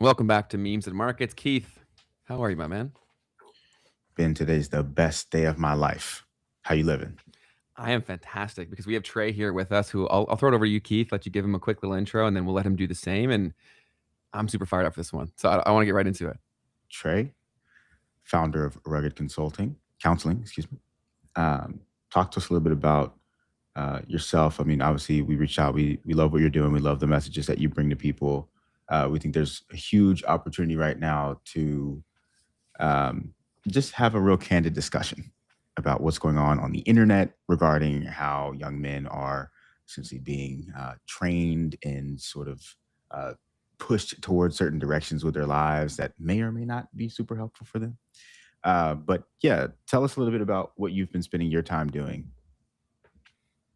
Welcome back to Memes and Markets. Keith, how are you, my man? Ben, today's the best day of my life. How you living? I am fantastic because we have Trey here with us, who I'll throw it over to you, Keith, let you give him a quick little intro, and then we'll let him do the same. And I'm super fired up for this one. So I want to get right into it. Trey, founder of Rugged Counseling, talk to us a little bit about yourself. I mean, obviously, we reached out. We love what you're doing. We love the messages that you bring to people. We think there's a huge opportunity right now to just have a real candid discussion about what's going on the internet regarding how young men are essentially being trained and sort of pushed towards certain directions with their lives that may or may not be super helpful for them. But yeah, tell us a little bit about what you've been spending your time doing.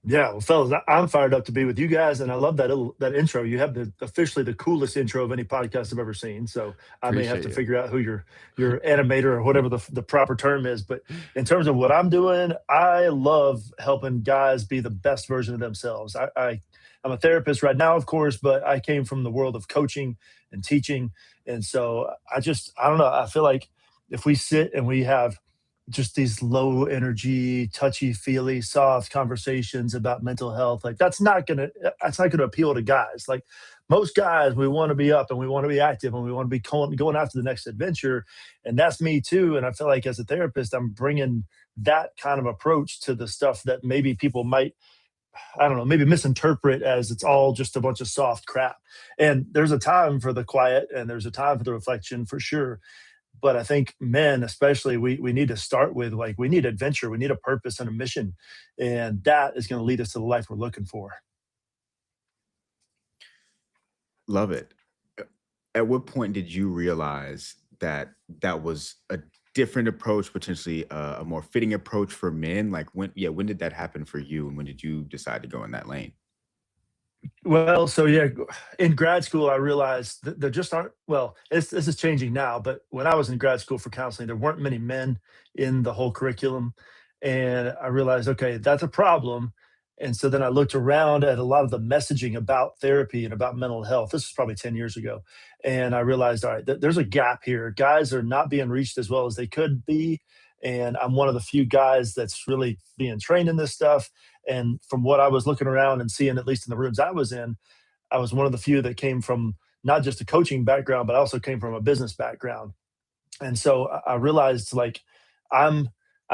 Yeah, well, fellas, I'm fired up to be with you guys, and I love that intro. You have officially the coolest intro of any podcast I've ever seen. So I may have to figure out who your animator or whatever the proper term is. But in terms of what I'm doing, I love helping guys be the best version of themselves. I'm a therapist right now, of course, but I came from the world of coaching and teaching, and so I don't know. I feel like if we sit and we have just these low energy, touchy feely, soft conversations about mental health, like that's not gonna appeal to guys. Like most guys, we want to be up and we want to be active and we want to be going after the next adventure. And that's me too. And I feel like as a therapist, I'm bringing that kind of approach to the stuff that maybe people might, I don't know, maybe misinterpret as it's all just a bunch of soft crap. And there's a time for the quiet and there's a time for the reflection for sure. But I think men, especially, we need to start with, like, we need adventure, we need a purpose and a mission, and that is going to lead us to the life we're looking for. Love it. At what point did you realize that was a different approach, potentially a more fitting approach for men? Like when did that happen for you, and when did you decide to go in that lane? Well, so yeah, in grad school, I realized that there just aren't, well, this is changing now, but when I was in grad school for counseling, there weren't many men in the whole curriculum. And I realized, okay, that's a problem. And so then I looked around at a lot of the messaging about therapy and about mental health. This was probably 10 years ago. And I realized, all right, there's a gap here. Guys are not being reached as well as they could be. And I'm one of the few guys that's really being trained in this stuff. And from what I was looking around and seeing, at least in the rooms I was in, I was one of the few that came from not just a coaching background, but I also came from a business background. And so I realized, like, I'm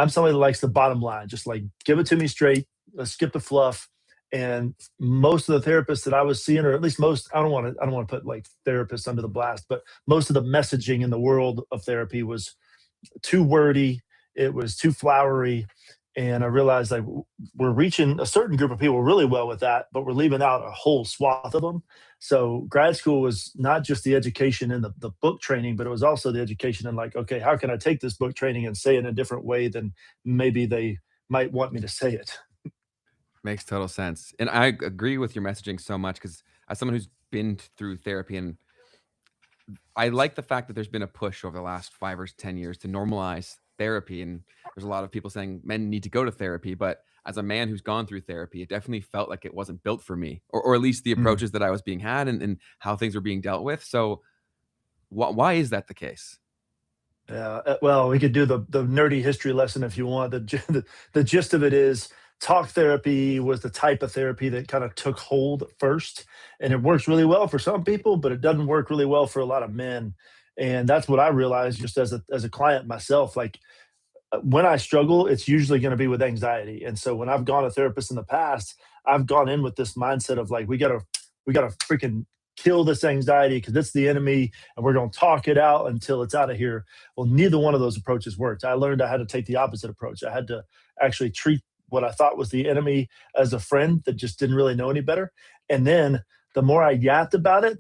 somebody that likes the bottom line, just like give it to me straight. Let's skip the fluff. And most of the therapists that I was seeing, or at least most, I don't want to put like therapists under the blast, but most of the messaging in the world of therapy was too wordy. It was too flowery. And I realized, like, we're reaching a certain group of people really well with that, but we're leaving out a whole swath of them. So grad school was not just the education in the book training, but it was also the education in, like, okay, how can I take this book training and say it in a different way than maybe they might want me to say it? Makes total sense. And I agree with your messaging so much because as someone who's been through therapy, and I like the fact that there's been a push over the last 5 or 10 years to normalize therapy. And there's a lot of people saying men need to go to therapy. But as a man who's gone through therapy, it definitely felt like it wasn't built for me, or at least the approaches that I was being had and how things were being dealt with. So why is that the case? Yeah, well, we could do the nerdy history lesson if you want. The gist of it is talk therapy was the type of therapy that kind of took hold first, and it works really well for some people, but it doesn't work really well for a lot of men. And that's what I realized just as a client myself. Like, when I struggle, it's usually going to be with anxiety. And so when I've gone to therapists in the past, I've gone in with this mindset of, like, we gotta freaking kill this anxiety because it's the enemy, and we're going to talk it out until it's out of here. Well, neither one of those approaches worked. I learned I had to take the opposite approach. I had to actually treat what I thought was the enemy as a friend that just didn't really know any better. And then the more I yapped about it,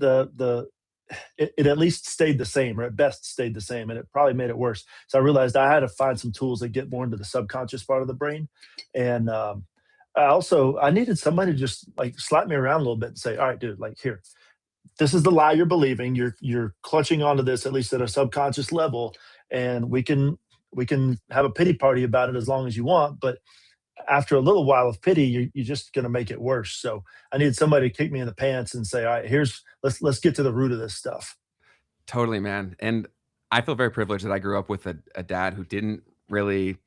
it at least stayed the same, or at best stayed the same, and it probably made it worse. So I realized I had to find some tools that get more into the subconscious part of the brain. And I needed somebody to just like slap me around a little bit and say, all right, dude, like, here, this is the lie you're believing. You're clutching onto this, at least at a subconscious level, and we can have a pity party about it as long as you want, but after a little while of pity, you're just going to make it worse. So I needed somebody to kick me in the pants and say, all right, let's get to the root of this stuff. Totally, man. And I feel very privileged that I grew up with a dad who didn't really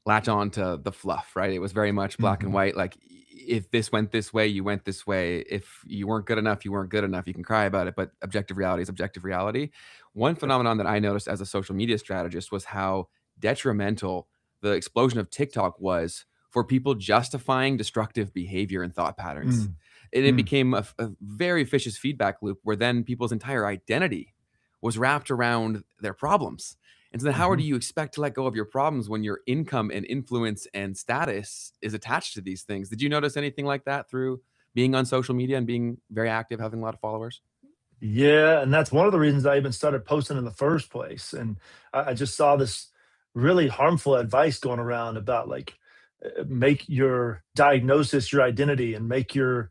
latch on to the fluff, right? It was very much black and Mhm. white. Like, if this went this way, you went this way. If you weren't good enough, you weren't good enough. You can cry about it, but objective reality is objective reality. One Yep. phenomenon that I noticed as a social media strategist was how detrimental the explosion of TikTok was for people justifying destructive behavior and thought patterns. Mm, And it mm, became a very vicious feedback loop where then people's entire identity was wrapped around their problems. And so then how do mhm. you expect to let go of your problems when your income and influence and status is attached to these things? Did you notice anything like that through being on social media and being very active, having a lot of followers? Yeah, and that's one of the reasons I even started posting in the first place. And I just saw this really harmful advice going around about like make your diagnosis your identity and make your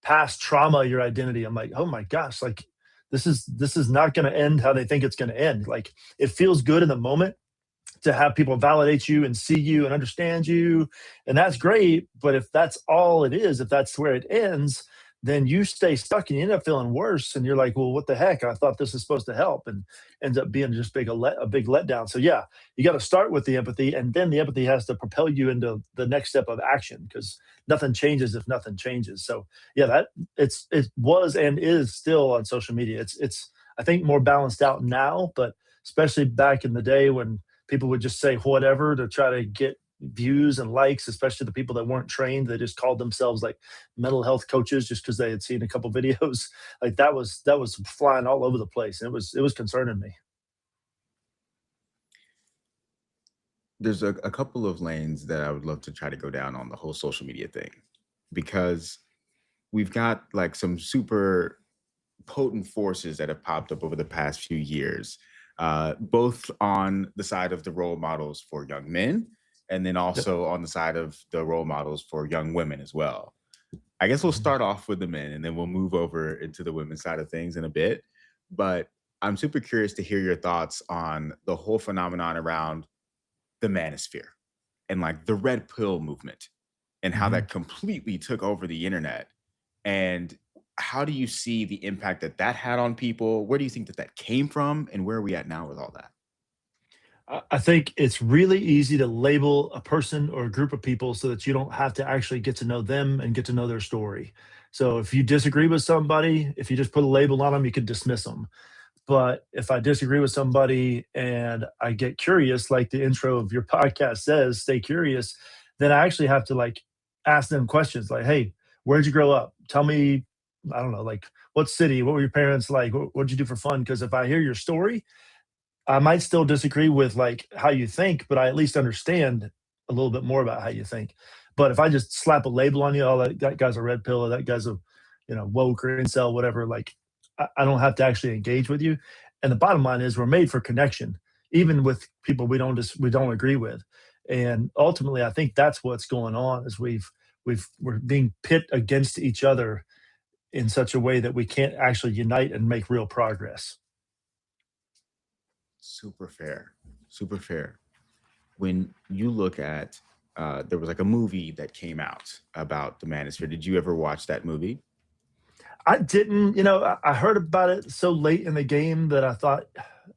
past trauma your identity. I'm like, oh my gosh, like this is not going to end how they think it's going to end. Like it feels good in the moment to have people validate you and see you and understand you. And that's great. But if that's all it is, if that's where it ends, then you stay stuck and you end up feeling worse. And you're like, well, what the heck? I thought this is supposed to help. And ends up being just a big letdown. So, yeah, you got to start with the empathy. And then the empathy has to propel you into the next step of action because nothing changes if nothing changes. So, yeah, it was and is still on social media. It's, I think, more balanced out now, but especially back in the day when people would just say whatever to try to get views and likes, especially the people that weren't trained. They just called themselves like mental health coaches just because they had seen a couple videos. Like that was flying all over the place. And it was concerning me. There's a couple of lanes that I would love to try to go down on the whole social media thing because we've got like some super potent forces that have popped up over the past few years, both on the side of the role models for young men and then Yep. also on the side of the role models for young women as well. I guess we'll Mhm. start off with the men and then we'll move over into the women's side of things in a bit. But I'm super curious to hear your thoughts on the whole phenomenon around the manosphere and like the red pill movement and how Mhm. that completely took over the internet. And how do you see the impact that that had on people? Where do you think that that came from? And where are we at now with all that? I think it's really easy to label a person or a group of people so that you don't have to actually get to know them and get to know their story. So if you disagree with somebody, if you just put a label on them, you can dismiss them. But if I disagree with somebody and I get curious, like the intro of your podcast says, stay curious, then I actually have to like ask them questions like, hey, where'd you grow up? Tell me, I don't know, like what city, what were your parents like? What'd you do for fun? Because if I hear your story, I might still disagree with like how you think, but I at least understand a little bit more about how you think. But if I just slap a label on you, oh, that guy's a red pill, or that guy's a, woke or incel, whatever, like I don't have to actually engage with you. And the bottom line is we're made for connection, even with people we don't agree with. And ultimately, I think that's what's going on is we're being pit against each other in such a way that we can't actually unite and make real progress. Super fair. Super fair. When you look at, there was like a movie that came out about the manosphere. Did you ever watch that movie? I didn't, I heard about it so late in the game that I thought,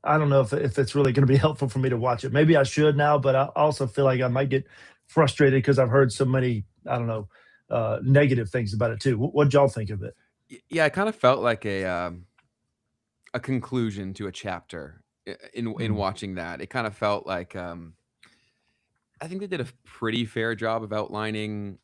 I don't know if it's really going to be helpful for me to watch it. Maybe I should now, but I also feel like I might get frustrated because I've heard so many, I don't know, negative things about it too. What'd y'all think of it? Yeah, it kind of felt like a conclusion to a chapter in Mm, watching that. It kind of felt like I think they did a pretty fair job of outlining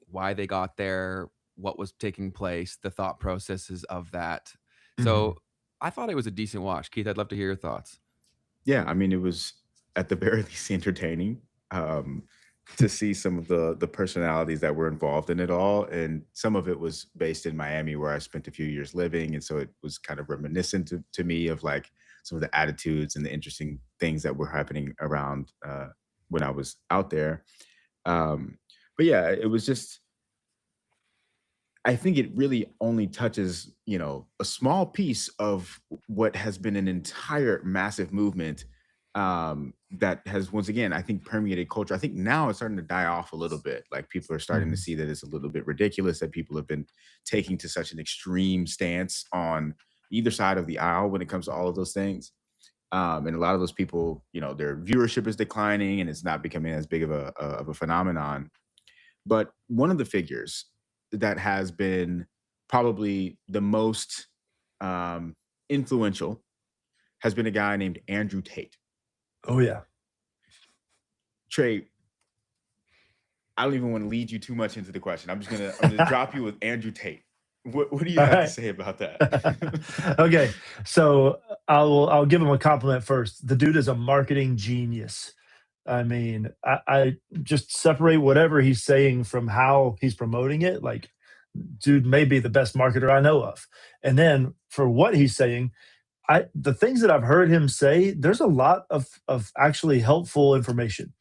why they got there, what was taking place, the thought processes of that. So I thought it was a decent watch. Keith, I'd love to hear your thoughts. Yeah, I mean, it was at the very least entertaining um, to see some of the personalities that were involved in it all, and some of it was based in Miami, where I spent a few years living, and so it was kind of reminiscent to me of like some of the attitudes and the interesting things that were happening around when I was out there. Um, but yeah, it was just I think it really only touches, a small piece of what has been an entire massive movement that has once again, I think, permeated culture. I think now it's starting to die off a little bit. Like people are starting to Mhm. see that it's a little bit ridiculous that people have been taking to such an extreme stance on either side of the aisle when it comes to all of those things. And a lot of those people, their viewership is declining and it's not becoming as big of a phenomenon. But one of the figures that has been probably the most influential has been a guy named Andrew Tate. Oh yeah. Trey, I don't even want to lead you too much into the question. I'm gonna drop you with Andrew Tate. What do you All have to right. say about that? Okay, so I'll give him a compliment first. The dude is a marketing genius. I mean, I just separate whatever he's saying from how he's promoting it. Like, dude may be the best marketer I know of. And then for what he's saying, the things that I've heard him say, there's a lot of actually helpful information.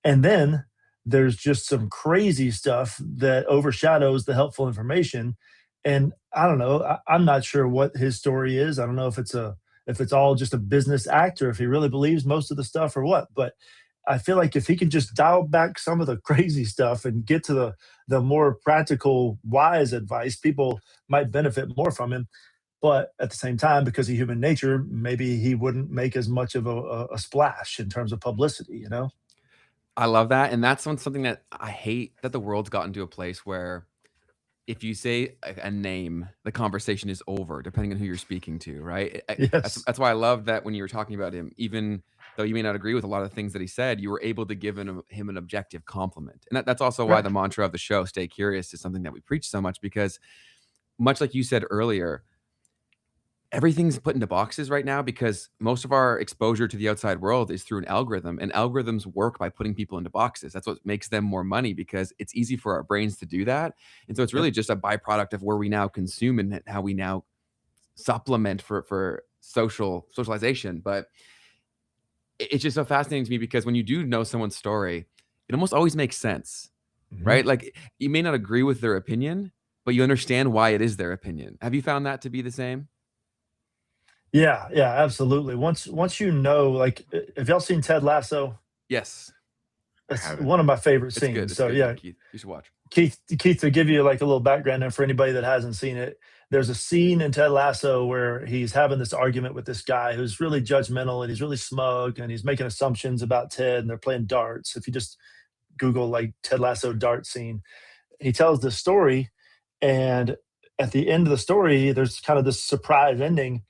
And then there's just some crazy stuff that overshadows the helpful information. And I don't know, I'm not sure what his story is. I don't know if it's all just a business act or if he really believes most of the stuff or what. But I feel like if he can just dial back some of the crazy stuff and get to the more practical, wise advice, people might benefit more from him. But at the same time, because of human nature, maybe he wouldn't make as much of a splash in terms of publicity, you know? I love that, and that's something that I hate that the world's gotten to a place where if you say a name, the conversation is over, depending on who you're speaking to, right? That's Yes. that's why I love that when you were talking about him, even though you may not agree with a lot of the things that he said, you were able to give him an objective compliment, and that's also why the Right. mantra of the show, "Stay curious," is something that we preach so much because, much like you said earlier, everything's put into boxes right now because most of our exposure to the outside world is through an algorithm, and algorithms work by putting people into boxes. That's what makes them more money because it's easy for our brains to do that. And so it's Yep. really just a byproduct of where we now consume and how we now supplement for socialization. But it's just so fascinating to me because when you do know someone's story, it almost always makes sense, Mhm. right? Like you may not agree with their opinion, but you understand why it is their opinion. Have you found that to be the same? Yeah, yeah, absolutely. Once you know, like, have y'all seen Ted Lasso? Yes. I It's haven't. one of my favorite It's good. scenes. It's So good, yeah, Keith. You should watch. Keith, to give you like a little background, and for anybody that hasn't seen it, there's a scene in Ted Lasso where he's having this argument with this guy who's really judgmental and he's really smug and he's making assumptions about Ted and they're playing darts. If you just Google like Ted Lasso dart scene, he tells this story, and at the end of the story, there's kind of this surprise ending.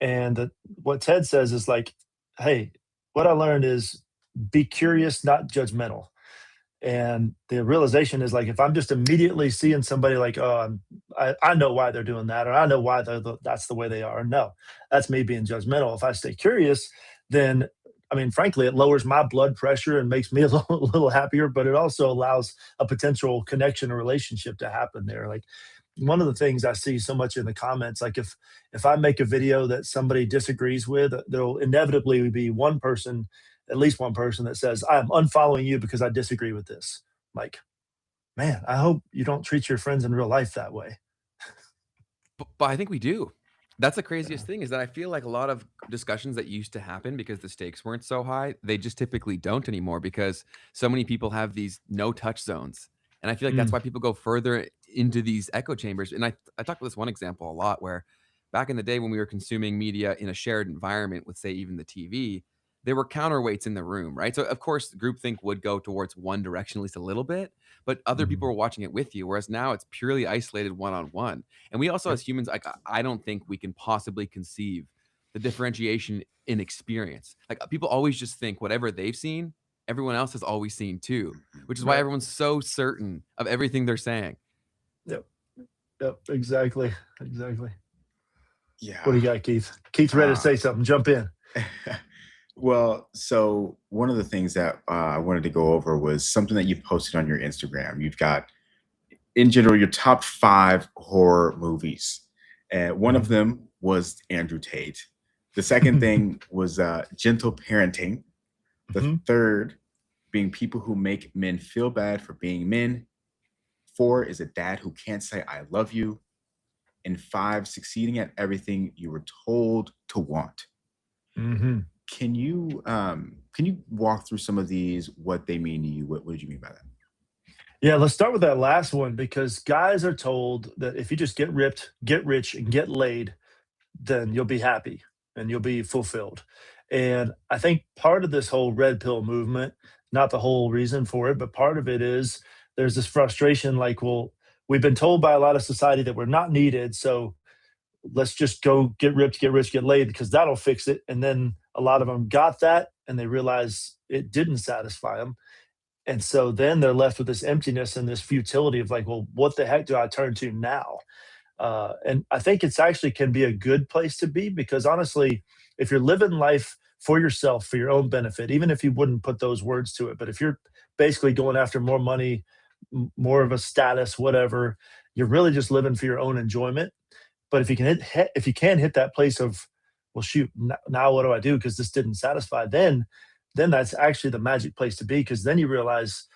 And what Ted says is like, "Hey, what I learned is be curious, not judgmental." And the realization is like, if I'm just immediately seeing somebody like, oh, I know why they're doing that, or I know why that's the way they are. No, that's me being judgmental. If I stay curious, then I mean, frankly, it lowers my blood pressure and makes me a little happier, but it also allows a potential connection or relationship to happen there. Like one of the things I see so much in the comments, like if I make a video that somebody disagrees with, there'll inevitably be one person, at least one person that says, I'm unfollowing you because I disagree with this. Like, man, I hope you don't treat your friends in real life that way. But I think we do. That's the Yeah. craziest thing is that I feel like a lot of discussions that used to happen because the stakes weren't so high, they just typically don't anymore because so many people have these no touch zones. And I feel like that's Mm, why people go further into these echo chambers. And I talk about this one example a lot where back in the day when we were consuming media in a shared environment with, say, even the TV, there were counterweights in the room, right? So of course groupthink would go towards one direction at least a little bit, but other people mhm. were watching it with you. Whereas now it's purely isolated one on one. And we also, Yep. as humans, like I don't think we can possibly conceive the differentiation in experience. Like people always just think whatever they've seen, everyone else has always seen too, which is why Right. everyone's so certain of everything they're saying. Yep. Yep. Exactly. Exactly. What do Yeah. you got, Keith? Keith's ready to Uh, say something. Jump in. well, so one of the things that I wanted to go over was something that you posted on your Instagram. You've got, in general, your top 5 horror movies. And one of Mhm. them was Andrew Tate. The second thing was gentle parenting. The Mhm. third being people who make men feel bad for being men. 4 is a dad who can't say I love you. And 5, succeeding at everything you were told to want. Mhm. Can you walk through some of these, what they mean to you? What did you mean by that? Yeah, let's start with that last one because guys are told that if you just get ripped, get rich, and get laid, then you'll be happy and you'll be fulfilled. And I think part of this whole red pill movement, not the whole reason for it, but part of it is there's this frustration like, well, we've been told by a lot of society that we're not needed. So let's just go get ripped, get rich, get laid because that'll fix it. And then a lot of them got that and they realize it didn't satisfy them. And so then they're left with this emptiness and this futility of like, well, what the heck do I turn to now? And I think it's actually can be a good place to be because honestly, if you're living life for yourself, for your own benefit, even if you wouldn't put those words to it, but if you're basically going after more money, more of a status, whatever, you're really just living for your own enjoyment. But if you can if you can hit that place of, well, shoot, now what do I do? Because this didn't satisfy. Then that's actually the magic place to be because then you realize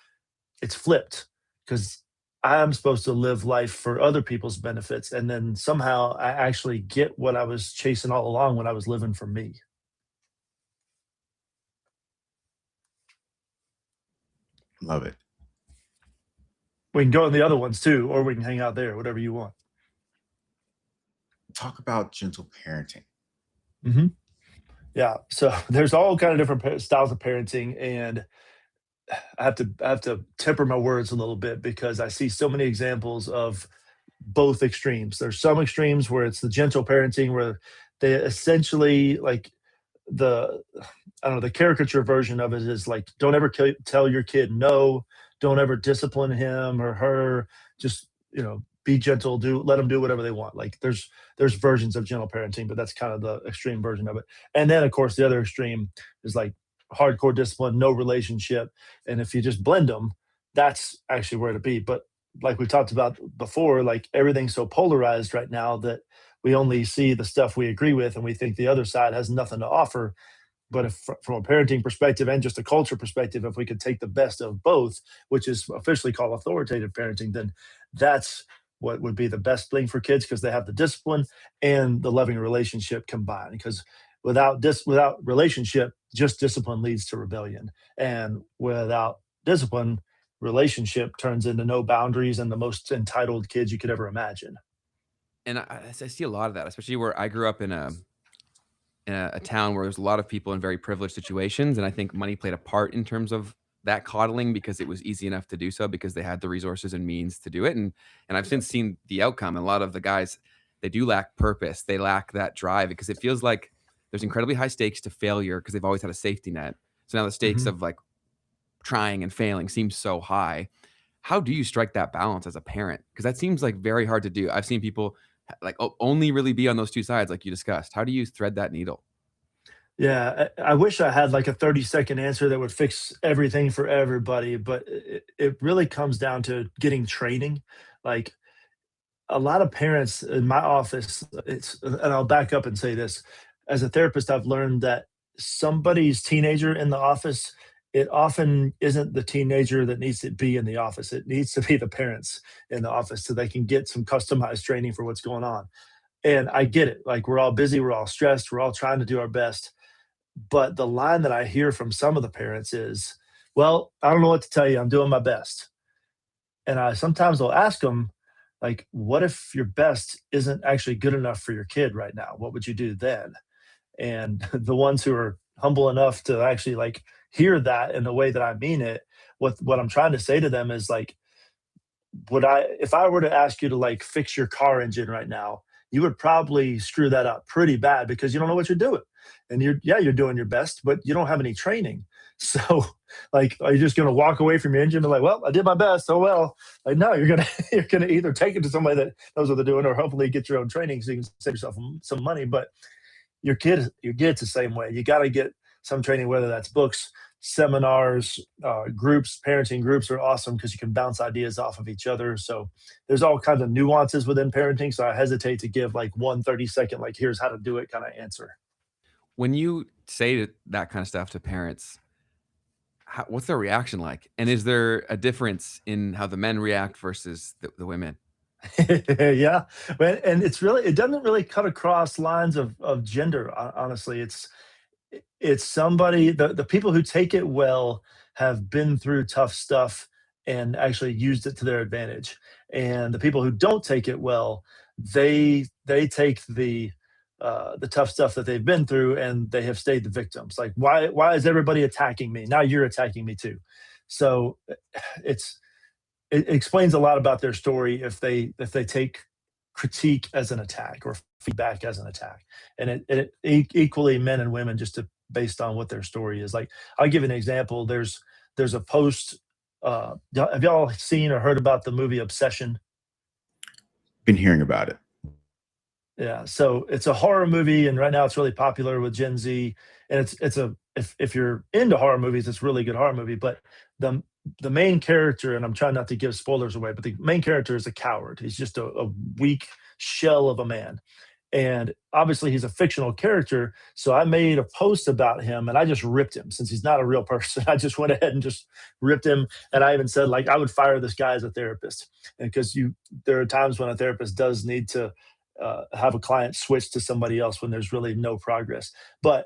it's flipped because I'm supposed to live life for other people's benefits, and then somehow I actually get what I was chasing all along when I was living for me. Love it. We can go in the other ones too, or we can hang out there, whatever you want. Talk about gentle parenting. Hmm. Yeah. So there's all kind of different styles of parenting, and I have to temper my words a little bit because I see so many examples of both extremes. There's some extremes where it's the gentle parenting where they essentially like the I don't know, the caricature version of it is like, don't ever tell your kid no, don't ever discipline him or her. Just, be gentle, let them do whatever they want. Like there's versions of gentle parenting, but that's kind of the extreme version of it. And then of course the other extreme is like hardcore discipline, no relationship. And if you just blend them, that's actually where to be. But like we talked about before, like everything's so polarized right now that we only see the stuff we agree with and we think the other side has nothing to offer. But if from a parenting perspective and just a culture perspective, if we could take the best of both, which is officially called authoritative parenting, then that's what would be the best thing for kids because they have the discipline and the loving relationship combined. Because without relationship, just discipline leads to rebellion, and without discipline, relationship turns into no boundaries and the most entitled kids you could ever imagine. And I see a lot of that, especially where I grew up in a town where there's a lot of people in very privileged situations, and I think money played a part in terms of that coddling because it was easy enough to do so because they had the resources and means to do it, and I've since seen the outcome. A lot of the guys, they do lack purpose, they lack that drive because it feels like there's incredibly high stakes to failure because they've always had a safety net. So now the stakes Mhm. of like trying and failing seems so high. How do you strike that balance as a parent? Because that seems like very hard to do. I've seen people like only really be on those two sides, like you discussed. How do you thread that needle? Yeah, I wish I had like a 30-second answer that would fix everything for everybody, but it really comes down to getting training. Like a lot of parents in my office, and I'll back up and say this. As a therapist, I've learned that somebody's teenager in the office, it often isn't the teenager that needs to be in the office. It needs to be the parents in the office so they can get some customized training for what's going on. And I get it. Like we're all busy, we're all stressed, we're all trying to do our best, but the line that I hear from some of the parents is, "Well, I don't know what to tell you. I'm doing my best." And I sometimes will ask them, like, "What if your best isn't actually good enough for your kid right now? What would you do then?" And the ones who are humble enough to actually like hear that in the way that I mean it, what I'm trying to say to them is like, would I if I were to ask you to like fix your car engine right now, you would probably screw that up pretty bad because you don't know what you're doing. And you're doing your best, but you don't have any training. So, like, are you just going to walk away from your engine and be like, well, I did my best. Oh, well, like, no, you're going to, you're going to either take it to somebody that knows what they're doing, or hopefully get your own training so you can save yourself some money. But your kid's the same way. You got to get some training, whether that's books, seminars, groups. Parenting groups are awesome because you can bounce ideas off of each other. So there's all kinds of nuances within parenting. So I hesitate to give like 1 30-second, like, here's how to do it kind of answer. When you say that kind of stuff to parents, what's their reaction like? And is there a difference in how the men react versus the women? Yeah, and it doesn't really cut across lines of gender. Honestly, it's somebody, the people who take it well have been through tough stuff and actually used it to their advantage, and the people who don't take it well, they take the tough stuff that they've been through, and they have stayed the victims. Like, why is everybody attacking me? Now you're attacking me too. So it's it explains a lot about their story if they take critique as an attack or feedback as an attack, and equally men and women, just to, based on what their story is. Like, I'll give you an example. There's a post. Have y'all seen or heard about the movie Obsession? Been hearing about it. Yeah, so it's a horror movie, and right now it's really popular with Gen Z. And it's a if you're into horror movies, it's a really good horror movie. But the the main character, and I'm trying not to give spoilers away, but the main character is a coward. He's just a weak shell of a man. And obviously he's a fictional character. So I made a post about him and I just ripped him since he's not a real person. I just went ahead and just ripped him. And I even said, like, I would fire this guy as a therapist. And because there are times when a therapist does need to have a client switch to somebody else when there's really no progress. But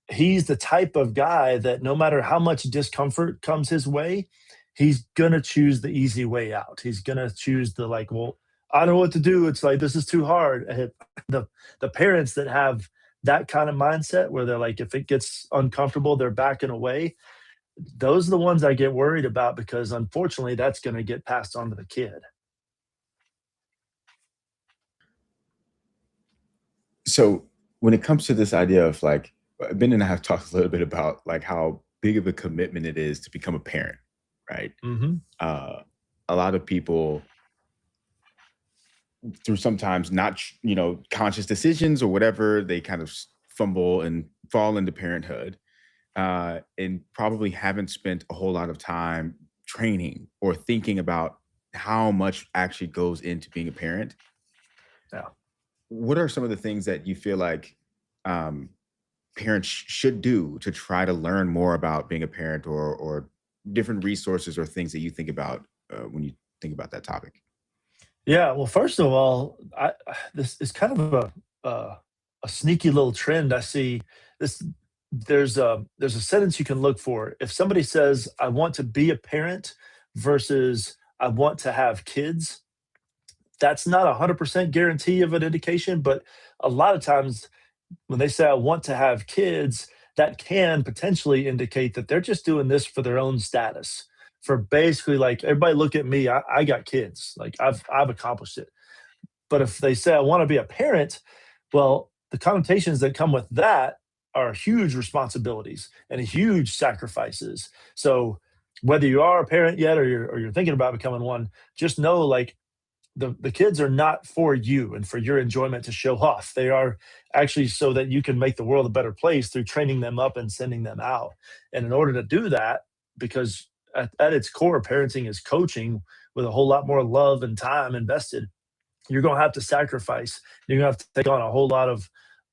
he's the type of guy that no matter how much discomfort comes his way, he's gonna choose the easy way out. He's gonna choose the, like, well, I don't know what to do. It's like, this is too hard. The parents that have that kind of mindset where they're like, if it gets uncomfortable, they're backing away. Those are the ones I get worried about, because unfortunately that's going to get passed on to the kid. So when it comes to this idea of, like, Ben and I have talked a little bit about, like, how big of a commitment it is to become a parent, right? Hmm. A lot of people, through sometimes not conscious decisions or whatever, they kind of fumble and fall into parenthood, and probably haven't spent a whole lot of time training or thinking about how much actually goes into being a parent. Yeah. What are some of the things that you feel like um, parents should do to try to learn more about being a parent, or different resources or things that you think about when you think about that topic? Yeah. Well, first of all, this is kind of a sneaky little trend I see. This there's a sentence you can look for. If somebody says, "I want to be a parent," versus "I want to have kids," that's not 100% guarantee of an indication, but a lot of times when they say, "I want to have kids," that can potentially indicate that they're just doing this for their own status. For basically, like, everybody look at me, I got kids, like, I've accomplished it. But if they say, "I want to be a parent," well, the connotations that come with that are huge responsibilities and huge sacrifices. So whether you are a parent yet, or you're thinking about becoming one, just know, like, the kids are not for you and for your enjoyment to show off. They are actually so that you can make the world a better place through training them up and sending them out. And in order to do that, because at its core, parenting is coaching with a whole lot more love and time invested, you're going to have to sacrifice. You're going to have to take on a whole lot of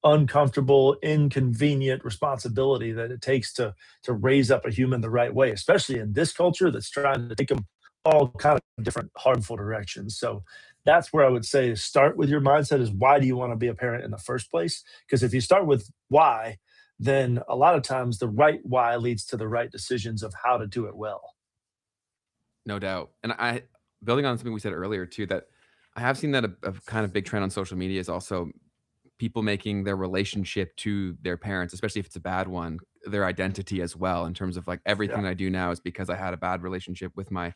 uncomfortable, inconvenient responsibility that it takes to raise up a human the right way, especially in this culture that's trying to take them all kind of different harmful directions. So that's where I would say start with your mindset is, why do you want to be a parent in the first place? Because if you start with why, then a lot of times the right why leads to the right decisions of how to do it well. No doubt. And building on something we said earlier too, that I have seen that a kind of big trend on social media is also people making their relationship to their parents, especially if it's a bad one, their identity as well, in terms of, like, Yeah. everything I do now is because I had a bad relationship with my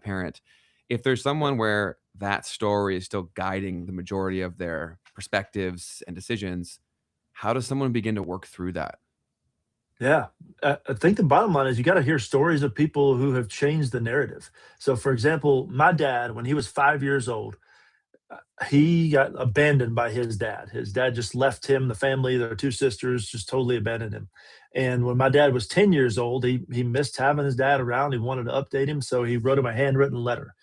parent. If there's someone where that story is still guiding the majority of their perspectives and decisions, how does someone begin to work through that? Yeah. I think the bottom line is you got to hear stories of people who have changed the narrative. So, for example, my dad, when he was 5 years old, he got abandoned by his dad. His dad just left him, the family, their two sisters, just totally abandoned him. And when my dad was 10 years old, he missed having his dad around. He wanted to update him. So he wrote him a handwritten letter,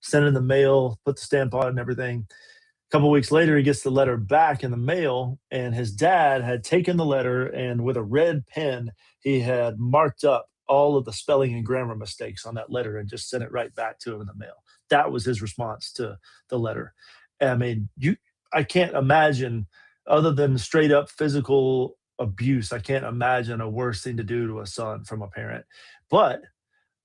sent it in the mail, put the stamp on it and everything. A couple weeks later, he gets the letter back in the mail, and his dad had taken the letter and with a red pen, he had marked up all of the spelling and grammar mistakes on that letter and just sent it right back to him in the mail. That was his response to the letter. I mean, I can't imagine, other than straight up physical abuse, I can't imagine a worse thing to do to a son from a parent. But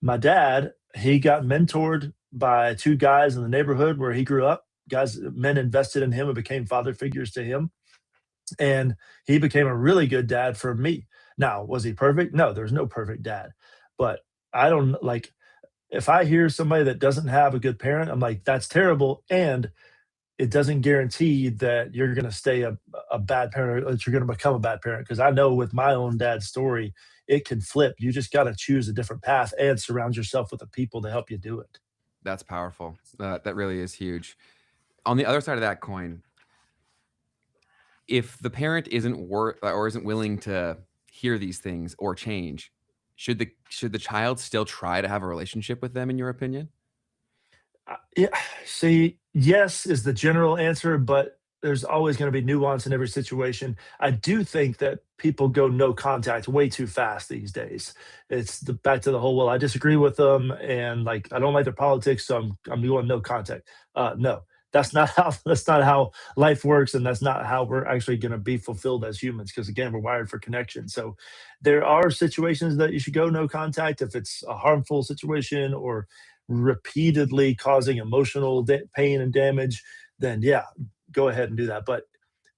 my dad, he got mentored by two guys in the neighborhood where he grew up. Guys, men invested in him and became father figures to him. And he became a really good dad for me. Now, was he perfect? No, there's no perfect dad. But I don't like, if I hear somebody that doesn't have a good parent, I'm like, that's terrible. And it doesn't guarantee that you're going to stay a bad parent or that you're going to become a bad parent. Because I know with my own dad's story, it can flip. You just got to choose a different path and surround yourself with the people to help you do it. That's powerful. That really is huge. On the other side of that coin, if the parent isn't or isn't willing to hear these things or change, should the child still try to have a relationship with them, in your opinion? Yeah, see, yes is the general answer, but there's always going to be nuance in every situation. I do think that people go no contact way too fast these days. It's back to the whole, well, I disagree with them and like I don't like their politics, so I'm going no contact. No, that's not how life works, and that's not how we're actually going to be fulfilled as humans. Because again, we're wired for connection. So there are situations that you should go no contact if it's a harmful situation or repeatedly causing emotional pain and damage, then yeah, go ahead and do that. But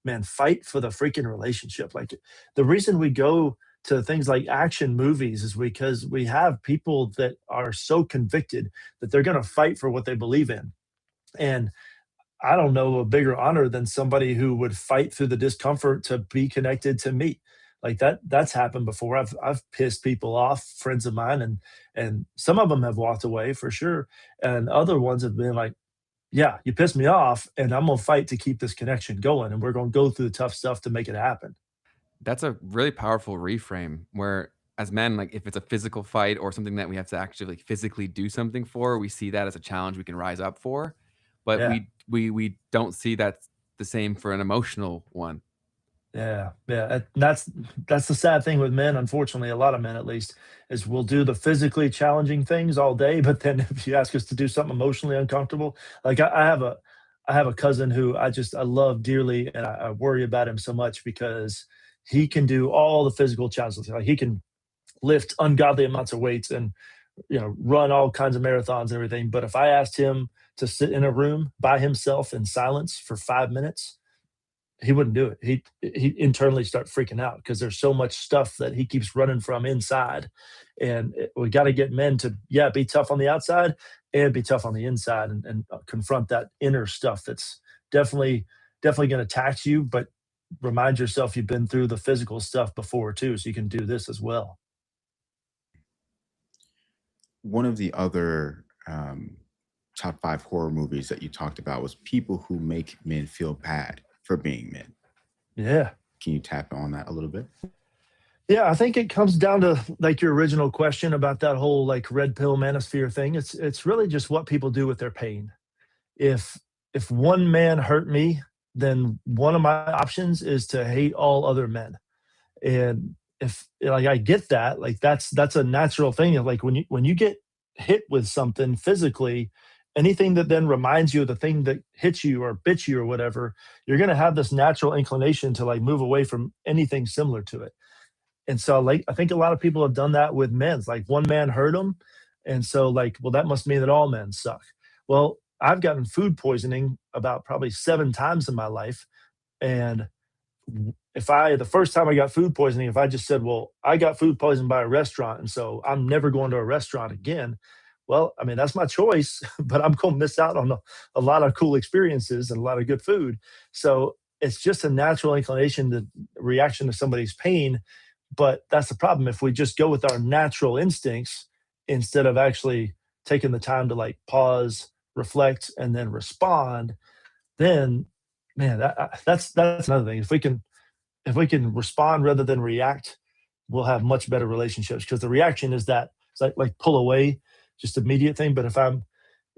man, fight for the freaking relationship. Like the reason we go to things like action movies is because we have people that are so convicted that they're going to fight for what they believe in. And I don't know a bigger honor than somebody who would fight through the discomfort to be connected to me. Like that's happened before. I've pissed people off, friends of mine, and some of them have walked away for sure. And other ones have been like, yeah, you pissed me off, and I'm gonna fight to keep this connection going, and we're gonna go through the tough stuff to make it happen. That's a really powerful reframe where as men, like if it's a physical fight or something that we have to actually physically do something for, we see that as a challenge we can rise up for. But Yeah. we don't see that the same for an emotional one. Yeah, yeah, that's the sad thing with men, unfortunately, a lot of men at least, is we'll do the physically challenging things all day, but then if you ask us to do something emotionally uncomfortable, like I have a cousin who I love dearly, and I worry about him so much because he can do all the physical challenges. Like he can lift ungodly amounts of weights and run all kinds of marathons and everything. But if I asked him to sit in a room by himself in silence for 5 minutes, he wouldn't do it. He internally start freaking out because there's so much stuff that he keeps running from inside, and we got to get men to be tough on the outside and be tough on the inside, and confront that inner stuff that's definitely going to tax you, but remind yourself you've been through the physical stuff before too, so you can do this as well. One of the other top 5 horror movies that you talked about was people who make men feel bad for being men. Yeah. Can you tap on that a little bit? Yeah, I think it comes down to like your original question about that whole like red pill manosphere thing. It's really just what people do with their pain. If if one man hurt me, then one of my options is to hate all other men. And if like I get that, like that's a natural thing. Like when you get hit with something physically, anything that then reminds you of the thing that hit you or bit you or whatever, you're gonna have this natural inclination to like move away from anything similar to it. And so, like, I think a lot of people have done that with men. It's like one man hurt them, and so like, well, that must mean that all men suck. Well, I've gotten food poisoning about probably 7 times in my life, and if I the first time I got food poisoning, if I just said, "Well, I got food poisoned by a restaurant, and so I'm never going to a restaurant again," well, I mean that's my choice, but I'm going to miss out on a lot of cool experiences and a lot of good food. So it's just a natural inclination, the reaction to somebody's pain, But that's the problem. If we just go with our natural instincts instead of actually taking the time to like pause, reflect, and then respond, then man, that's another thing. If we can respond rather than react, we'll have much better relationships because the reaction is that it's like pull away, just immediate thing. But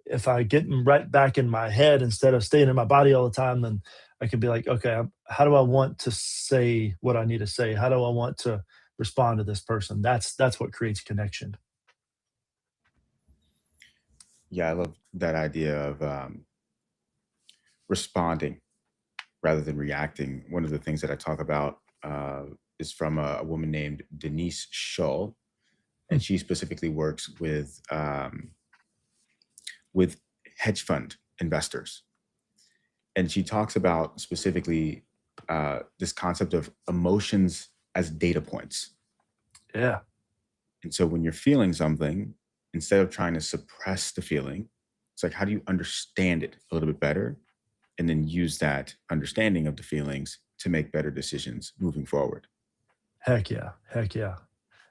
if I get right back in my head instead of staying in my body all the time, then I can be like, okay, how do I want to say what I need to say? How do I want to respond to this person? That's what creates connection. Yeah, I love that idea of responding rather than reacting. One of the things that I talk about is from a woman named Denise Shull, Hmm. and she specifically works with hedge fund investors. And she talks about specifically this concept of emotions as data points. Yeah. And so when you're feeling something, instead of trying to suppress the feeling, it's like, how do you understand it a little bit better? And then use that understanding of the feelings to make better decisions moving forward. Heck yeah. Heck yeah.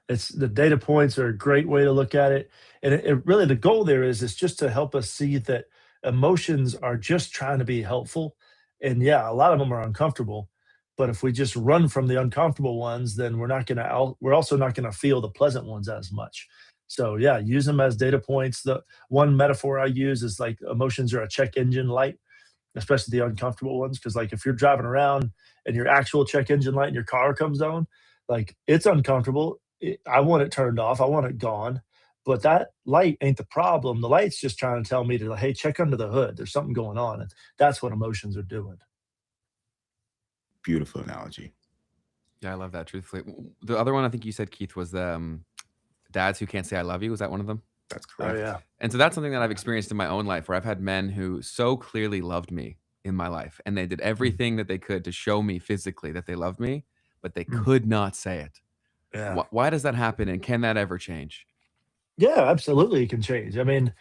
It's the data points are a great way to look at it. And it really the goal there is just to help us see that emotions are just trying to be helpful. And yeah, a lot of them are uncomfortable. But if we just run from the uncomfortable ones, then we're also not gonna feel the pleasant ones as much. So yeah, use them as data points. The one metaphor I use is like emotions are a check engine light, especially the uncomfortable ones. Because like if you're driving around and your actual check engine light in your car comes on, like it's uncomfortable. I want it turned off. I want it gone. But that light ain't the problem. The light's just trying to tell me to, hey, check under the hood. There's something going on. And that's what emotions are doing. Beautiful analogy. Yeah, I love that. Truthfully, the other one I think you said, Keith, was the dads who can't say "I love you." Was that one of them? That's Oh correct. yeah. And so that's something that I've experienced in my own life, where I've had men who so clearly loved me in my life, and they did Mm, everything that they could to show me physically that they loved me, but they mm, could not say it. yeah. Why does that happen, and can that ever change? Yeah, absolutely, it can change. I mean,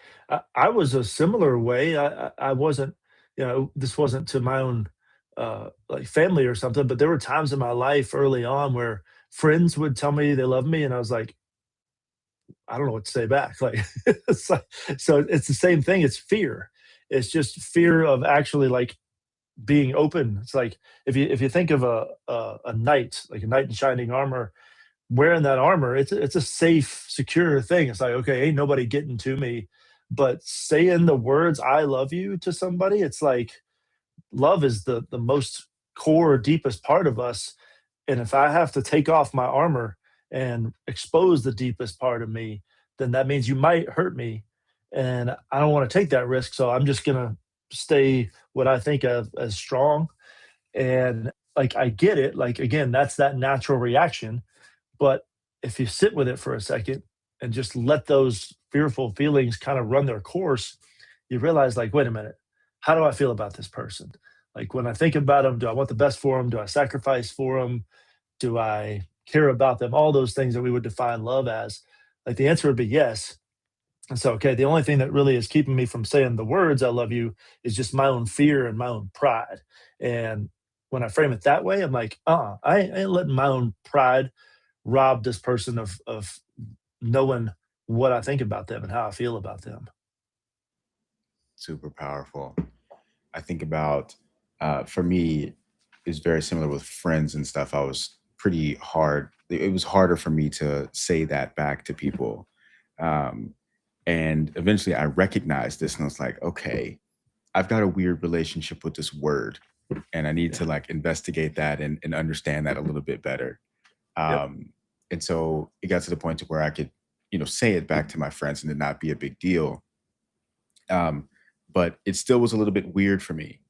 I was a similar way. I wasn't, this wasn't to my own like family or something, but there were times in my life early on where friends would tell me they love me, and I was like, I don't know what to say back. Like, so it's the same thing. It's fear. It's just fear of actually like being open. It's like if you think of a knight, like a knight in shining armor, wearing that armor, it's a safe, secure thing. It's like, okay, ain't nobody getting to me. But saying the words "I love you" to somebody, it's like love is the most core, deepest part of us. And if I have to take off my armor and expose the deepest part of me, then that means you might hurt me. And I don't want to take that risk. So I'm just gonna stay what I think of as strong. And like I get it. Like again, that's that natural reaction, but if you sit with it for a second and just let those fearful feelings kind of run their course, you realize, like, wait a minute, how do I feel about this person? Like, when I think about them, do I want the best for them? Do I sacrifice for them? Do I care about them? All those things that we would define love as. Like, the answer would be yes. And so, okay, the only thing that really is keeping me from saying the words "I love you" is just my own fear and my own pride. And when I frame it that way, I'm like, I ain't letting my own pride rob this person of knowing what I think about them and how I feel about them. Super powerful. I think about for me, it's very similar with friends and stuff. I was pretty hard. It was harder for me to say that back to people. Um, and eventually I recognized this and I was like, okay, I've got a weird relationship with this word and I need to Yeah. like investigate that and understand that a little bit better. Yep. Um, and so it got to the point to where I could, say it back to my friends and it not be a big deal. Um, but it still was a little bit weird for me.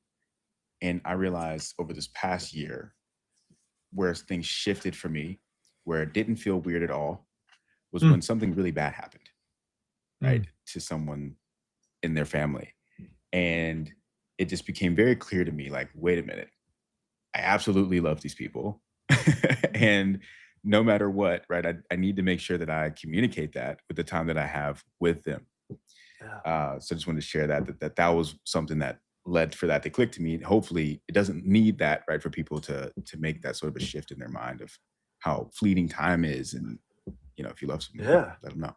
And I realized over this past year where things shifted for me, where it didn't feel weird at all, was Mm, when something really bad happened, right, mm, to someone in their family. And it just became very clear to me like, wait a minute, I absolutely love these people. And no matter what, right, I need to make sure that I communicate that with the time that I have with them. yeah. So I just wanted to share that was something that led for that to click to me. Hopefully, it doesn't need that, right, for people to make that sort of a shift in their mind of how fleeting time is, and if you love someone, Yeah. let them know.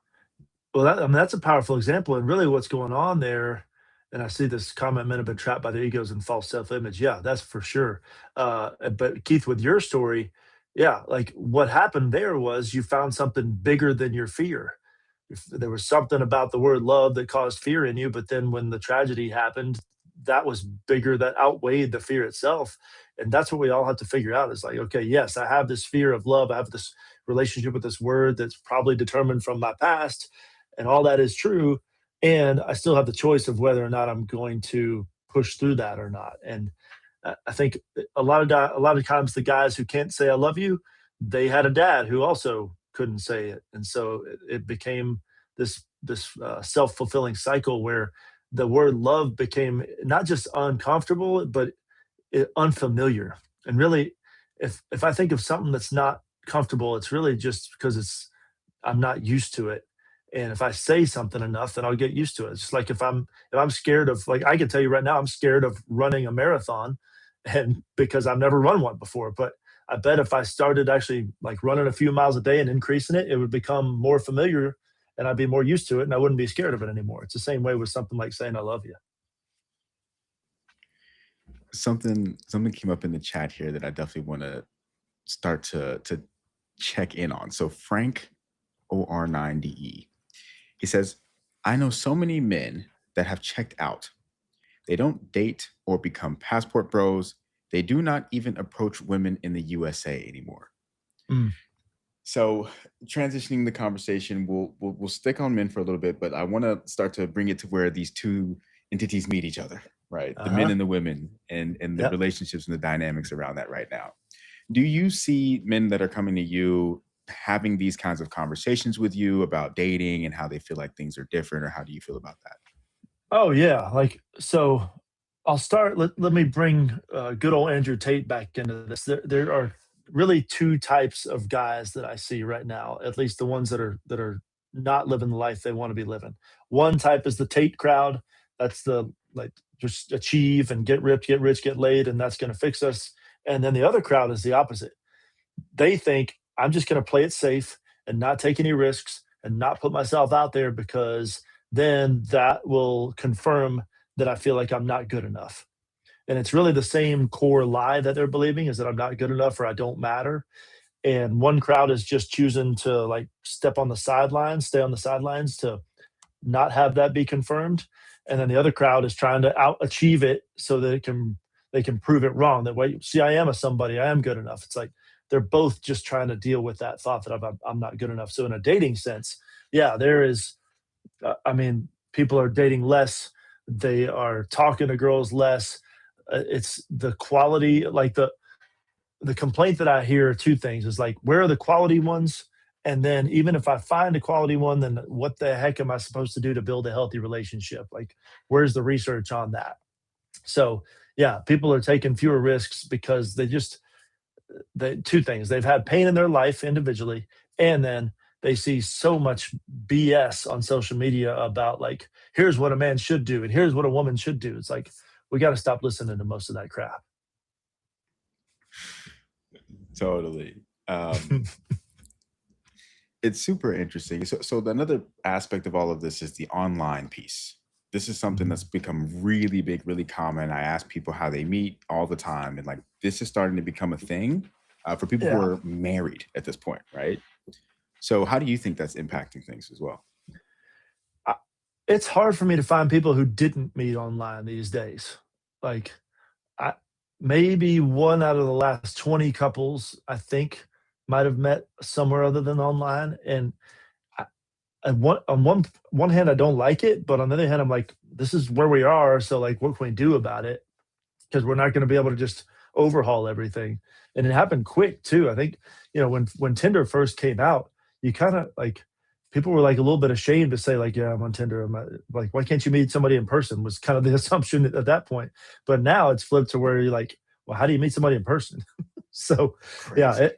Well, that's a powerful example, and really what's going on there, and I see this comment, men have been trapped by their egos and false self-image. Yeah, that's for sure. But Keith, with your story, yeah, like what happened there was you found something bigger than your fear. If there was something about the word love that caused fear in you, but then when the tragedy happened, that was bigger, that outweighed the fear itself. And that's what we all have to figure out is like, okay, yes, I have this fear of love. I have this relationship with this word that's probably determined from my past, and all that is true. And I still have the choice of whether or not I'm going to push through that or not. And I think a lot of times the guys who can't say I love you, they had a dad who also couldn't say it, and so it became this self fulfilling cycle where the word love became not just uncomfortable, but unfamiliar. And really, if I think of something that's not comfortable, it's really just because I'm not used to it. And if I say something enough, then I'll get used to it. It's just like if I'm scared of, like, I can tell you right now, I'm scared of running a marathon, and because I've never run one before. But I bet if I started actually like running a few miles a day and increasing it, it would become more familiar, and I'd be more used to it, and I wouldn't be scared of it anymore. It's the same way with something like saying I love you. Something came up in the chat here that I definitely want to start to check in on. So Frank OR9DE, he says, I know so many men that have checked out. They don't date or become passport bros. They do not even approach women in the USA anymore. Mm. So transitioning the conversation, we'll stick on men for a little bit, but I want to start to bring it to where these two entities meet each other, right? The men and the women, and the relationships and the dynamics around that right now. Do you see men that are coming to you having these kinds of conversations with you about dating and how they feel like things are different, or how do you feel about that? Oh yeah, like so. I'll start. Let me bring good old Andrew Tate back into this. There are really two types of guys that I see right now, at least the ones that are not living the life they want to be living. One type is the Tate crowd. That's the like just achieve and get ripped, get rich, get laid, and that's going to fix us. And then the other crowd is the opposite. They think I'm just going to play it safe and not take any risks and not put myself out there because then that will confirm that I feel like I'm not good enough. And it's really the same core lie that they're believing is that I'm not good enough or I don't matter. And one crowd is just choosing to like step on the sidelines, stay on the sidelines to not have that be confirmed. And then the other crowd is trying to out achieve it so that they can prove it wrong. That way, see, I am a somebody, I am good enough. It's like they're both just trying to deal with that thought that I'm not good enough. So in a dating sense, yeah, there is. I mean, people are dating less. They are talking to girls less. It's the quality, like the complaint that I hear are two things is like, where are the quality ones? And then even if I find a quality one, then what the heck am I supposed to do to build a healthy relationship? Like, where's the research on that? So yeah, people are taking fewer risks because two things. They've had pain in their life individually, and then they see so much BS on social media about like, here's what a man should do and here's what a woman should do. It's like we got to stop listening to most of that crap. Totally. It's super interesting. So another aspect of all of this is the online piece. This is something that's become really big, really common. I ask people how they meet all the time, and like this is starting to become a thing for people who are married at this point, right? So how do you think that's impacting things as well? It's hard for me to find people who didn't meet online these days. Like, maybe one out of the last 20 couples, I think, might have met somewhere other than online. And on one hand, I don't like it, but on the other hand, I'm like, this is where we are. So, like, what can we do about it? Because we're not going to be able to just overhaul everything. And it happened quick too. I think when Tinder first came out, you kind of like people were like a little bit ashamed to say like, yeah, I'm on Tinder. Like, why can't you meet somebody in person? Was kind of the assumption at that point. But now it's flipped to where you're like, well, how do you meet somebody in person? So Crazy. yeah,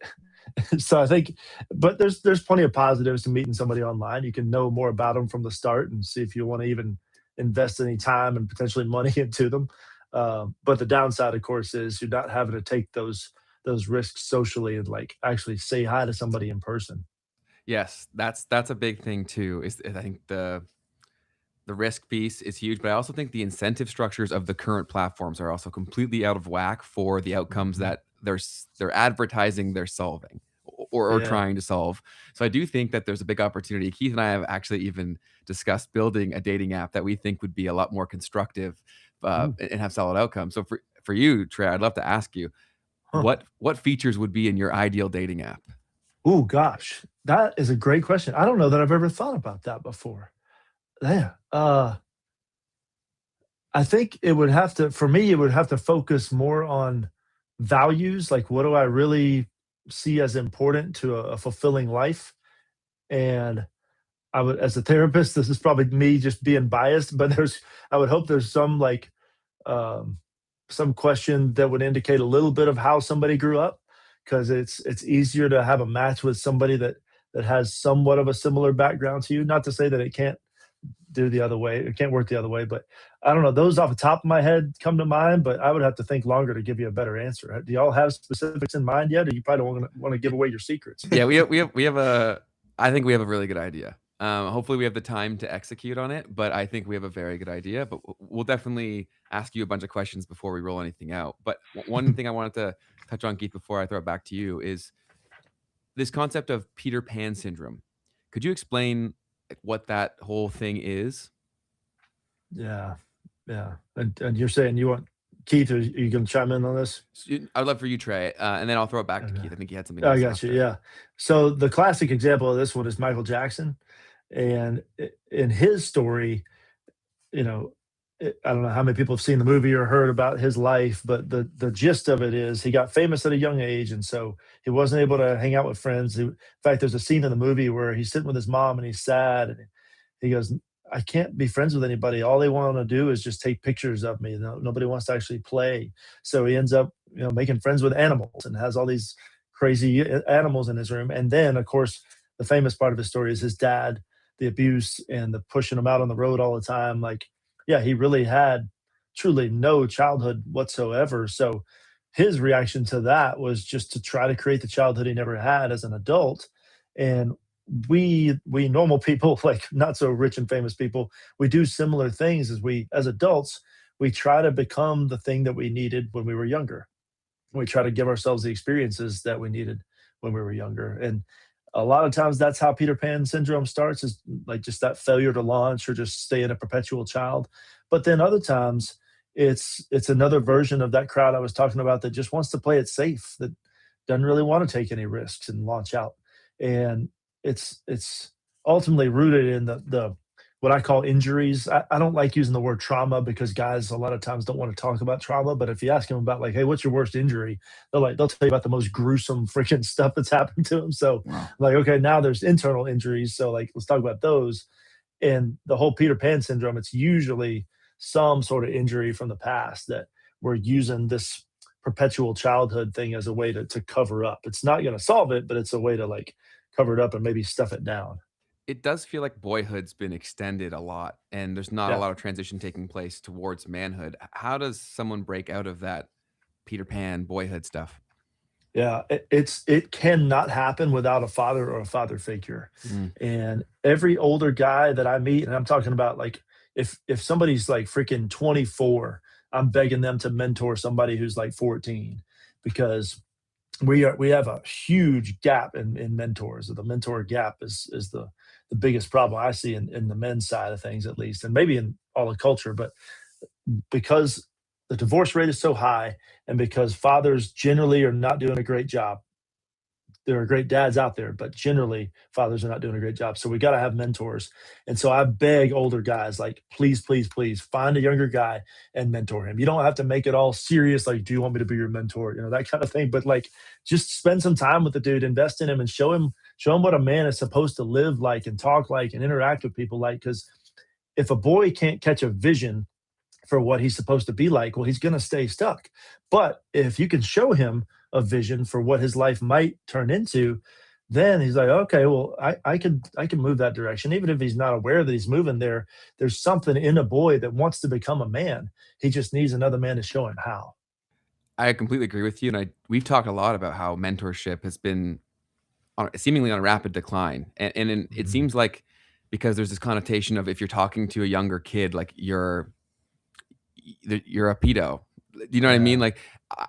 so I think, but there's plenty of positives to meeting somebody online. You can know more about them from the start and see if you want to even invest any time and potentially money into them. But the downside, of course, is you're not having to take those those risks socially and like actually say hi to somebody in person. Yes, that's a big thing too. Is I think the risk piece is huge, but I also think the incentive structures of the current platforms are also completely out of whack for the outcomes Mhm. that they're advertising they're solving or Yeah. trying to solve. So I do think that there's a big opportunity. Keith and I have actually even discussed building a dating app that we think would be a lot more constructive Ooh. and have solid outcomes. So for you, Trey, I'd love to ask you Huh. what features would be in your ideal dating app? Ooh, gosh, that is a great question. I don't know that I've ever thought about that before. Yeah. I think it would have to, for me, it would have to focus more on values. Like, what do I really see as important to a fulfilling life? And I would, as a therapist, this is probably me just being biased, but I would hope there's um, some question that would indicate a little bit of how somebody grew up, because it's easier to have a match with somebody that has somewhat of a similar background to you. Not to say that it can't do the other way, it can't work the other way, but I don't know. Those off the top of my head come to mind, but I would have to think longer to give you a better answer. Do y'all have specifics in mind yet, or you probably don't want to give away your secrets? Yeah, we have a I think we have a really good idea. Hopefully we have the time to execute on it, but I think we have a very good idea. But we'll definitely ask you a bunch of questions before we roll anything out. But one thing I wanted to touch on, Keith, before I throw it back to you, is this concept of Peter Pan syndrome. Could you explain like, what that whole thing is? Yeah, yeah. And you're saying you want Keith? Are you going to chime in on this? I'd love for you, Trey, and then I'll throw it back to Okay. Keith. I think he had something I else got you. after. Yeah. So the classic example of this one is Michael Jackson, and in his story, you know, I don't know how many people have seen the movie or heard about his life, but the gist of it is he got famous at a young age, and so he wasn't able to hang out with friends. In fact, there's a scene in the movie where he's sitting with his mom and he's sad, and he goes, "I can't be friends with anybody. All they want to do is just take pictures of me. Nobody wants to actually play." So he ends up, making friends with animals and has all these crazy animals in his room. And then, of course, the famous part of his story is his dad, the abuse and the pushing him out on the road all the time. Like, yeah, he really had truly no childhood whatsoever. So his reaction to that was just to try to create the childhood he never had as an adult. And we normal people, like not so rich and famous people, we do similar things as adults, we try to become the thing that we needed when we were younger. We try to give ourselves the experiences that we needed when we were younger. And a lot of times that's how Peter Pan syndrome starts, is like just that failure to launch or just stay in a perpetual child. But then other times it's another version of that crowd I was talking about that just wants to play it safe, that doesn't really want to take any risks and launch out. And it's ultimately rooted in the what I call injuries. I don't like using the word trauma because guys a lot of times don't want to talk about trauma. But if you ask them about like, hey, what's your worst injury? They'll tell you about the most gruesome freaking stuff that's happened to them. So Wow. like, okay, now there's internal injuries. So like, let's talk about those. And the whole Peter Pan syndrome, it's usually some sort of injury from the past that we're using this perpetual childhood thing as a way to cover up. It's not going to solve it, but it's a way to like cover it up and maybe stuff it down. It does feel like boyhood's been extended a lot, and there's not a Yeah. lot of transition taking place towards manhood. How does someone break out of that Peter Pan boyhood stuff? Yeah, it cannot happen without a father or a father figure. Mm. And every older guy that I meet, and I'm talking about like if somebody's like freaking 24, I'm begging them to mentor somebody who's like 14, because we have a huge gap in mentors. The mentor gap is the biggest problem I see in the men's side of things, at least, and maybe in all the culture. But because the divorce rate is so high, and because fathers generally are not doing a great job, there are great dads out there, but generally fathers are not doing a great job. So we got to have mentors. And so I beg older guys, like, please, please, please find a younger guy and mentor him. You don't have to make it all serious. Like, do you want me to be your mentor? That kind of thing. But like, just spend some time with the dude, invest in him, and show him what a man is supposed to live like and talk like and interact with people like. Because if a boy can't catch a vision for what he's supposed to be like, well, he's going to stay stuck. But if you can show him a vision for what his life might turn into, then he's like, okay, well, I can move that direction, even if he's not aware that he's moving there. There's something in a boy that wants to become a man. He just needs another man to show him how. I completely agree with you, and we've talked a lot about how mentorship has been seemingly on a rapid decline, and it Mhm. seems like because there's this connotation of if you're talking to a younger kid, like you're a pedo. You know what I mean? Yeah, Like,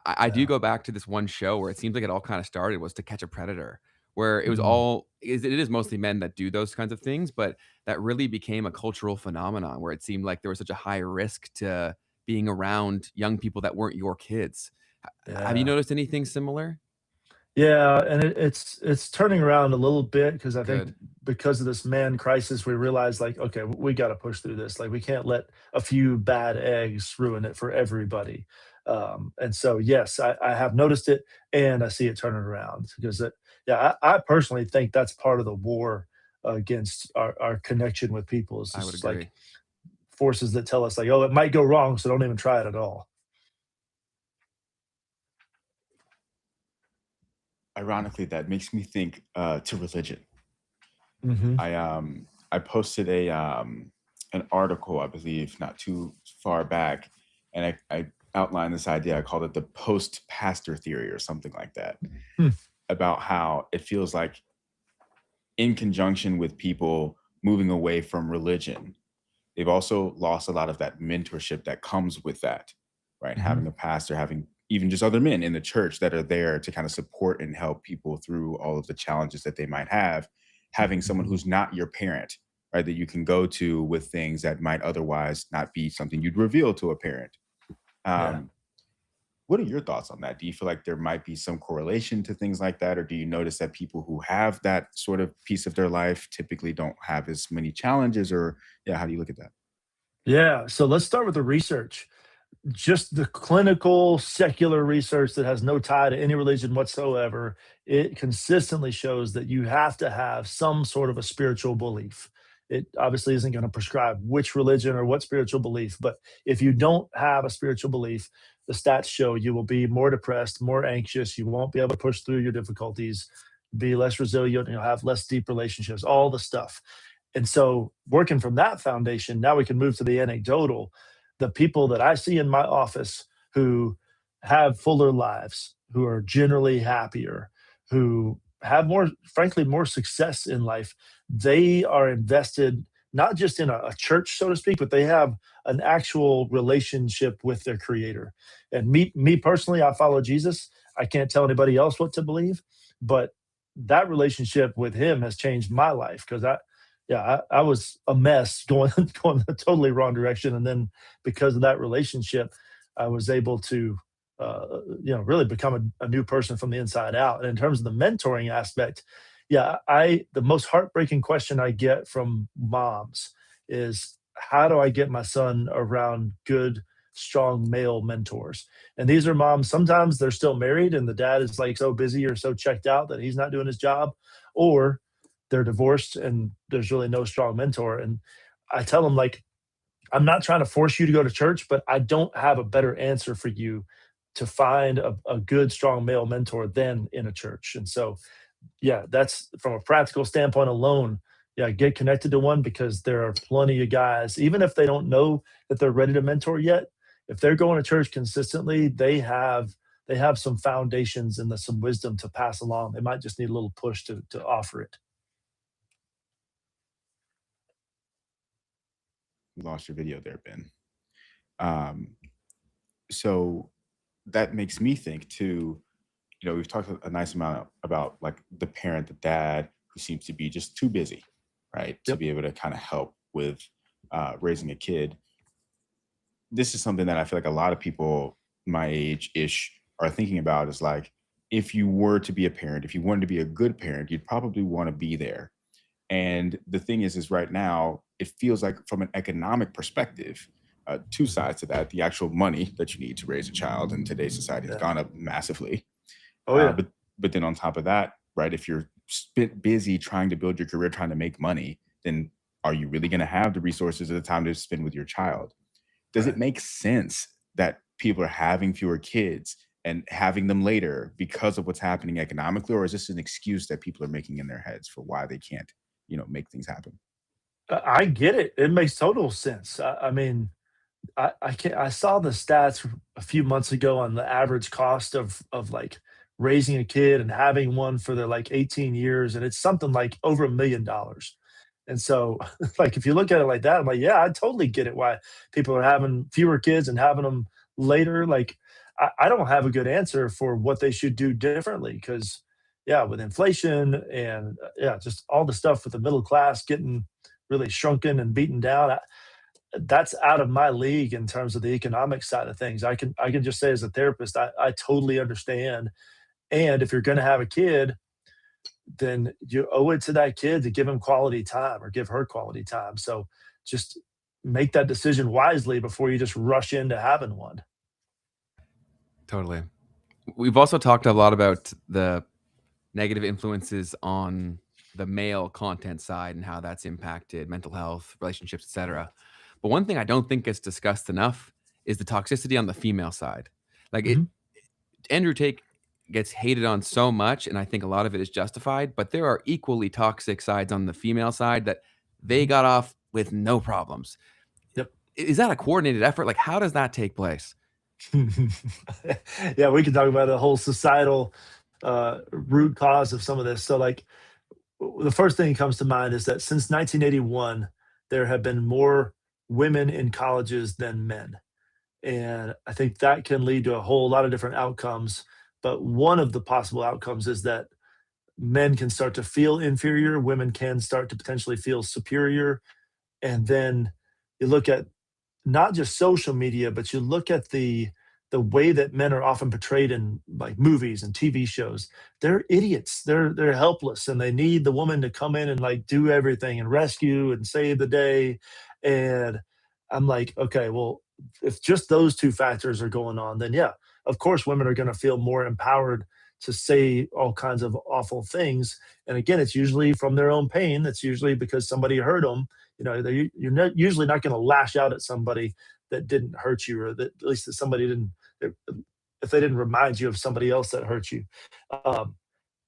I do yeah. go back to this one show where it seems like it all kinda started was To Catch a Predator, where it was Mm. all it is mostly men that do those kinds of things, but that really became a cultural phenomenon where it seemed like there was such a high risk to being around young people that weren't your kids. Have you Yeah. noticed anything similar? Yeah, and it's turning around a little bit because I think Good. because of this man crisis, we realize like, okay, we got to push through this. Like, we can't let a few bad eggs ruin it for everybody. And so, yes, I have noticed it, and I see it turning around because, yeah, I personally think that's part of the war against our connection with people. Is I would just like agree. forces that tell us like, oh, it might go wrong, so don't even try it at all. Ironically, that makes me think to religion. Hmm. I posted a an article, I believe, not too far back, and I outlined this idea. I called it the post pastor theory or something like that, Hmm. about how it feels like in conjunction with people moving away from religion, they've also lost a lot of that mentorship that comes with that, right? Hmm. Having a pastor, having even just other men in the church that are there to kind of support and help people through all of the challenges that they might have. Having someone Hmm. who's not your parent, right, that you can go to with things that might otherwise not be something you'd reveal to a parent. Yeah. Um, what are your thoughts on that? Do you feel like there might be some correlation to things like that? Or do you notice that people who have that sort of piece of their life typically don't have as many challenges? Or, yeah, how do you look at that? Yeah. So let's start with the research. Just the clinical secular research that has no tie to any religion whatsoever, it consistently shows that you have to have some sort of a spiritual belief. It obviously isn't going to prescribe which religion or what spiritual belief, but if you don't have a spiritual belief, the stats show you will be more depressed, more anxious, you won't be able to push through your difficulties, be less resilient, you'll have less deep relationships, all the stuff. And so, working from that foundation, now we can move to the anecdotal. The people that I see in my office who have fuller lives, who are generally happier, who have more, frankly, more success in life, they are invested not just in a church, so to speak, but they have an actual relationship with their creator. And me personally, I follow Jesus. I can't tell anybody else what to believe, but that relationship with him has changed my life because yeah, I was a mess going going the totally wrong direction, and then because of that relationship, I was able to, really become a new person from the inside out. And in terms of the mentoring aspect, yeah, I the most heartbreaking question I get from moms is, how do I get my son around good, strong male mentors? And these are moms. Sometimes they're still married, and the dad is like so busy or so checked out that he's not doing his job, or they're divorced and there's really no strong mentor. And I tell them like, I'm not trying to force you to go to church, but I don't have a better answer for you to find a good, strong male mentor than in a church. And so, yeah, that's from a practical standpoint alone. Yeah, get connected to one because there are plenty of guys, even if they don't know that they're ready to mentor yet, if they're going to church consistently, they have some foundations and some wisdom to pass along. They might just need a little push to offer it. We lost your video there, Ben. Um, so that makes me think too, we've talked a nice amount about like the parent, the dad who seems to be just too busy, right, to Yep. be able to kind of help with raising a kid. This is something that I feel like a lot of people my age ish are thinking about is like, if you were to be a parent, if you wanted to be a good parent, you'd probably want to be there. And the thing is right now, it feels like from an economic perspective, two Mhm. sides to that. The actual money that you need to raise a child in today's society has Yeah. gone up massively. Oh Uh, yeah. but but then on top of that, right, if you're busy trying to build your career, trying to make money, then are you really going to have the resources or the time to spend with your child? Does it Right. make sense that people are having fewer kids and having them later because of what's happening economically, or is this an excuse that people are making in their heads for why they can't, make things happen? I get it. It makes total sense. I mean, I saw the stats a few months ago on the average cost of like raising a kid and having one for their like 18 years, and it's something like over $1 million. And so, like, if you look at it like that, I'm like, yeah, I totally get it why people are having fewer kids and having them later. Like, I don't have a good answer for what they should do differently because, yeah, with inflation and yeah, just all the stuff with the middle class getting really shrunken and beaten down. That's out of my league in terms of the economic side of things. I can just say as a therapist, I totally understand. And if you're going to have a kid, then you owe it to that kid to give him quality time or give her quality time. So just make that decision wisely before you just rush into having one. Totally. We've also talked a lot about the negative influences on the male content side and how that's impacted mental health, relationships, etc. But one thing I don't think gets discussed enough is the toxicity on the female side. Like it, Mhm. Andrew Tate gets hated on so much, and I think a lot of it is justified, but there are equally toxic sides on the female side that they Mhm. got off with no problems. Yep. Is that a coordinated effort? Like, how does that take place? Yeah, we can talk about a whole societal root cause of some of this. So, like, the first thing that comes to mind is that since 1981, there have been more women in colleges than men. And I think that can lead to a whole lot of different outcomes. But one of the possible outcomes is that men can start to feel inferior, women can start to potentially feel superior. And then you look at not just social media, but you look at the way that men are often portrayed in like movies and TV shows. They're idiots. They're helpless, and they need the woman to come in and like do everything and rescue and save the day. And I'm like, okay, well, if just those two factors are going on, then yeah, of course, women are going to feel more empowered to say all kinds of awful things. And again, it's usually from their own pain. That's usually because somebody hurt them. You know, you're not, usually not going to lash out at somebody that didn't hurt you, or that at least that somebody didn't, if they didn't remind you of somebody else that hurt you. Um,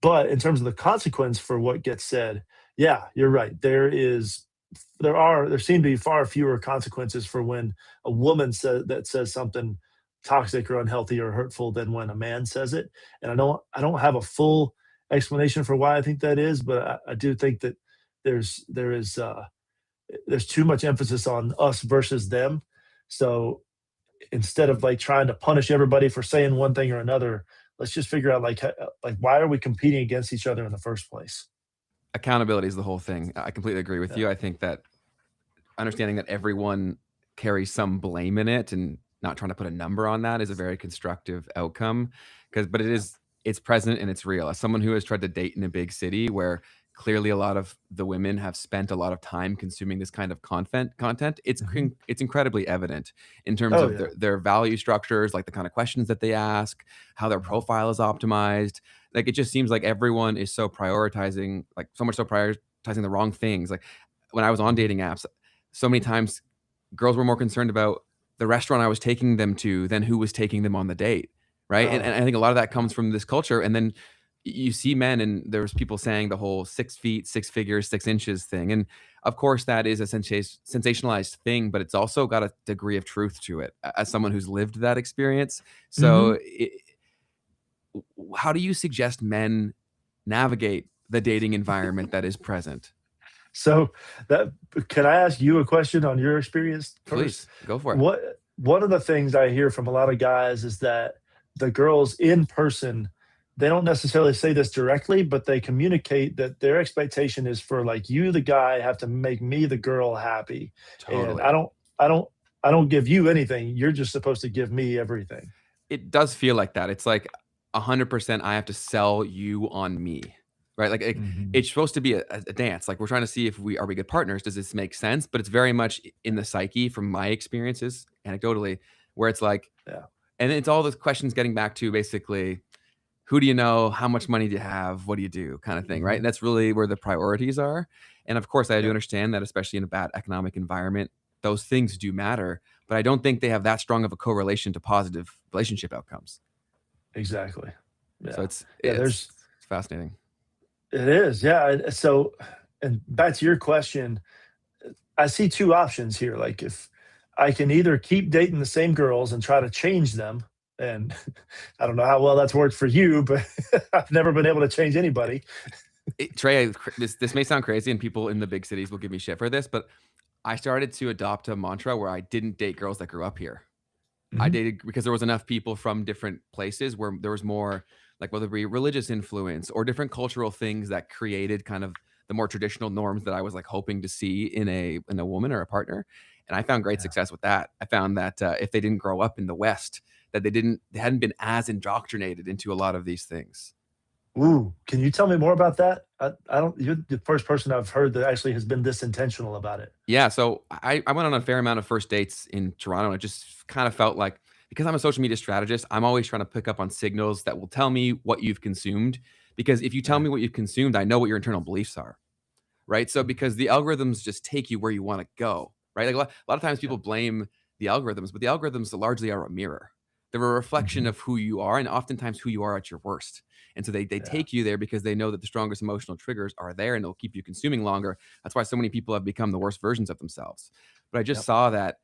but in terms of the consequence for what gets said, yeah, you're right. There seem to be far fewer consequences for when a woman says something toxic or unhealthy or hurtful than when a man says it. And I don't have a full explanation for why I think that is, but I do think that there's too much emphasis on us versus them. So instead of like trying to punish everybody for saying one thing or another, let's just figure out like why are we competing against each other in the first place? Accountability is the whole thing. I completely agree with Yeah. you. I think that understanding that everyone carries some blame in it and not trying to put a number on that is a very constructive outcome. But it's present and it's real. As someone who has tried to date in a big city where clearly a lot of the women have spent a lot of time consuming this kind of content, Mhm. it's incredibly evident in terms Oh of yeah. their value structures, like the kind of questions that they ask, how their Mhm. profile is optimized. Like it just seems like everyone is so prioritizing, like so much so prioritizing the wrong things. Like when I was on Mhm. dating apps, so many times girls were more concerned about the restaurant I was taking them to than who was taking them on the date, right? And Oh I think a lot of that comes from this culture. And then you see men, and there's people saying the whole 6 feet, 6 figures, 6 inches thing. And of course, that is a sensationalized thing, but it's also got a degree of truth to it as someone who's lived that experience. hmm So, how do you suggest men navigate the dating environment that is present? So that can I ask you a question on your experience first? Please go for it. One of the things I hear from a lot of guys is that the girls in person, they don't necessarily say this directly, but they communicate that their expectation is for like you, the guy, have to make me, the girl, happy. And Totally. I don't give you anything. You're just supposed to give me everything. It does feel like that. It's like 100% I have to sell you on me, right? Mhm. It's supposed to be a dance. Like we're trying to see if we are we good partners. Does this make sense? But it's very much in the psyche from my experiences, anecdotally, where it's like, Yeah. and it's all those questions getting back to basically, who do you know? How much money do you have? What do you do? Kind of thing, right? And Mhm. that's really where the priorities are. And of course, I do Yep. understand that, especially in a bad economic environment, those things do matter. But I don't think they have that strong of a correlation to positive relationship outcomes. Exactly. So Yeah. it's Yeah. it's it's fascinating. It is. Yeah. So, and back to your question, I see two options here. Like if I can either keep dating the same girls and try to change them. And I don't know how well that's worked for you, but I've never been able to change anybody. Trey, this may sound crazy, and people in the big cities will give me shit for this, but I started to adopt a mantra where I didn't date girls that grew up here. I dated because there was enough people from different places where there was more, like, whether it be religious influence or different cultural things that created kind of the more traditional norms that I was like hoping to see in a woman or a partner. And I found great Yeah. success with that. I found that if they didn't grow up in the West, that they hadn't been as indoctrinated into a lot of these things. Ooh, can you tell me more about that? I don't. You're the first person I've heard that actually has been this intentional about it. Yeah, so I went on a fair amount of first dates in Toronto, and it just kind of felt like, because I'm a social media strategist, I'm always trying to pick up on signals that will tell me what you've consumed. Because if you tell Right. me what you've consumed, I know what your internal beliefs are, right? So because the algorithms just take you where you want to go, right? Like a lot of times Yep. people blame the algorithms, but the algorithms largely are a mirror. They're a reflection Mhm. of who you are, and oftentimes who you are at your worst. And so they Yeah. take you there because they know that the strongest emotional triggers are there, and they'll keep you consuming longer. That's why so many people have become the worst versions of themselves. But I just Yep. saw that,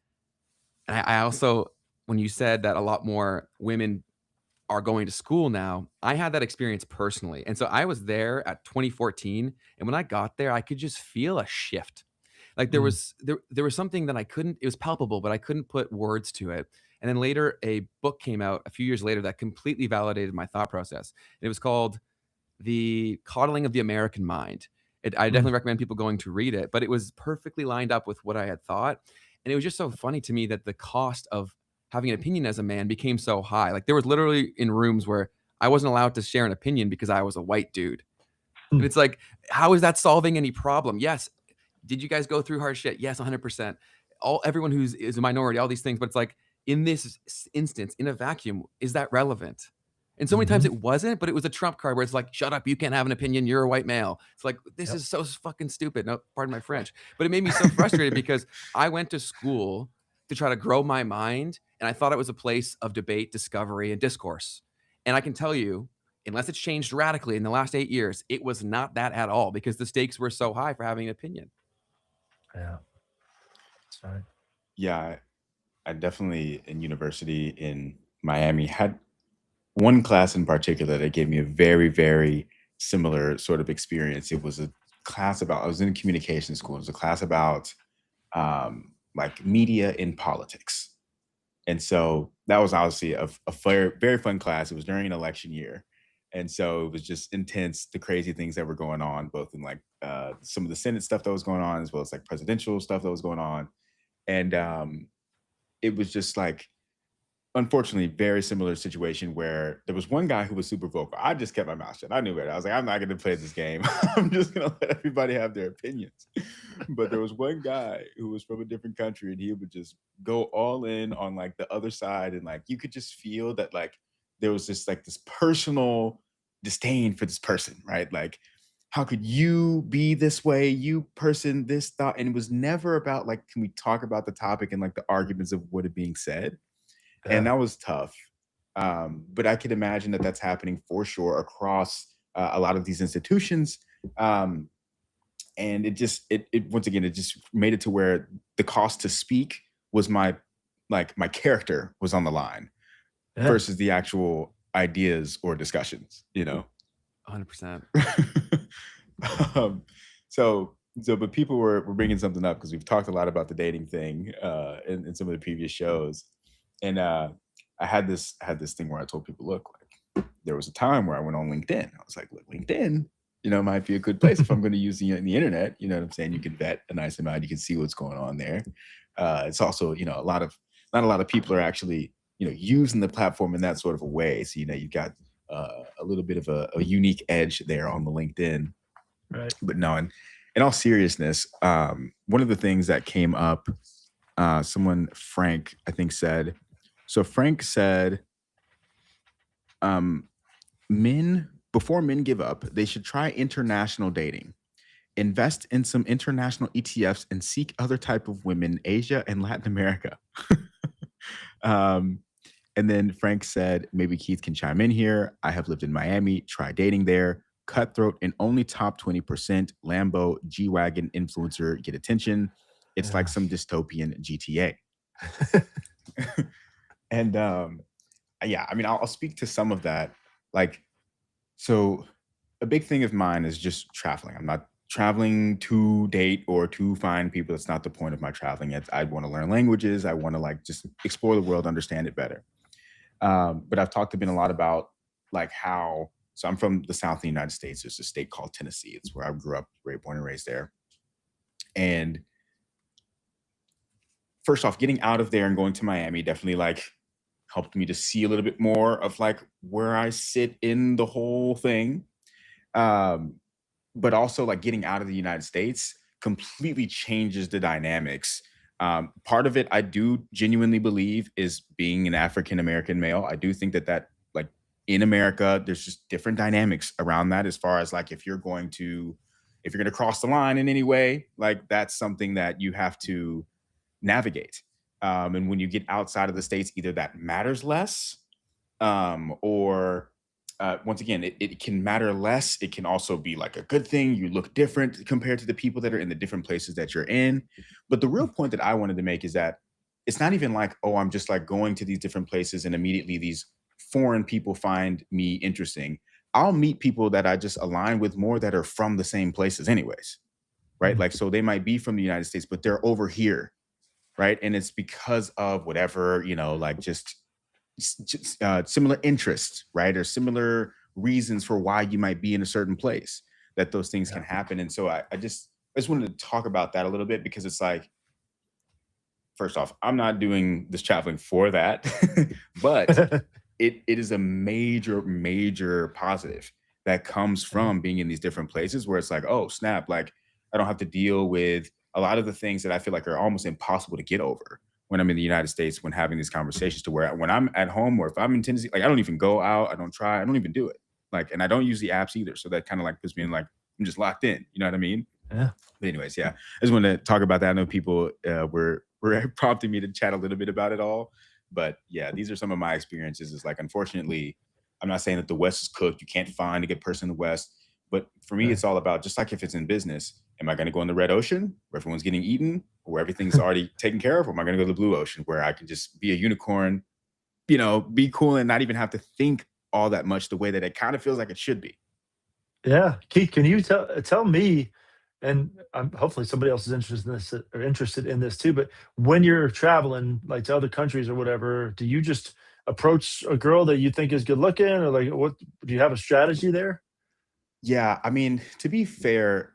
and I also, when you said that a lot more women are going to school now, I had that experience personally. And so I was there at 2014, and when I got there, I could just feel a shift. Like Mm. there was something that I couldn't, it was palpable, but I couldn't put words to it. And then later a book came out a few years later that completely validated my thought process. And it was called The Coddling of the American Mind. I Mm. definitely recommend people going to read it, but it was perfectly lined up with what I had thought. And it was just so funny to me that the cost of having an opinion as a man became so high. Like, there was literally in rooms where I wasn't allowed to share an opinion because I was a white dude. And Mm. it's like, how is that solving any problem? Yes. Did you guys go through hard shit? Yes, 100%. Everyone is a minority, all these things, but it's like, in this instance, in a vacuum, is that relevant? And so many times Mhm. it wasn't, but it was a trump card where it's like, shut up, you can't have an opinion, you're a white male. It's like, this Yep. is so fucking stupid. No, pardon my French. But it made me so frustrated because I went to school to try to grow my mind, and I thought it was a place of debate, discovery, and discourse. And I can tell you, unless it's changed radically in the last 8 years, it was not that at all, because the stakes were so high for having an opinion. Yeah. That's right. Yeah, I definitely in university in Miami had one class in particular that gave me a very, very similar sort of experience. It was a class about, I was in communication school. It was a class about like media in politics. And so that was obviously a very, very fun class. It was during an election year. And so it was just intense, the crazy things that were going on, both in like some of the Senate stuff that was going on, as well as like presidential stuff that was going on. And it was just like, unfortunately, very similar situation where there was one guy who was super vocal. I just kept my mouth shut. I knew it. I was like, I'm not going to play this game. I'm just going to let everybody have their opinions. But there was one guy who was from a different country, and he would just go all in on like the other side. And like, you could just feel that like there was this like this personal disdain for this person, right? Like, how could you be this way, you person, this thought? And it was never about like, can we talk about the topic and like the arguments of what is being said? And Yeah. that was tough. But I could imagine that that's happening for sure across a lot of these institutions. Um, and it once again, it just made it to where the cost to speak was my character was on the line Yeah. versus the actual ideas or discussions, 100%. um, so but people were bringing something up because we've talked a lot about the dating thing in some of the previous shows. And I had this thing where I told people, look, like there was a time where I went on LinkedIn. I was like, look, LinkedIn, might be a good place if I'm going to use the internet. You know what I'm saying? You can vet a nice amount. You can see what's going on there. It's also, not a lot of people are actually, using the platform in that sort of a way. So, you've got a little bit of a unique edge there on the LinkedIn. Right. But no, in all seriousness, one of the things that came up, someone, Frank, I think said, so Frank said, before men give up, they should try international dating, invest in some international ETFs, and seek other type of women, Asia and Latin America. And then Frank said, maybe Keith can chime in here. I have lived in Miami, try dating there. Cutthroat and only top 20%, Lambo, G-Wagon influencer get attention. It's like Yeah. some dystopian GTA. And yeah, I mean, I'll speak to some of that. Like, so a big thing of mine is just traveling. I'm not traveling to date or to find people. That's not the point of my traveling. I want to learn languages. I want to like just explore the world, understand it better. But I've talked to Ben a lot about like how, so I'm from the South of the United States. There's a state called Tennessee. It's where I grew up, born and raised there. And first off, getting out of there and going to Miami definitely like helped me to see a little bit more of like where I sit in the whole thing. But also like getting out of the United States completely changes the dynamics. Part of it, I do genuinely believe, is being an African American male. I do think that like in America, there's just different dynamics around that. As far as like if you're going to cross the line in any way, like that's something that you have to navigate. And when you get outside of the States, either that matters less, or once again, it can matter less. It can also be like a good thing. You look different compared to the people that are in the different places that you're in. But the real point that I wanted to make is that it's not even like, oh, I'm just like going to these different places and immediately these foreign people find me interesting. I'll meet people that I just align with more that are from the same places anyways, right? Like, so they might be from the United States, but they're over here, right? And it's because of whatever, like just similar interests, right? Or similar reasons for why you might be in a certain place that those things can happen. And so I just wanted to talk about that a little bit, because it's like, first off, I'm not doing this traveling for that, but it is a major positive that comes from being in these different places where it's like, oh snap, like I don't have to deal with a lot of the things that I feel like are almost impossible to get over when I'm in the United States, when having these conversations, to where when I'm at home or if I'm in Tennessee, like I don't even go out, I don't even do it. Like, and I don't use the apps either. So that kind of like puts me in like, I'm just locked in, you know what I mean? Yeah. But anyways, yeah, I just wanted to talk about that. I know people were prompting me to chat a little bit about it all, but yeah, these are some of my experiences. It's like, unfortunately, I'm not saying that the West is cooked. You can't find a good person in the West. But for me, it's all about, just like if it's in business, am I going to go in the red ocean where everyone's getting eaten, or where everything's already taken care of? Or am I going to go to the blue ocean where I can just be a unicorn, be cool and not even have to think all that much, the way that it kind of feels like it should be? Yeah. Keith, can you tell me, and hopefully somebody else is interested in this too, but when you're traveling like to other countries or whatever, do you just approach a girl that you think is good looking, or like what, do you have a strategy there? Yeah, I mean, to be fair,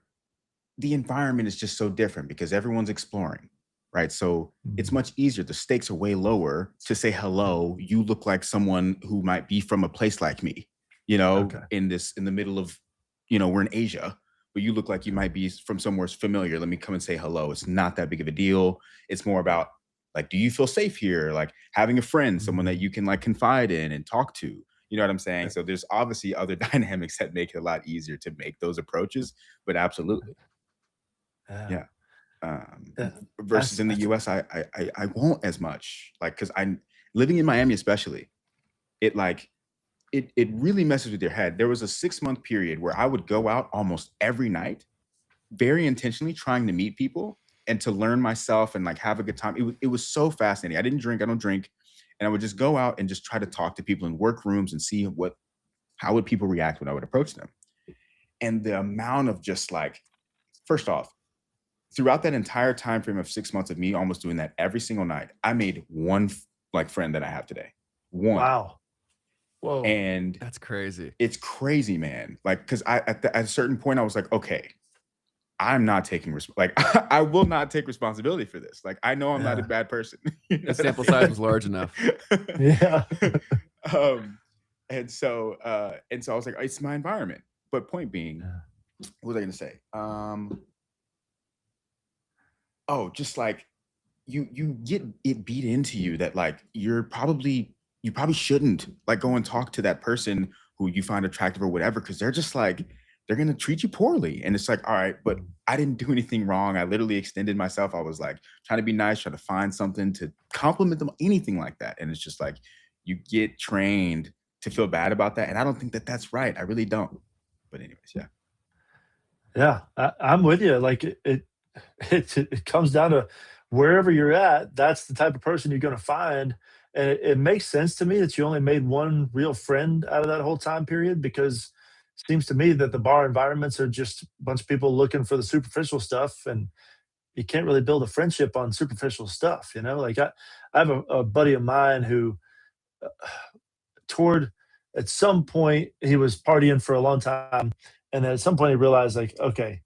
the environment is just so different because everyone's exploring, right? So it's much easier. The stakes are way lower to say hello. You look like someone who might be from a place like me, Okay. in the middle of, we're in Asia, but you look like you might be from somewhere familiar. Let me come and say hello. It's not that big of a deal. It's more about like, do you feel safe here? Like having a friend, someone that you can like confide in and talk to. You know what I'm saying? So there's obviously other dynamics that make it a lot easier to make those approaches, but absolutely. Yeah. Yeah. Versus in the US, I won't as much, like, because I'm living in Miami, especially. It like it really messes with your head. There was a 6-month period where I would go out almost every night, very intentionally trying to meet people and to learn myself and like have a good time. It was so fascinating. I don't drink, and I would just go out and just try to talk to people in workrooms and see how would people react when I would approach them. And the amount of just like, first off, throughout that entire time frame of 6 months of me almost doing that every single night, I made one like friend that I have today. One. Wow. Whoa. And That's crazy. it's crazy, man. Like, because at a certain point, I was like, okay, I'm not taking like I will not take responsibility for this. Like, I know I'm not a bad person. The sample size was large enough. Yeah. And so I was like, it's my environment. But point being, what was I gonna say? Just like you get it beat into you that like you probably shouldn't like go and talk to that person who you find attractive or whatever, because they're just like, they're gonna treat you poorly. And it's like, all right, but I didn't do anything wrong. I literally extended myself. I was like trying to be nice, trying to find something to compliment them, anything like that. And it's just like you get trained to feel bad about that. And I don't think that that's right. I really don't. But anyways, yeah. Yeah, I'm with you. Like it comes down to wherever you're at, that's the type of person you're going to find. And it makes sense to me that you only made one real friend out of that whole time period, because it seems to me that the bar environments are just a bunch of people looking for the superficial stuff, and you can't really build a friendship on superficial stuff. Like I have a buddy of mine who toward at some point he was partying for a long time, and then at some point he realized, like, okay,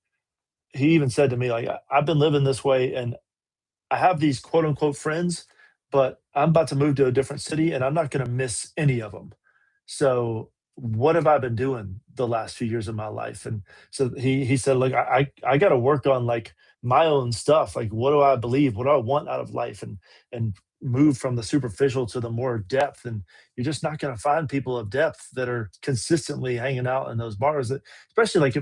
he even said to me, like, I've been living this way, and I have these quote unquote friends, but I'm about to move to a different city and I'm not going to miss any of them. So what have I been doing the last few years of my life? And so he said, look, I got to work on like my own stuff. Like, what do I believe? What do I want out of life? And move from the superficial to the more depth. And you're just not going to find people of depth that are consistently hanging out in those bars. Especially like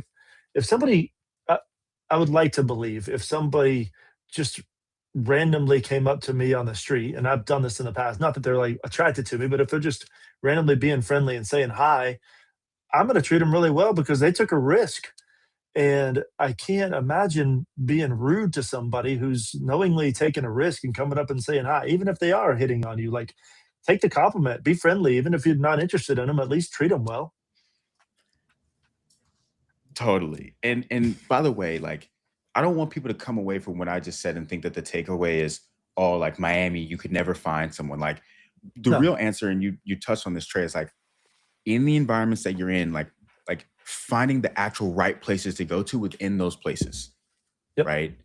if somebody, I would like to believe if somebody just randomly came up to me on the street, and I've done this in the past, not that they're like attracted to me, but if they're just randomly being friendly and saying hi, I'm going to treat them really well because they took a risk. And I can't imagine being rude to somebody who's knowingly taking a risk and coming up and saying hi, even if they are hitting on you. Like, take the compliment, be friendly, even if you're not interested in them, at least treat them well. Totally. And by the way, like, I don't want people to come away from what I just said and think that the takeaway is, oh, like Miami, you could never find someone. Like, the No. real answer, and you touched on this, Trey, is like, in the environments that you're in, like finding the actual right places to go to within those places. Yep. Right.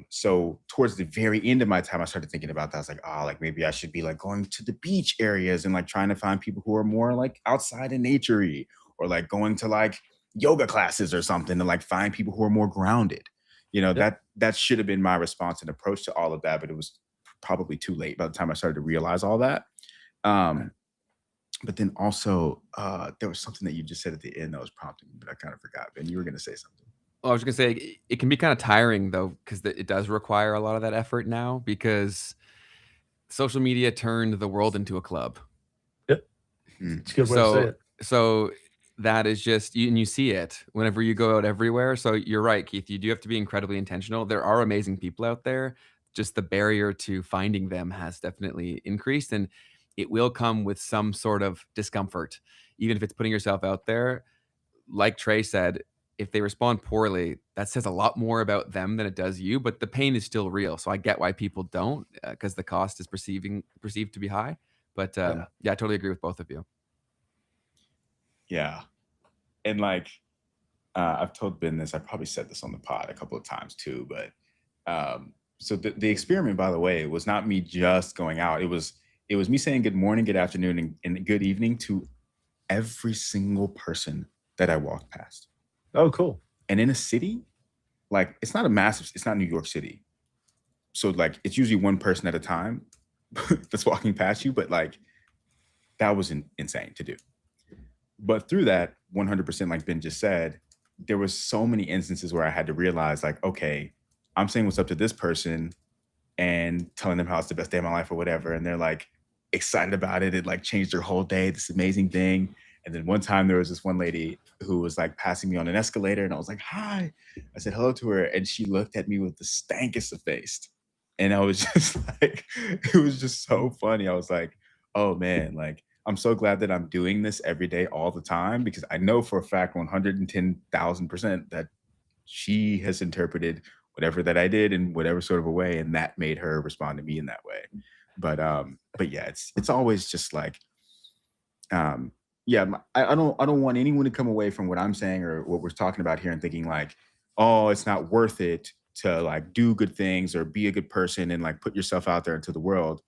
So towards the very end of my time, I started thinking about that. I was like, oh, like maybe I should be like going to the beach areas and like trying to find people who are more like outside in nature-y, or like going to like yoga classes or something to like find people who are more grounded. Yep. That should have been my response and approach to all of that, but it was probably too late by the time I started to realize all that. But then also, there was something that you just said at the end that was prompting me, but I kind of forgot. Ben, you were going to say something. I was just gonna say it can be kind of tiring though, because it does require a lot of that effort now, because social media turned the world into a club. Yep. Mm. It's a good way to say So it. so that is just and you see it whenever you go out everywhere. So you're right, Keith. You do have to be incredibly intentional. There are amazing people out there. Just the barrier to finding them has definitely increased, and it will come with some sort of discomfort, even if it's putting yourself out there. Like Trey said, if they respond poorly, that says a lot more about them than it does you, but the pain is still real. So I get why people don't, because the cost is perceived to be high. But Yeah. yeah, I totally agree with both of you. Yeah. And like, I've told Ben this, I probably said this on the pod a couple of times too, but so the experiment, by the way, was not me just going out. It was me saying good morning, good afternoon, and good evening to every single person that I walked past. Oh, cool. And in a city, like, it's not New York City. So like, it's usually one person at a time that's walking past you, but like, that was insane to do. But through that, 100%, like Ben just said, there was so many instances where I had to realize, like, okay, I'm saying what's up to this person and telling them how it's the best day of my life or whatever. And they're like excited about it. It like changed their whole day, this amazing thing. And then one time there was this one lady who was like passing me on an escalator, and I was like, hi. I said hello to her, and she looked at me with the stankest of face. And I was just like, it was just so funny. I was like, oh man, like, I'm so glad that I'm doing this every day, all the time, because I know for a fact 110,000% that she has interpreted whatever that I did in whatever sort of a way, and that made her respond to me in that way. But yeah, it's always just like, yeah, I don't want anyone to come away from what I'm saying or what we're talking about here and thinking like, oh, it's not worth it to like do good things or be a good person and like put yourself out there into the world.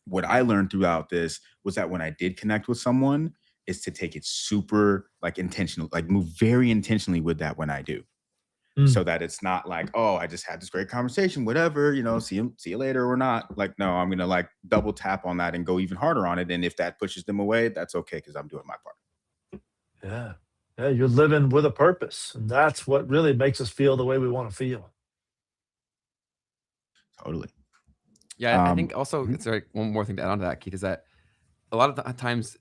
What I learned throughout this was that when I did connect with someone, is to take it super like intentional, like move very intentionally with that when I do. So that it's not like, oh, I just had this great conversation, whatever, see you later or not. Like, no, I'm gonna like double tap on that and go even harder on it. And if that pushes them away, that's okay, because I'm doing my part. Yeah. Yeah. You're living with a purpose. And that's what really makes us feel the way we want to feel. Totally. Yeah, I think also it's like one more thing to add on to that, Keith, is that a lot of the times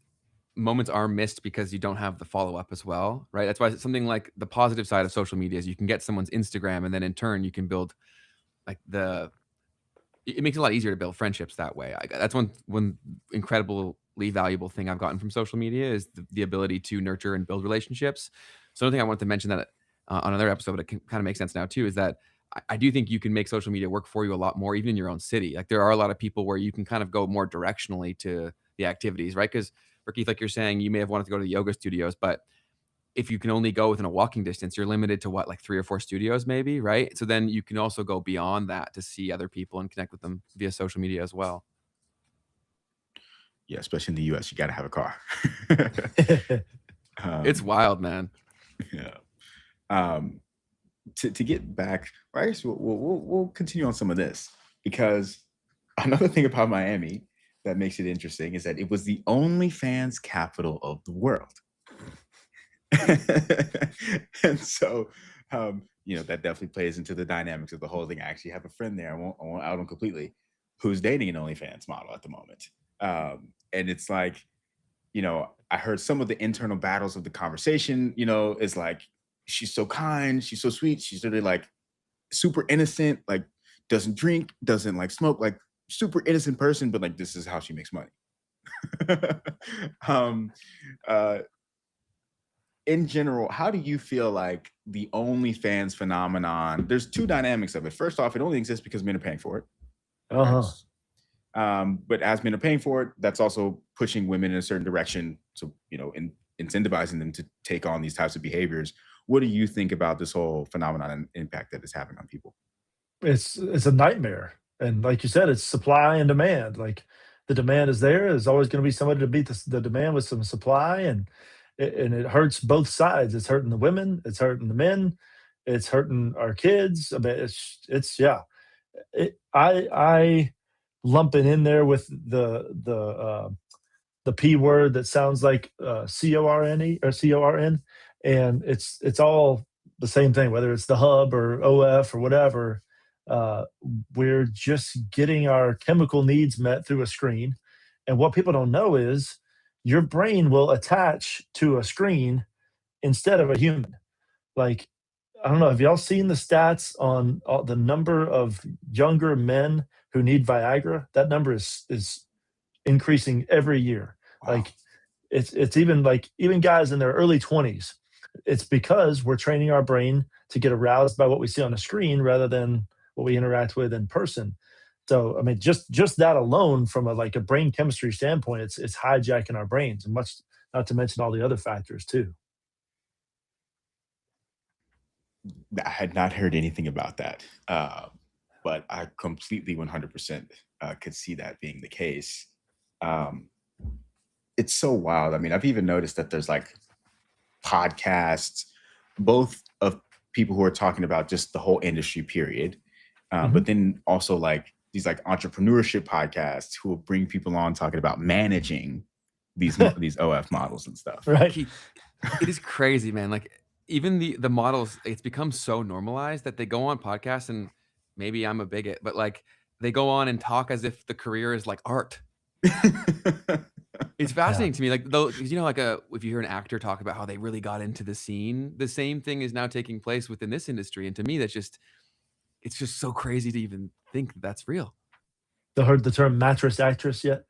moments are missed because you don't have the follow-up as well, right? That's why something like the positive side of social media is you can get someone's Instagram, and then in turn you can build like the it makes it a lot easier to build friendships that way. That's one incredibly valuable thing I've gotten from social media is the ability to nurture and build relationships. So another thing I wanted to mention that on another episode, but it kind of makes sense now too, is that I do think you can make social media work for you a lot more, even in your own city. Like there are a lot of people where you can kind of go more directionally to the activities, right? Because Keith, like you're saying, you may have wanted to go to the yoga studios, but if you can only go within a walking distance, you're limited to what, like 3 or 4 studios maybe, right? So then you can also go beyond that to see other people and connect with them via social media as well. Yeah, especially in the US, you got to have a car. It's wild, man. Yeah. To get back, I guess we'll continue on some of this, because another thing about Miami that makes it interesting is that it was the OnlyFans capital of the world. And so, that definitely plays into the dynamics of the whole thing. I actually have a friend there, I won't out him completely, who's dating an OnlyFans model at the moment. And it's like, I heard some of the internal battles of the conversation, is like, she's so kind, she's so sweet, she's really like super innocent, like doesn't drink, doesn't like smoke, like super innocent person, but like this is how she makes money. In general, how do you feel like the OnlyFans phenomenon? There's two dynamics of it. First off, it only exists because men are paying for it. But as men are paying for it, that's also pushing women in a certain direction. So, incentivizing them to take on these types of behaviors. What do you think about this whole phenomenon and impact that it's having on people? It's a nightmare. And like you said, it's supply and demand. Like the demand is there. There's always going to be somebody to beat the demand with some supply, and it hurts both sides. It's hurting the women. It's hurting the men. It's hurting our kids. I mean, it's yeah. I lump it in there with the P word that sounds like CORNE or CORN, and it's all the same thing. Whether it's the hub or OF or whatever, we're just getting our chemical needs met through a screen. And what people don't know is your brain will attach to a screen instead of a human. Like, I don't know, have y'all seen the stats on the number of younger men who need Viagra? That number is increasing every year. Wow. Like it's even guys in their early 20s. It's because we're training our brain to get aroused by what we see on a screen rather than what we interact with in person. So I mean, just that alone, from a brain chemistry standpoint, it's hijacking our brains, and much not to mention all the other factors too. I had not heard anything about that, but I completely 100% could see that being the case. It's so wild. I mean, I've even noticed that there's like podcasts, both of people who are talking about just the whole industry period, but then also like these like entrepreneurship podcasts who will bring people on talking about managing these OF models and stuff. Right. It is crazy, man. Like even the models, it's become so normalized that they go on podcasts, and maybe I'm a bigot, but like they go on and talk as if the career is like art. It's fascinating to me. Like though, if you hear an actor talk about how they really got into the scene, the same thing is now taking place within this industry. And to me, it's just so crazy to even think that that's real. You heard the term mattress actress yet?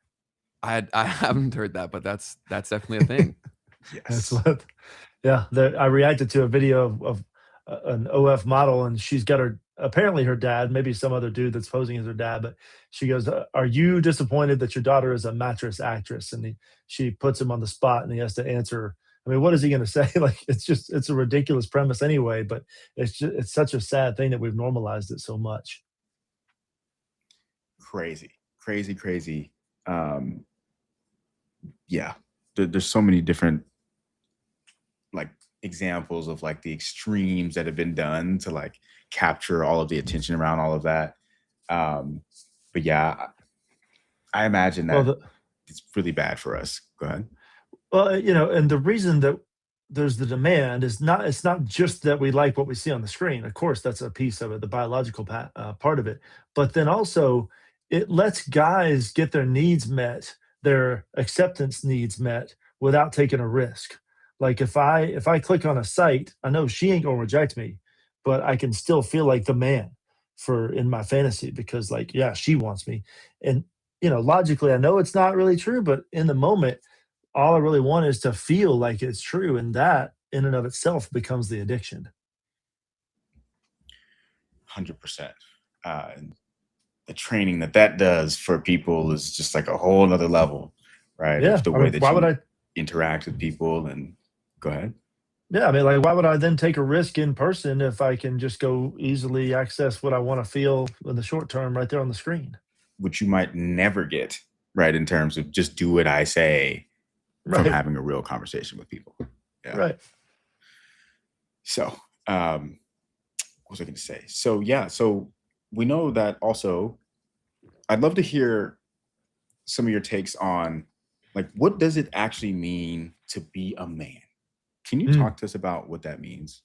I haven't heard that, but that's definitely a thing. Yes. That's what. Yeah, I reacted to a video of an OF model, and she's got apparently her dad, maybe some other dude that's posing as her dad, but she goes, "Are you disappointed that your daughter is a mattress actress?" And she puts him on the spot, and he has to answer. I mean, what is he going to say? Like, it's a ridiculous premise anyway, but it's such a sad thing that we've normalized it so much. Crazy. Yeah, there's so many different like examples of like the extremes that have been done to like capture all of the attention around all of that. But yeah, I imagine that it's really bad for us. Go ahead. Well, and the reason that there's the demand is it's not just that we like what we see on the screen. Of course, that's a piece of it, the biological part of it. But then also, it lets guys get their needs met, their acceptance needs met, without taking a risk. Like if I click on a site, I know she ain't gonna reject me, but I can still feel like the man. for in my fantasy because like, yeah, she wants me. And, logically, I know it's not really true, but in the moment, all I really want is to feel like it's true. And that in and of itself becomes the addiction. 100%. And the training that does for people is just like a whole nother level, right? Yeah. Of the I way mean, that why would you I? interact with people. And go ahead. Yeah. I mean, like, why would I then take a risk in person if I can just go easily access what I want to feel in the short term right there on the screen? Which you might never get, right? In terms of just do what I say from Right. having a real conversation with people. Yeah. Right. So, what was I going to say? So, yeah. So we know that also, I'd love to hear some of your takes on like, what does it actually mean to be a man? Can you talk to us about what that means?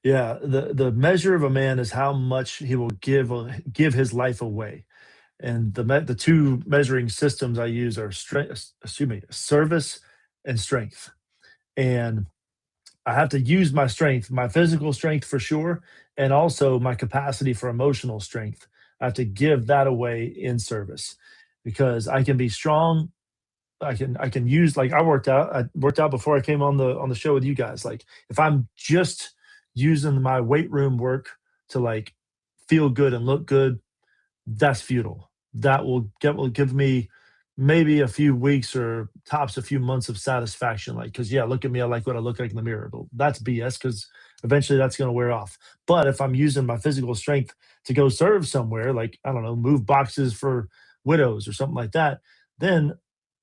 Yeah. The measure of a man is how much he will give his life away. And the two measuring systems I use are service and strength. And I have to use my strength, my physical strength for sure, and also my capacity for emotional strength. I have to give that away in service because I can be strong. I can use like I worked out before I came on the show with you guys. Like if I'm just using my weight room work to like feel good and look good, that's futile. That will give me maybe a few weeks or tops a few months of satisfaction. Like, because yeah, look at me, I like what I look like in the mirror. But that's BS because eventually that's going to wear off. But if I'm using my physical strength to go serve somewhere, like I don't know, move boxes for widows or something like that, then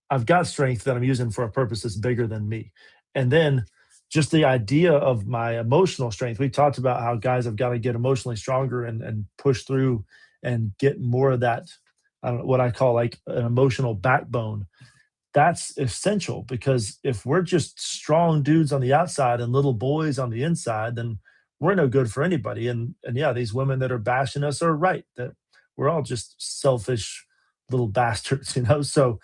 I've got strength that I'm using for a purpose that's bigger than me. And then just the idea of my emotional strength. We talked about how guys have got to get emotionally stronger and push through and get more of that, I don't know, what I call like an emotional backbone. That's essential because if we're just strong dudes on the outside and little boys on the inside, then we're no good for anybody. And yeah, these women that are bashing us are right that we're all just selfish little bastards, So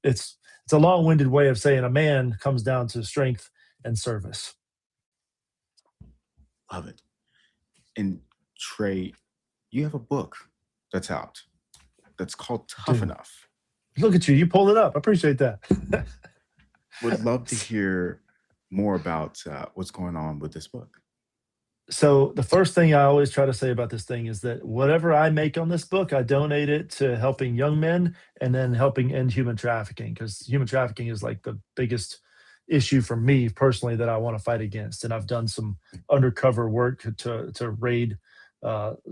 it's a long-winded way of saying a man comes down to strength and service. Love it. And Trey, you have a book that's out that's called Tough Dude. Enough. Look at you. You pulled it up. I appreciate that. Would love to hear more about what's going on with this book. So the first thing I always try to say about this thing is that whatever I make on this book, I donate it to helping young men and then helping end human trafficking because human trafficking is like the biggest issue for me personally that I want to fight against. And I've done some undercover work to raid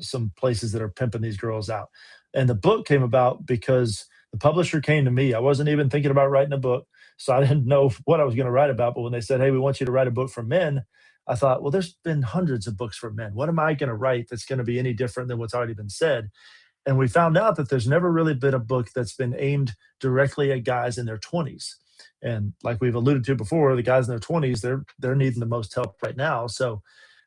some places that are pimping these girls out. And the book came about because the publisher came to me. I wasn't even thinking about writing a book, so I didn't know what I was going to write about. But when they said, "Hey, we want you to write a book for men," I thought, well, there's been hundreds of books for men. What am I going to write that's going to be any different than what's already been said? And we found out that there's never really been a book that's been aimed directly at guys in their 20s. And like we've alluded to before, the guys in their 20s, they're needing the most help right now. So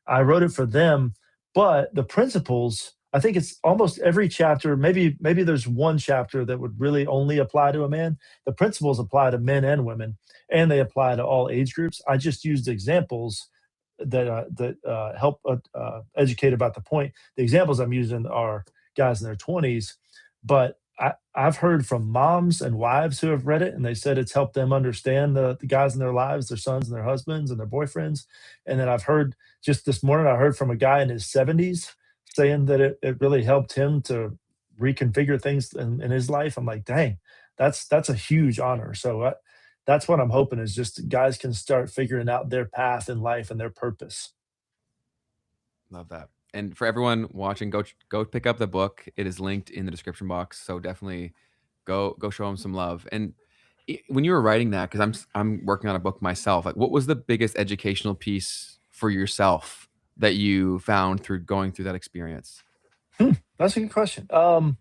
I wrote it for them, but the principles, I think it's almost every chapter, maybe there's one chapter that would really only apply to a man. The principles apply to men and women, and they apply to all age groups. I just used examples that help educate about the point. The examples I'm using are guys in their 20s, but I've heard from moms and wives who have read it, and they said it's helped them understand the guys in their lives, their sons and their husbands and their boyfriends. And then I've heard just this morning, I heard from a guy in his 70s saying that it really helped him to reconfigure things in his life. I'm like, dang, that's a huge honor. So that's what I'm hoping is just guys can start figuring out their path in life and their purpose. Love that. And for everyone watching, go pick up the book. It is linked in the description box. So definitely go show them some love. And when you were writing that, because I'm working on a book myself, like what was the biggest educational piece for yourself that you found through going through that experience? That's a good question. One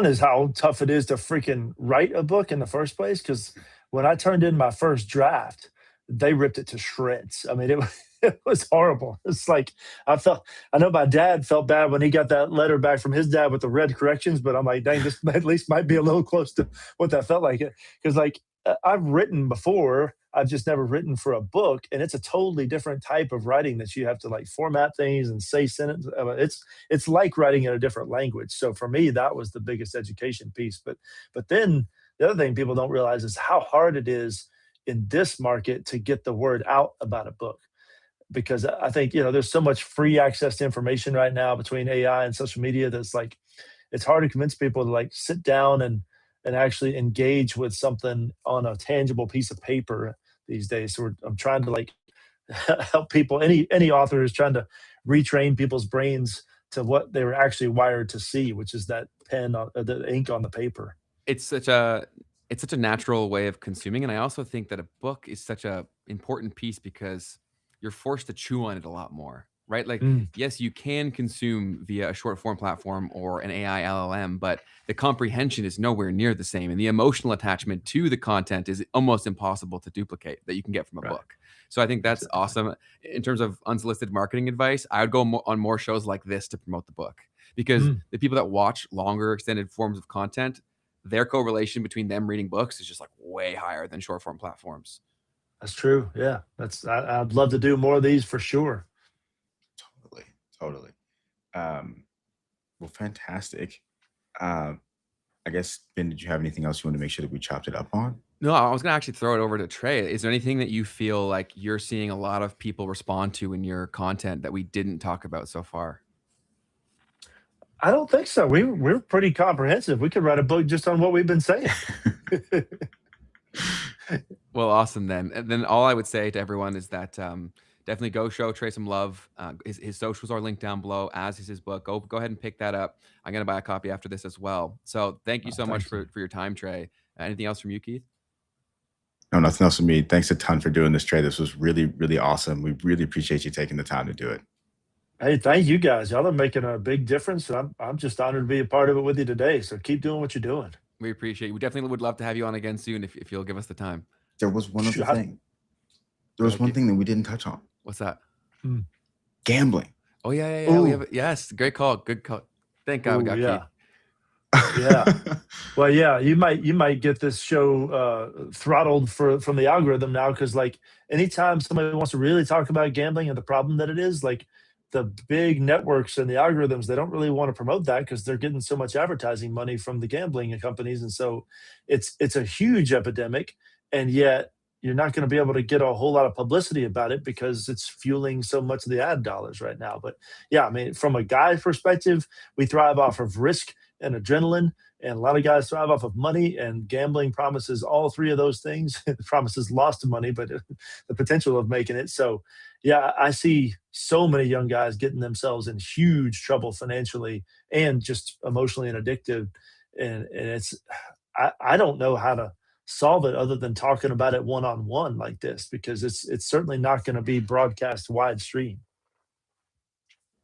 is how tough it is to freaking write a book in the first place. Because when I turned in my first draft, they ripped it to shreds. I mean, it was horrible. It's like I know my dad felt bad when he got that letter back from his dad with the red corrections, but I'm like, dang, this at least might be a little close to what that felt like. Because like I've written before, I've just never written for a book, and it's a totally different type of writing that you have to like format things and say sentence. It's like writing in a different language. So for me, that was the biggest education piece. But then the other thing people don't realize is how hard it is in this market to get the word out about a book, because I think, there's so much free access to information right now between AI and social media that's like it's hard to convince people to like sit down and actually engage with something on a tangible piece of paper these days. So I'm trying to like help people. Any author is trying to retrain people's brains to what they were actually wired to see, which is that pen, the ink on the paper. It's such a natural way of consuming, and I also think that a book is such a important piece because you're forced to chew on it a lot more, right? Like, Mm, yes, you can consume via a short form platform or an AI LLM, but the comprehension is nowhere near the same, and the emotional attachment to the content is almost impossible to duplicate that you can get from a right. book. So I think that's Exactly. awesome. In terms of unsolicited marketing advice, I would go on more shows like this to promote the book, because Mm, the people that watch longer extended forms of content, their correlation between them reading books is just like way higher than short form platforms. that's true. Yeah. I'd love to do more of these for sure. Totally, totally. Um, well, fantastic. Um, I guess, Ben, did you have anything else you want to make sure that we chopped it up on? No, I was gonna actually throw it over to Trey. Is there anything that you feel like you're seeing a lot of people respond to in your content that we didn't talk about so far? I don't think so. We're pretty comprehensive. We could write a book just on what we've been saying. Well, awesome then. And then all I would say to everyone is that definitely go show Trey some love. His socials are linked down below, as is his book. Go ahead and pick that up. I'm gonna buy a copy after this as well. So thank you Oh, so much thank you. for your time, Trey. Anything else from you, Keith? No, nothing else from me. Thanks a ton for doing this, Trey. This was really, really awesome. We really appreciate you taking the time to do it. Hey, thank you guys. Y'all are making a big difference. I'm just honored to be a part of it with you today. So keep doing what you're doing. We appreciate you. We definitely would love to have you on again soon if you'll give us the time. There was one other Sure. thing. There Go was ahead, one Keith. thing that we didn't touch on. What's that? Mm. Gambling. Oh yeah. We have Ooh, it. Yes, great call. Good call. Thank God we ooh, got Keith. yeah, yeah. Well, yeah, you might get this show throttled from the algorithm now, because like anytime somebody wants to really talk about gambling and the problem that it is, like the big networks and the algorithms, they don't really want to promote that because they're getting so much advertising money from the gambling companies, and so it's a huge epidemic, and yet you're not going to be able to get a whole lot of publicity about it because it's fueling so much of the ad dollars right now. But yeah, I mean, from a guy perspective, we thrive off of risk and adrenaline, and a lot of guys thrive off of money, and gambling promises all three of those things. It promises lost money, but the potential of making it. So yeah, I see so many young guys getting themselves in huge trouble financially and just emotionally and addictive. And it's I don't know how to solve it other than talking about it one on one like this, because it's certainly not going to be broadcast wide stream.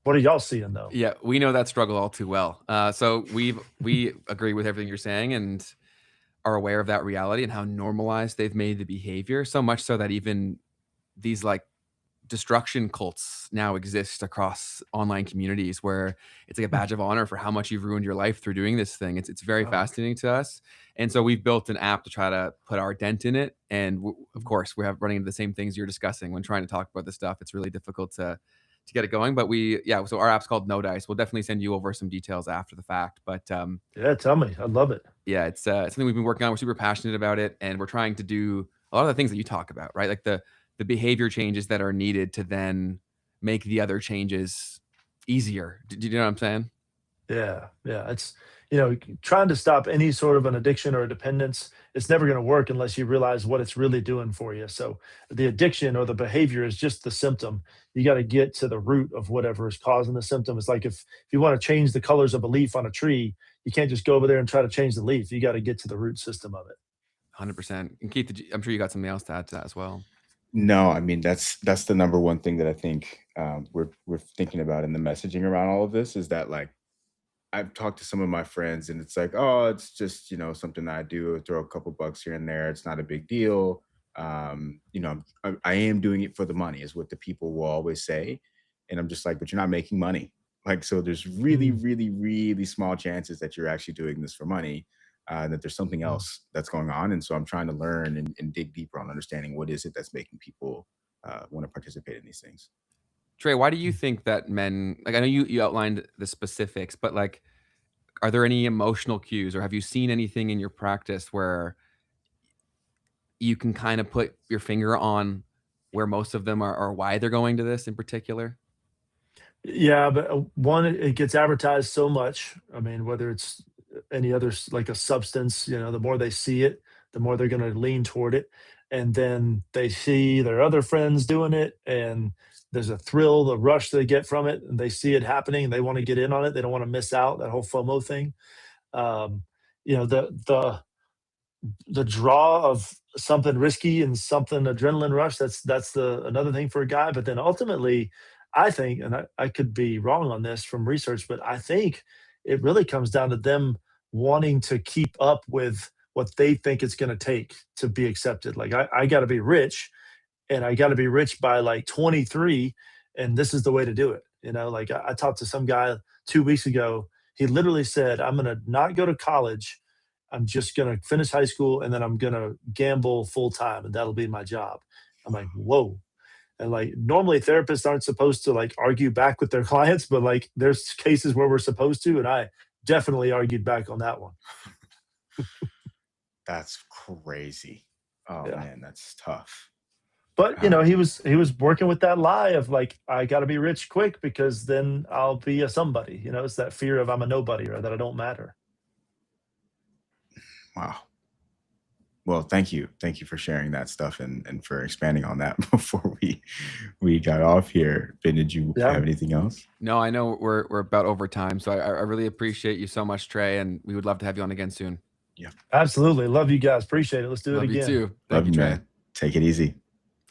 What are y'all seeing though? Yeah, we know that struggle all too well. So we agree with everything you're saying and are aware of that reality and how normalized they've made the behavior. So much so that even these like destruction cults now exist across online communities where it's like a badge of honor for how much you've ruined your life through doing this thing. It's very Oh, fascinating to us, and so we've built an app to try to put our dent in it. And of course, we have running into the same things you're discussing when trying to talk about this stuff. It's really difficult to get it going. But so our app's called No Dice. We'll definitely send you over some details after the fact. But yeah, tell me. I love it. yeah, it's something we've been working on. We're super passionate about it, and we're trying to do a lot of the things that you talk about, right? Like the behavior changes that are needed to then make the other changes easier. Do you know what I'm saying? Yeah, yeah. It's trying to stop any sort of an addiction or a dependence. It's never going to work unless you realize what it's really doing for you. So the addiction or the behavior is just the symptom. You got to get to the root of whatever is causing the symptom. It's like if you want to change the colors of a leaf on a tree, you can't just go over there and try to change the leaf. You got to get to the root system of it. 100%. And Keith, I'm sure you got something else to add to that as well. No, I mean that's the number one thing that I think we're thinking about in the messaging around all of this is that like I've talked to some of my friends and it's like, oh, it's just, something that I do, throw a couple bucks here and there. It's not a big deal. I am doing it for the money is what the people will always say. And I'm just like, but you're not making money. Like, so there's really, Mm, really, really small chances that you're actually doing this for money. and that there's something else that's going on. And so I'm trying to learn and dig deeper on understanding what is it that's making people want to participate in these things. Trey, why do you think that men, like, I know you outlined the specifics, but like, are there any emotional cues, or have you seen anything in your practice where you can kind of put your finger on where most of them are, or why they're going to this in particular? Yeah, but one, it gets advertised so much. I mean, whether it's any other like a substance, the more they see it, the more they're going to lean toward it. And then they see their other friends doing it, and there's a thrill, the rush they get from it, and they see it happening, and they want to get in on it. They don't want to miss out, that whole FOMO thing. Um, the draw of something risky and something adrenaline rush, that's the another thing for a guy. But then ultimately, I think, and I could be wrong on this from research, but I think it really comes down to them wanting to keep up with what they think it's going to take to be accepted. Like, I got to be rich, and I got to be rich by like 23, and this is the way to do it. Like, I talked to some guy 2 weeks ago. He literally said, "I'm going to not go to college. I'm just going to finish high school, and then I'm going to gamble full time, and that'll be my job." I'm like, whoa. And like, normally therapists aren't supposed to like argue back with their clients, but like, there's cases where we're supposed to, and I definitely argued back on that one. That's crazy. Oh Yeah. man, that's tough. But he was working with that lie of like, I got to be rich quick because then I'll be a somebody. It's that fear of I'm a nobody, or that I don't matter. Wow. Well, thank you for sharing that stuff and for expanding on that before we got off here. Ben, did you have anything else? No, I know we're about over time, so I really appreciate you so much, Trey, and we would love to have you on again soon. Yeah, absolutely. Love you guys. Appreciate it. Let's do it again. Love you too. Thank you, Trey. Man. Take it easy.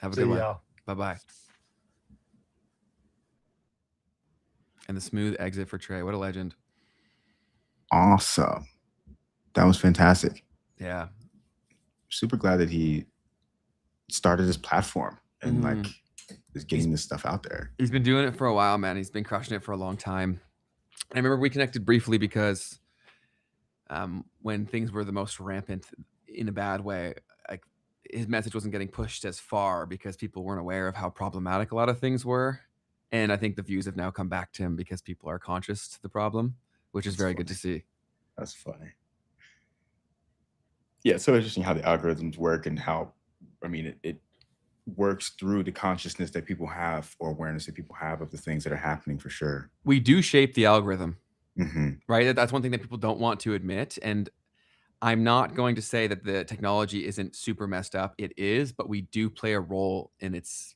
Have a good one. Bye-bye. And the smooth exit for Trey. What a legend. Awesome. That was fantastic. Yeah. Super glad that he started his platform and like is getting this stuff out there. He's been doing it for a while, man. He's been crushing it for a long time. I remember we connected briefly because when things were the most rampant in a bad way, like, his message wasn't getting pushed as far because people weren't aware of how problematic a lot of things were. And I think the views have now come back to him because people are conscious to the problem, which is very good to see. That's funny. Yeah, it's so interesting how the algorithms work and how, I mean, it works through the consciousness that people have, or awareness that people have of the things that are happening, for sure. We do shape the algorithm, right? That's one thing that people don't want to admit. And I'm not going to say that the technology isn't super messed up. It is, but we do play a role in its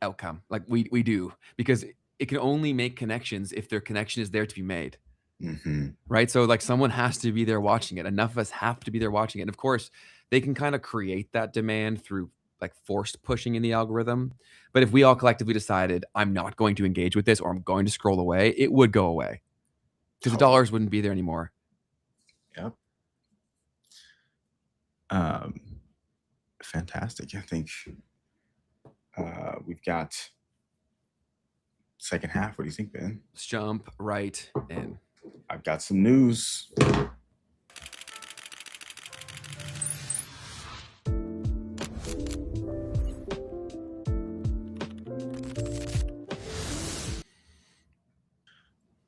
outcome. Like, we do, because it can only make connections if their connection is there to be made. Right? So like, someone has to be there watching it. Enough of us have to be there watching it. And of course, they can kind of create that demand through like forced pushing in the algorithm. But if we all collectively decided, I'm not going to engage with this, or I'm going to scroll away, it would go away, because the dollars wouldn't be there anymore. Yep. Fantastic. I think we've got second half. What do you think, Ben? Let's jump right in. I've got some news.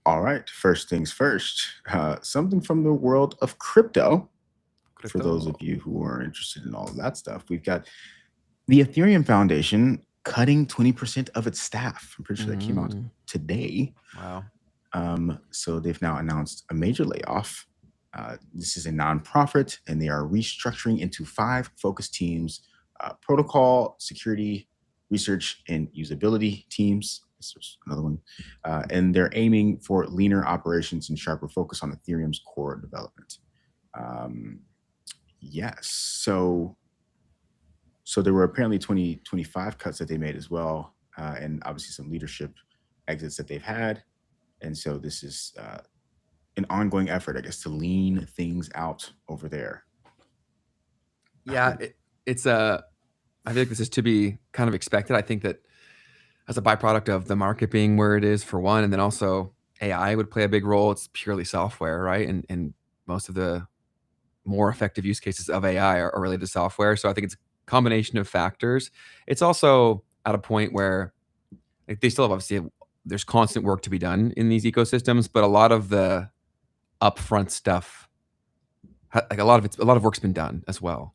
All right, first things first, something from the world of crypto. For those of you who are interested in all of that stuff, we've got the Ethereum Foundation cutting 20% of its staff. I'm pretty sure that came out today. Wow. So they've now announced a major layoff. This is a nonprofit, and they are restructuring into 5 focus teams: protocol, security, research, and usability teams. This is another one. And they're aiming for leaner operations and sharper focus on Ethereum's core development. Yes. So there were apparently 25 cuts that they made as well, and obviously some leadership exits that they've had. And so this is an ongoing effort, I guess, to lean things out over there. Yeah, it's I feel like this is to be kind of expected. I think that as a byproduct of the market being where it is, for one, and then also AI would play a big role. It's purely software, right? And most of the more effective use cases of AI are related to software. So I think it's a combination of factors. It's also at a point where like they still have obviously there's constant work to be done in these ecosystems, but a lot of the upfront stuff, like a lot of work's been done as well.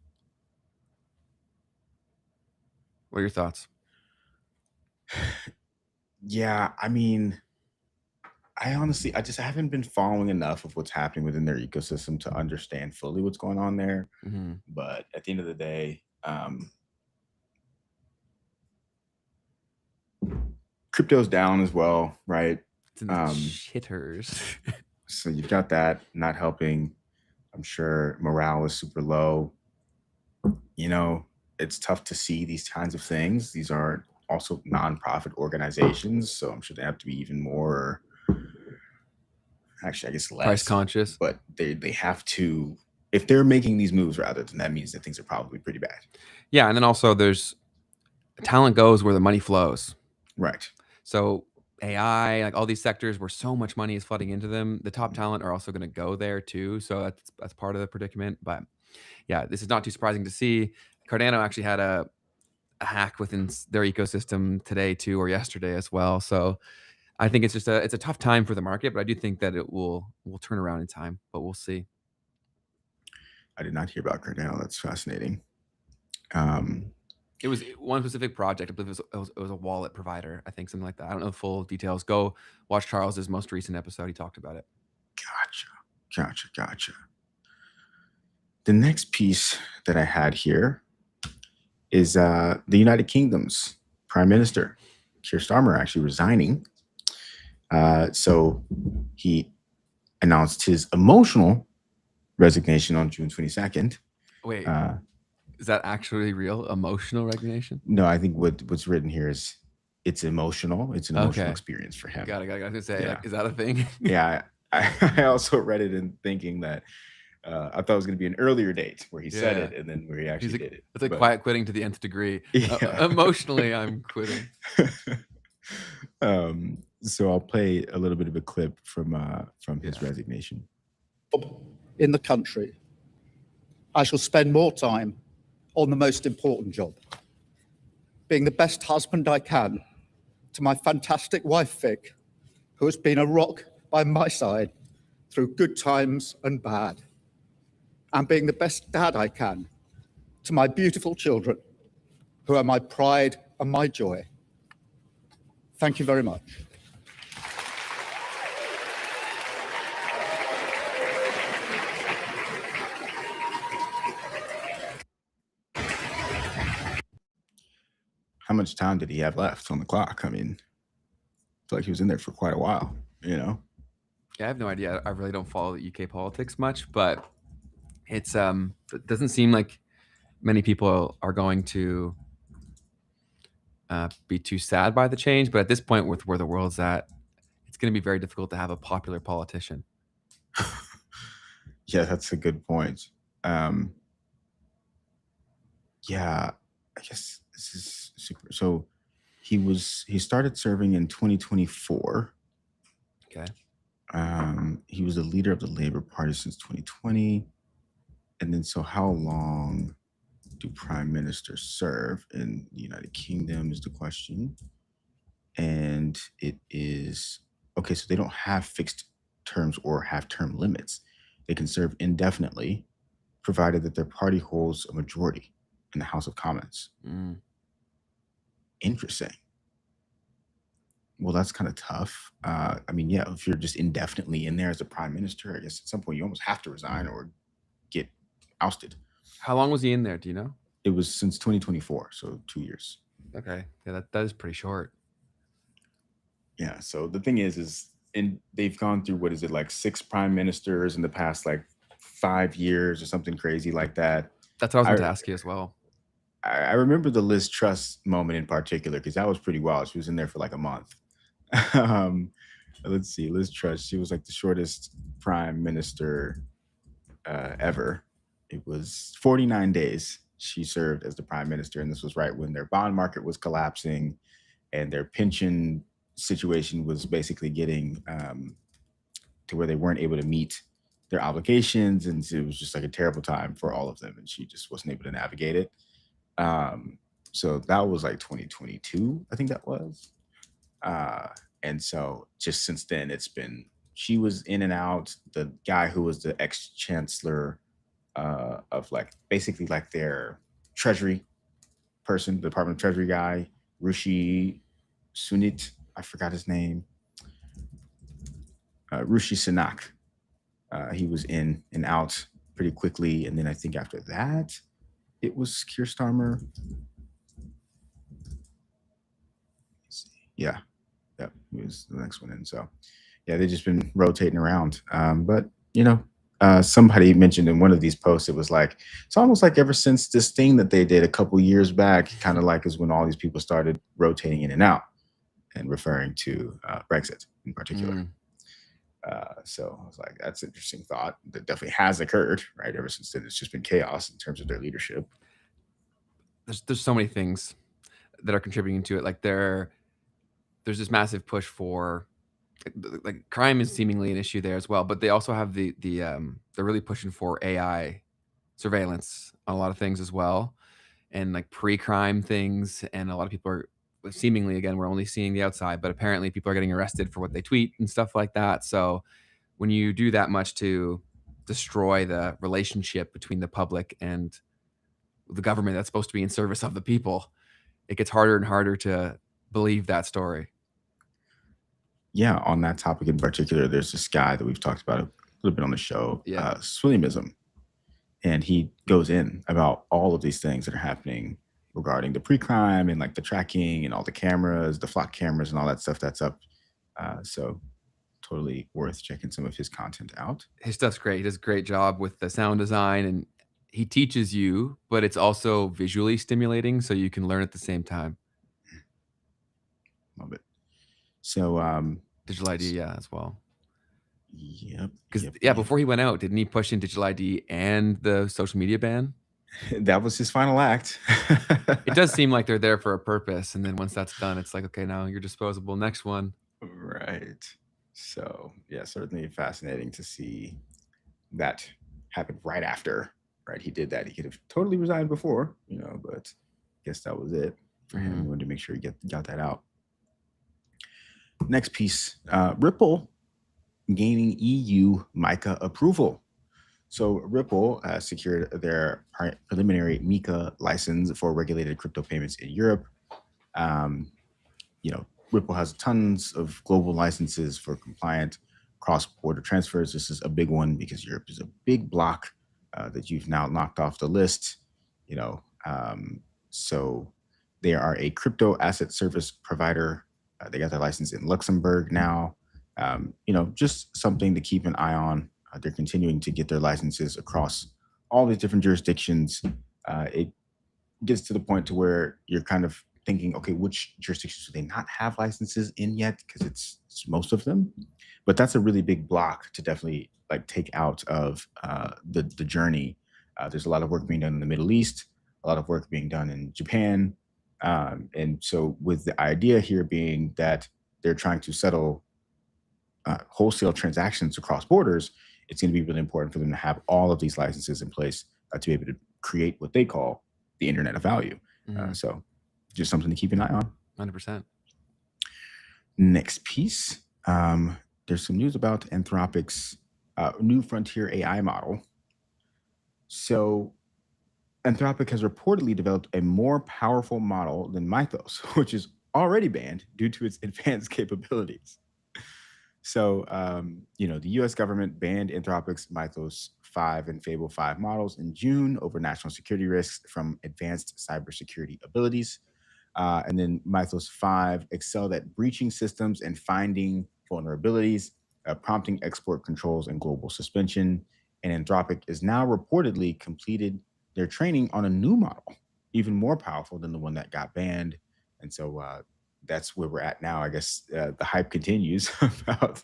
What are your thoughts? Yeah, I mean, I just haven't been following enough of what's happening within their ecosystem to understand fully what's going on there. Mm-hmm. But at the end of the day, crypto's down as well, right? It's in the shitters. So you've got that not helping. I'm sure morale is super low. You know, it's tough to see these kinds of things. These are also nonprofit organizations, so I'm sure they have to be even more, actually, I guess less Price conscious. But they have to, if they're making these moves, rather, then that means that things are probably pretty bad. Yeah, and then also there's talent goes where the money flows. Right. So AI, like all these sectors where so much money is flooding into them, the top talent are also going to go there too. So that's part of the predicament. But yeah, this is not too surprising to see. Cardano actually had a hack within their ecosystem today too, or yesterday as well. So I think it's just it's a tough time for the market, but I do think that it will turn around in time. But we'll see. I did not hear about Cardano. That's fascinating. It was one specific project. I believe it was a wallet provider. I think something like that. I don't know the full details. Go watch Charles's most recent episode. He talked about it. Gotcha. The next piece that I had here is the United Kingdom's Prime Minister, Keir Starmer, actually resigning. So he announced his emotional resignation on June 22nd. Wait, is that actually real? Emotional resignation? No, I think what's written here is it's emotional. It's an emotional experience for him. Got it. I was gonna say, like, is that a thing? Yeah, I also read it in thinking that I thought it was going to be an earlier date where he said it, and then where he actually did it. It's like quiet quitting to the nth degree. Yeah. Emotionally, I'm quitting. So I'll play a little bit of a clip from his resignation. In the country, I shall spend more time on the most important job, being the best husband I can to my fantastic wife, Vic, who has been a rock by my side through good times and bad, and being the best dad I can to my beautiful children, who are my pride and my joy. Thank you very much. How much time did he have left on the clock? I mean, I feel like he was in there for quite a while, you know? Yeah, I have no idea. I really don't follow the UK politics much, but it's it doesn't seem like many people are going to be too sad by the change. But at this point, with where the world's at, it's going to be very difficult to have a popular politician. Yeah, that's a good point. Yeah, I guess this is super. So he started serving in 2024. Okay. He was the leader of the Labour Party since 2020. And then, so how long do prime ministers serve in the United Kingdom is the question. And it is, okay, so they don't have fixed terms or have term limits. They can serve indefinitely, provided that their party holds a majority in the House of Commons. Interesting. Well, that's kind of tough. I mean, yeah, if you're just indefinitely in there as a prime minister, I guess at some point you almost have to resign or get ousted. How long was he in there? Do you know? It was since 2024, so 2 years. Okay, yeah, that is pretty short. Yeah. So the thing is they've gone through, what is it, like 6 prime ministers in the past like 5 years or something crazy like that. That's what I was going to ask you as well. I remember the Liz Truss moment in particular because that was pretty wild. She was in there for like a month. Let's see, Liz Truss, she was like the shortest prime minister ever. It was 49 days she served as the prime minister, and this was right when their bond market was collapsing and their pension situation was basically getting to where they weren't able to meet their obligations, and it was just like a terrible time for all of them, and she just wasn't able to navigate it. So that was like 2022, I think that was. And so just since then, she was in and out. The guy who was the ex-chancellor of like basically like their treasury person, the Department of Treasury guy, Rishi Sunit, I forgot his name, Rishi Sunak. He was in and out pretty quickly, and then I think after that, it was Keir Starmer. Yeah, he was the next one in. So, yeah, they've just been rotating around. But somebody mentioned in one of these posts, it was like, it's almost like ever since this thing that they did a couple years back, kind of like is when all these people started rotating in and out, and referring to Brexit in particular. So I was like, that's an interesting thought. That definitely has occurred, right? Ever since then, it's just been chaos in terms of their leadership. There's so many things that are contributing to it. Like there's this massive push for like crime is seemingly an issue there as well, but they also have they're really pushing for AI surveillance on a lot of things as well, and like pre-crime things. And a lot of people are seemingly, again, we're only seeing the outside, but apparently people are getting arrested for what they tweet and stuff like that. So when you do that much to destroy the relationship between the public and the government that's supposed to be in service of the people, it gets harder and harder to believe that story. Yeah, on that topic in particular, there's this guy that we've talked about a little bit on the show, Swilliamism, and he goes in about all of these things that are happening regarding the pre-crime and like the tracking and all the cameras, the flock cameras and all that stuff that's up. So totally worth checking some of his content out. His stuff's great. He does a great job with the sound design, and he teaches you, but it's also visually stimulating, so you can learn at the same time. Love it. So digital ID, as well. Yep. Because before he went out, didn't he push in digital ID and the social media ban? That was his final act. It does seem like they're there for a purpose, and then once that's done, it's like, okay, now you're disposable. Next one. Right. So yeah, certainly fascinating to see that happen right after. Right, he did that. He could have totally resigned before, but I guess that was it for him. He wanted to make sure he got that out. Next piece, Ripple gaining EU MiCA approval. So Ripple secured their preliminary MiCA license for regulated crypto payments in Europe. Ripple has tons of global licenses for compliant cross-border transfers. This is a big one because Europe is a big block that you've now knocked off the list. So they are a crypto asset service provider. They got their license in Luxembourg now. Just something to keep an eye on. They're continuing to get their licenses across all these different jurisdictions. It gets to the point to where you're kind of thinking, okay, which jurisdictions do they not have licenses in yet? Because it's most of them. But that's a really big block to definitely like take out of the journey. There's a lot of work being done in the Middle East, a lot of work being done in Japan. And so with the idea here being that they're trying to settle wholesale transactions across borders, it's going to be really important for them to have all of these licenses in place to be able to create what they call the Internet of Value. So just something to keep an eye on. 100%. Next piece, there's some news about Anthropic's new frontier AI model. So Anthropic has reportedly developed a more powerful model than Mythos, which is already banned due to its advanced capabilities. So, the US government banned Anthropic's Mythos 5 and Fable 5 models in June over national security risks from advanced cybersecurity abilities. And then Mythos 5 excelled at breaching systems and finding vulnerabilities, prompting export controls and global suspension. And Anthropic is now reportedly completed their training on a new model, even more powerful than the one that got banned. And so that's where we're at now. I guess the hype continues about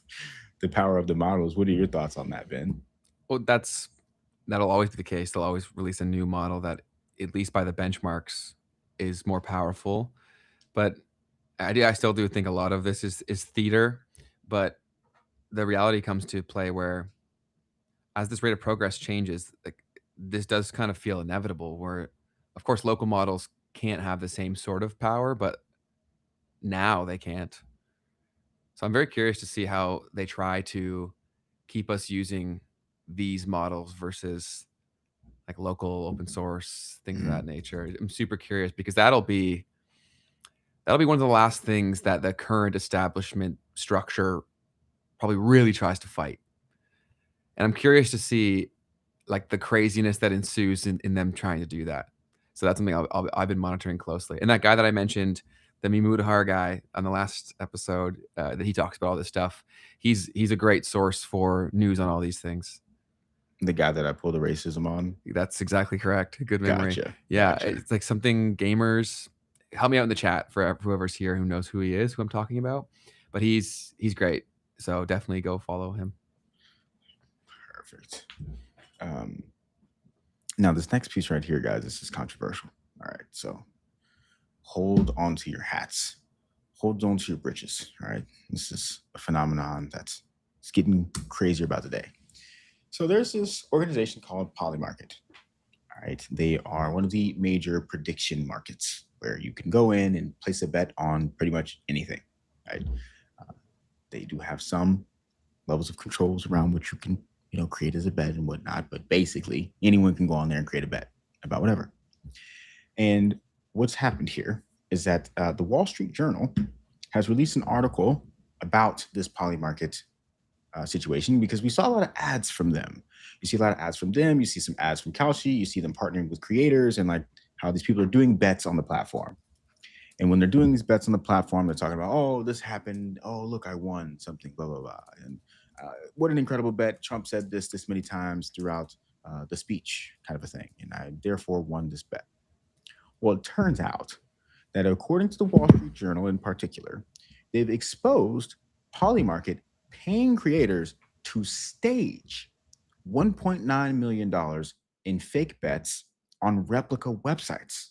the power of the models. What are your thoughts on that, Ben? Well, that'll always be the case. They'll always release a new model that, at least by the benchmarks, is more powerful. But I still do think a lot of this is theater. But the reality comes to play where as this rate of progress changes, like this does kind of feel inevitable. Where, of course, local models can't have the same sort of power, but now they can't. So I'm very curious to see how they try to keep us using these models versus like local open source things of that nature. I'm super curious because that'll be one of the last things that the current establishment structure probably really tries to fight. And I'm curious to see like the craziness that ensues in them trying to do that. So that's something I've been monitoring closely. And that guy that I mentioned, the Mimudahar guy on the last episode, that he talks about all this stuff. He's a great source for news on all these things. The guy that I pulled the racism on. That's exactly correct. Good memory. Gotcha. Yeah, Gotcha. it's like something gamers. Help me out in the chat for whoever's here who knows who he is, who I'm talking about. But he's great. So definitely go follow him. Perfect. Now this next piece right here, guys, this is controversial. All right, so hold on to your hats, hold on to your britches. All right, this is a phenomenon that's getting crazier about the day. So there's this organization called Polymarket. All right, they are one of the major prediction markets where you can go in and place a bet on pretty much anything. Right, they do have some levels of controls around what you can create as a bet and whatnot, but basically anyone can go on there and create a bet about whatever. And what's happened here is that the Wall Street Journal has released an article about this Polymarket situation because we saw a lot of ads from them. You see a lot of ads from them. You see some ads from Kalshi. You see them partnering with creators and like how these people are doing bets on the platform. And when they're doing these bets on the platform, they're talking about, oh, this happened. Oh, look, I won something, blah, blah, blah. And what an incredible bet. Trump said this many times throughout the speech, kind of a thing. And I therefore won this bet. Well, it turns out that according to the Wall Street Journal in particular, they've exposed Polymarket paying creators to stage $1.9 million in fake bets on replica websites.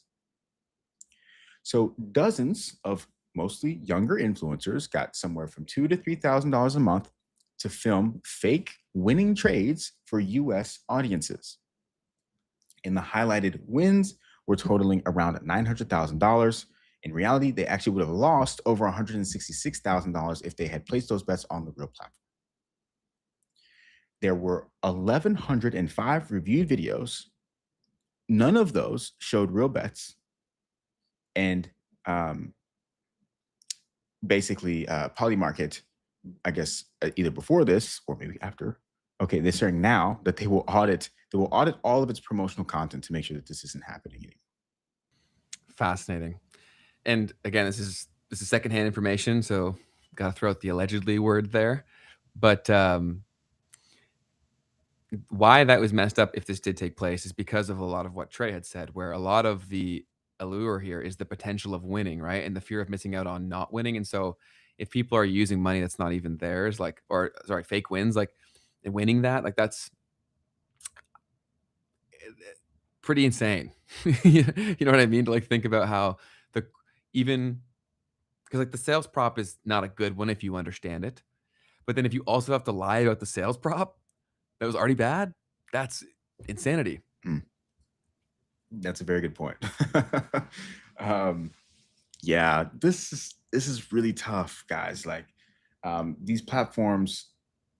So dozens of mostly younger influencers got somewhere from $2,000 to $3,000 a month to film fake winning trades for US audiences. And the highlighted wins were totaling around $900,000. In reality, they actually would have lost over $166,000 if they had placed those bets on the real platform. There were 1,105 reviewed videos. None of those showed real bets. And basically, Polymarket, I guess either before this or maybe after. Okay, they're saying now that they will audit all of its promotional content to make sure that this isn't happening anymore. Fascinating. And again, this is secondhand information, so got to throw out the allegedly word there. But why that was messed up, if this did take place, is because of a lot of what Trey had said, where a lot of the allure here is the potential of winning, right? And the fear of missing out on not winning. And so if people are using money that's not even theirs, like, or sorry, fake wins, like, and winning that, like, that's pretty insane. You know what I mean? To like think about how because like the sales prop is not a good one if you understand it. But then if you also have to lie about the sales prop that was already bad, that's insanity. That's a very good point. Yeah, this is really tough, guys. Like these platforms,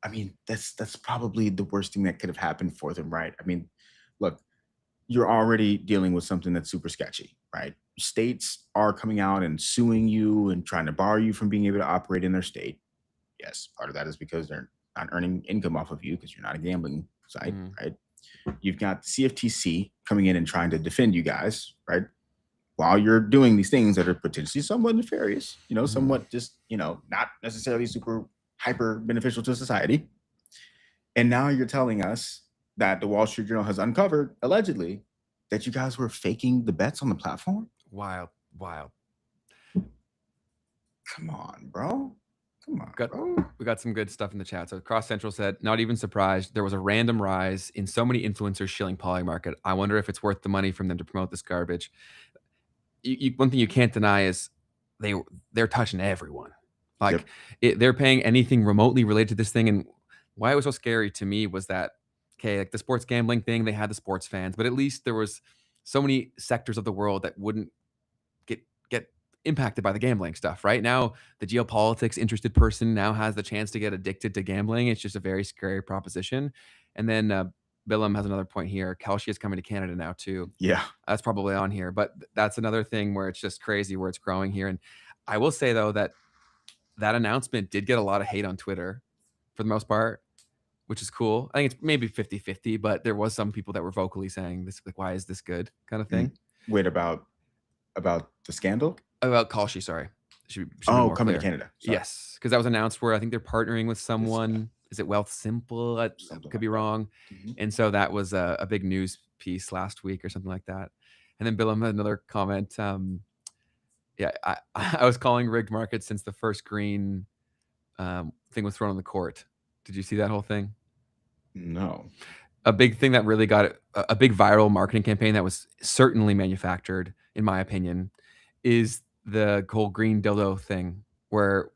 I mean, that's probably the worst thing that could have happened for them, right? I mean, look, you're already dealing with something that's super sketchy, right? States are coming out and suing you and trying to bar you from being able to operate in their state. Yes, part of that is because they're not earning income off of you because you're not a gambling site, right? You've got CFTC coming in and trying to defend you guys, right? While you're doing these things that are potentially somewhat nefarious, somewhat just, not necessarily super hyper beneficial to society. And now you're telling us that the Wall Street Journal has uncovered, allegedly, that you guys were faking the bets on the platform? Wild. Come on, bro. Bro. We got some good stuff in the chat. So Cross Central said, not even surprised. There was a random rise in so many influencers shilling Polymarket. I wonder if it's worth the money from them to promote this garbage. One thing you can't deny is they're touching everyone. Like they're paying anything remotely related to this thing. And why it was so scary to me was that okay, like the sports gambling thing, they had the sports fans, but at least there was so many sectors of the world that wouldn't get impacted by the gambling stuff. Right now, the geopolitics interested person now has the chance to get addicted to gambling. It's just a very scary proposition. And then Billum has another point here. Kalshi is coming to Canada now too. Yeah. That's probably on here, but that's another thing where it's just crazy where it's growing here. And I will say though that announcement did get a lot of hate on Twitter for the most part, which is cool. I think it's maybe 50-50, but there was some people that were vocally saying this, like, why is this good kind of thing. Wait, about the scandal? About Kalshi, sorry. Should be Oh, more coming clear. to Canada. Sorry. Yes, because that was announced where I think they're partnering with someone. Is it Wealth Simple? I Something could be like that. wrong. And so that was a big news piece last week or something like that. And then Billum had another comment. Yeah, I was calling rigged markets since the first green thing was thrown on the court. Did you see that whole thing? No. A big thing that really got a big viral marketing campaign that was certainly manufactured, in my opinion, is the whole green dildo thing, where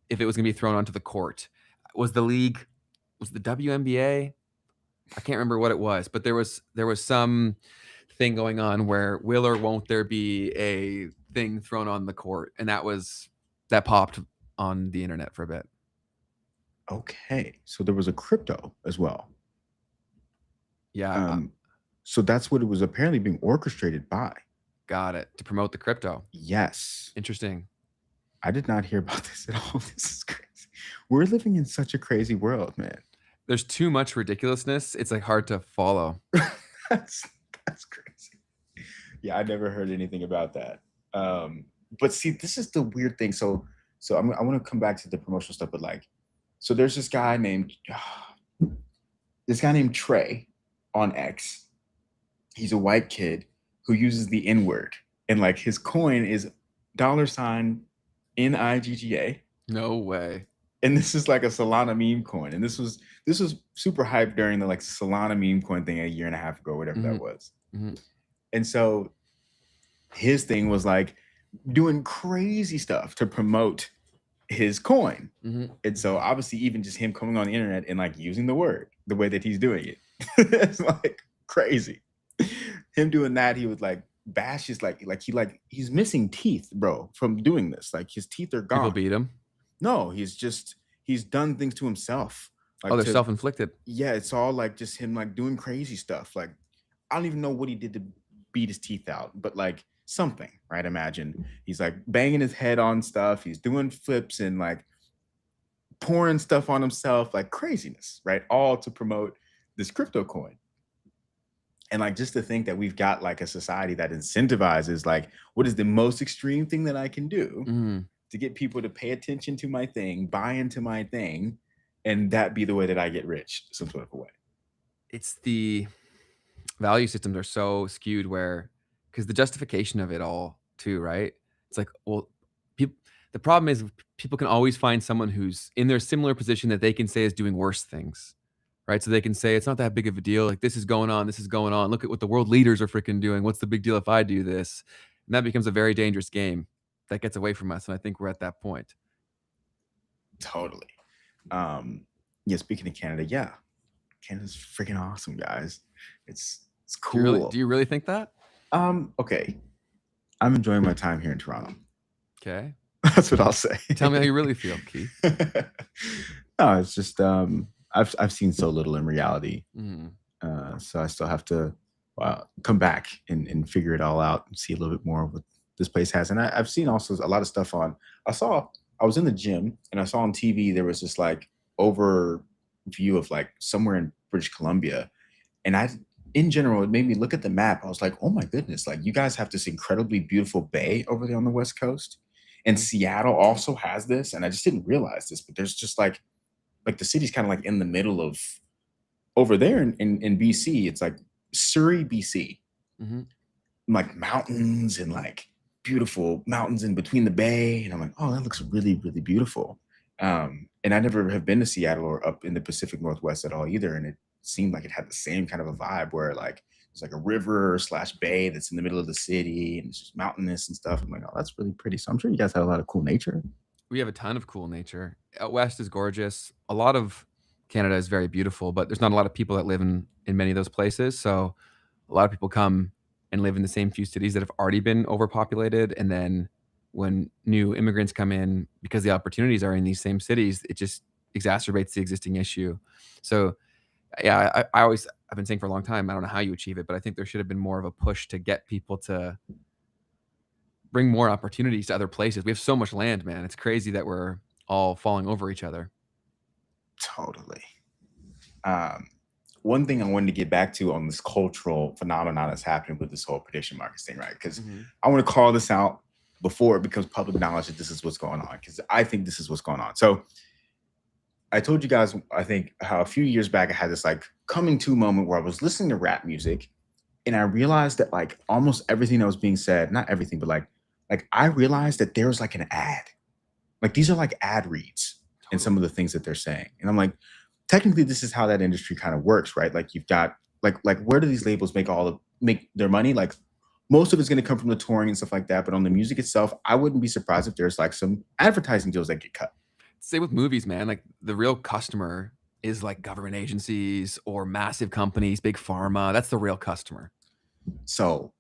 if it was going to be thrown onto the court, was the WNBA? I can't remember what it was, but there was some thing going on where will or won't there be a thing thrown on the court, and that popped on the internet for a bit. Okay, so there was a crypto as well. Yeah. So that's what it was apparently being orchestrated by. Got it. To promote the crypto. Yes. Interesting. I did not hear about this at all. This is crazy. We're living in such a crazy world, man. There's too much ridiculousness. It's like hard to follow. That's crazy. Yeah, I never heard anything about that. But see, this is the weird thing. So I want to come back to the promotional stuff, but like, so there's this guy named Trey on X. He's a white kid who uses the N-word, and like his coin is $NIGGA. No way. And this is like a Solana meme coin, and this was super hyped during the like Solana meme coin thing a year and a half ago, whatever that was. And so his thing was like doing crazy stuff to promote his coin. And so obviously even just him coming on the internet and like using the word the way that he's doing it, it's like crazy. Him doing that, he would like bash his he's missing teeth, bro, from doing this. Like his teeth are gone. People beat him. No, he's done things to himself. Like they're self-inflicted. Yeah, it's all like just him like doing crazy stuff. Like I don't even know what he did to beat his teeth out, but like something, right? Imagine he's like banging his head on stuff. He's doing flips and like pouring stuff on himself, like craziness, right? All to promote this crypto coin. And like just to think that we've got like a society that incentivizes like, what is the most extreme thing that I can do to get people to pay attention to my thing, buy into my thing, and that be the way that I get rich some sort of a way. It's the value systems are so skewed because the justification of it all too, right? It's like, well, the problem is people can always find someone who's in their similar position that they can say is doing worse things, right? So they can say, it's not that big of a deal. Like this is going on. Look at what the world leaders are freaking doing. What's the big deal if I do this? And that becomes a very dangerous game that gets away from us. And I think we're at that point. Totally. Yeah, speaking of Canada, yeah. Canada's freaking awesome, guys. It's cool. Do you really think that? Okay. I'm enjoying my time here in Toronto. Okay. That's what I'll say. Tell me how you really feel, Keith. No, it's just I've seen so little in reality. So I still have to come back and figure it all out and see a little bit more of what this place has. And I've seen also a lot of stuff I was in the gym and I saw on TV there was this like overview of like somewhere in British Columbia, and in general it made me look at the map. I was like, oh my goodness, like you guys have this incredibly beautiful bay over there on the West Coast, and Seattle also has this, and I just didn't realize this, but there's just like the city's kind of like in the middle of over there in BC. It's like Surrey, BC, like mountains and like beautiful mountains in between the bay, and I'm like, oh, that looks really, really beautiful. And I never have been to Seattle or up in the Pacific Northwest at all either, and it seemed like it had the same kind of a vibe where like there's like a river / bay that's in the middle of the city and it's just mountainous and stuff. I'm like, oh, that's really pretty. So I'm sure you guys have a lot of cool nature. We have a ton of cool nature. Out west is gorgeous. A lot of Canada is very beautiful, but there's not a lot of people that live in many of those places. So a lot of people come and live in the same few cities that have already been overpopulated. And then when new immigrants come in, because the opportunities are in these same cities, it just exacerbates the existing issue. So yeah, I've been saying for a long time, I don't know how you achieve it, but I think there should have been more of a push to get people to bring more opportunities to other places. We have so much land, man. It's crazy that we're all falling over each other. Totally. One thing I wanted to get back to on this cultural phenomenon that's happening with this whole prediction markets thing, right? Because I want to call this out before it becomes public knowledge that this is what's going on, because I think this is what's going on. So I told you guys, I think, how a few years back I had this like coming to moment where I was listening to rap music and I realized that like almost everything that was being said, not everything, but like I realized that there was like an ad. Like these are like ad reads in some of the things that they're saying. And I'm like, technically this is how that industry kind of works, right? Like you've got like where do these labels make their money? Like most of it's going to come from the touring and stuff like that. But on the music itself, I wouldn't be surprised if there's like some advertising deals that get cut. Same with movies, man. Like the real customer is like government agencies or massive companies, big pharma. That's the real customer. So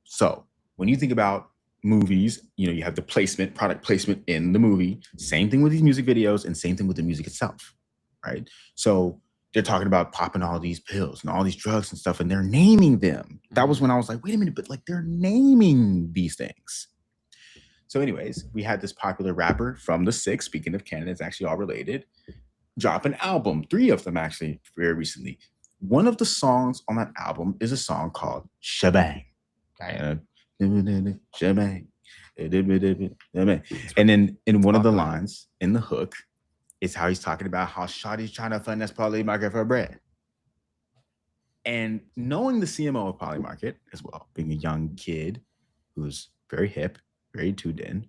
when you think about movies, you have the placement, product placement in the movie. Same thing with these music videos and same thing with the music itself, right? So they're talking about popping all these pills and all these drugs and stuff, and they're naming them. That was when I was like, wait a minute, but like they're naming these things. So anyways, we had this popular rapper from the Six, speaking of Canada, it's actually all related, drop an album, 3 of them actually very recently. One of the songs on that album is a song called Shebang. Shebang. And then in one of the lines in the hook, it's how he's talking about how Shawty's trying to finesse Poly Market for bread. And knowing the CMO of Poly Market as well, being a young kid who's very hip, very tuned in,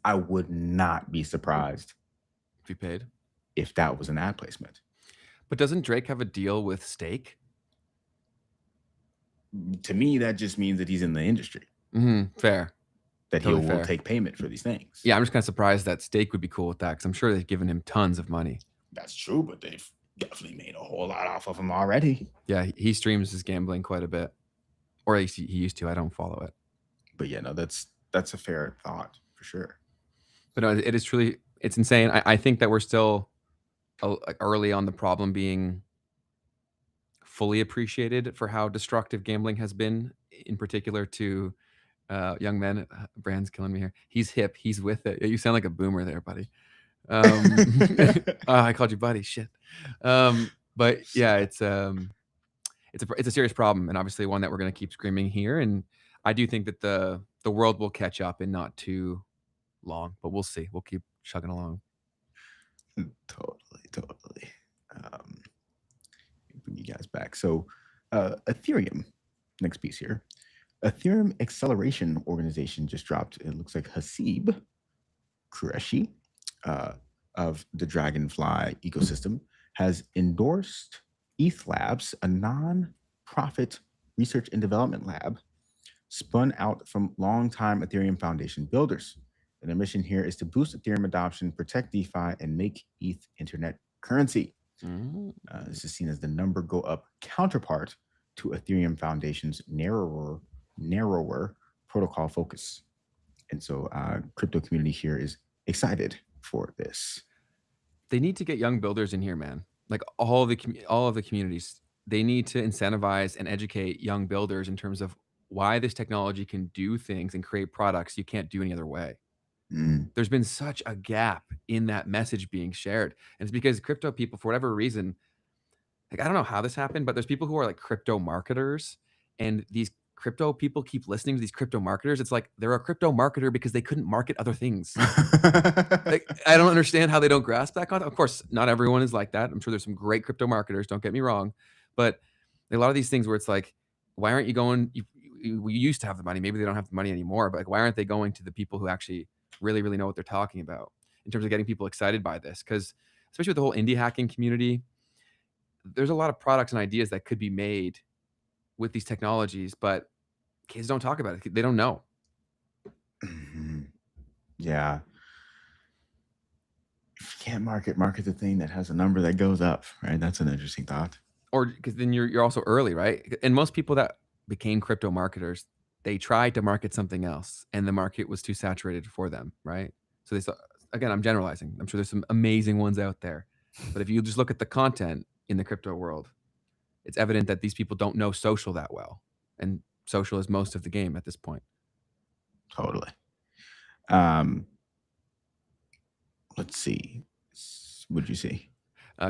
I would not be surprised if he paid, if that was an ad placement. But doesn't Drake have a deal with Stake? To me, that just means that he's in the industry. Fair. That totally he will take payment for these things. Yeah, I'm just kind of surprised that Stake would be cool with that because I'm sure they've given him tons of money. That's true, but they've definitely made a whole lot off of him already. Yeah, he streams his gambling quite a bit, or at least he used to. I don't follow it. But yeah, no, that's a fair thought for sure. But no, it is truly, it's insane. I think that we're still early on the problem being fully appreciated for how destructive gambling has been, in particular to young men. Brand's killing me here. He's hip. He's with it. You sound like a boomer there, buddy. I called you buddy. Shit. But yeah, it's a serious problem, and obviously one that we're going to keep screaming here. And I do think that the world will catch up in not too long, but we'll see. We'll keep chugging along. Totally. Bring you guys back. So Ethereum, next piece here. Ethereum Acceleration Organization just dropped, it looks like Hasib Qureshi of the Dragonfly ecosystem has endorsed ETH Labs, a non-profit research and development lab spun out from longtime Ethereum Foundation builders. And their mission here is to boost Ethereum adoption, protect DeFi, and make ETH internet currency. This is seen as the number go up counterpart to Ethereum Foundation's narrower protocol focus. And so crypto community here is excited for this. They need to get young builders in here, man. Like all of the communities, they need to incentivize and educate young builders in terms of why this technology can do things and create products you can't do any other way. There's been such a gap in that message being shared. And it's because crypto people, for whatever reason, like, I don't know how this happened, but there's people who are like crypto marketers, and these crypto people keep listening to these crypto marketers. It's like they're a crypto marketer because they couldn't market other things. Like, I don't understand how they don't grasp that concept. Of course, not everyone is like that. I'm sure there's some great crypto marketers, don't get me wrong. But a lot of these things where it's like, why aren't you going? We used to have the money. Maybe they don't have the money anymore, but like, why aren't they going to the people who actually really, really know what they're talking about in terms of getting people excited by this? Because especially with the whole indie hacking community, there's a lot of products and ideas that could be made with these technologies, but kids don't talk about it. They don't know. Yeah. If you can't market the thing that has a number that goes up, right? That's an interesting thought. Or because then you're also early, right? And most people that became crypto marketers, they tried to market something else, and the market was too saturated for them, right? So they saw, again, I'm generalizing. I'm sure there's some amazing ones out there, but if you just look at the content in the crypto world, it's evident that these people don't know social that well, and social is most of the game at this point. Totally. Let's see. What'd you see?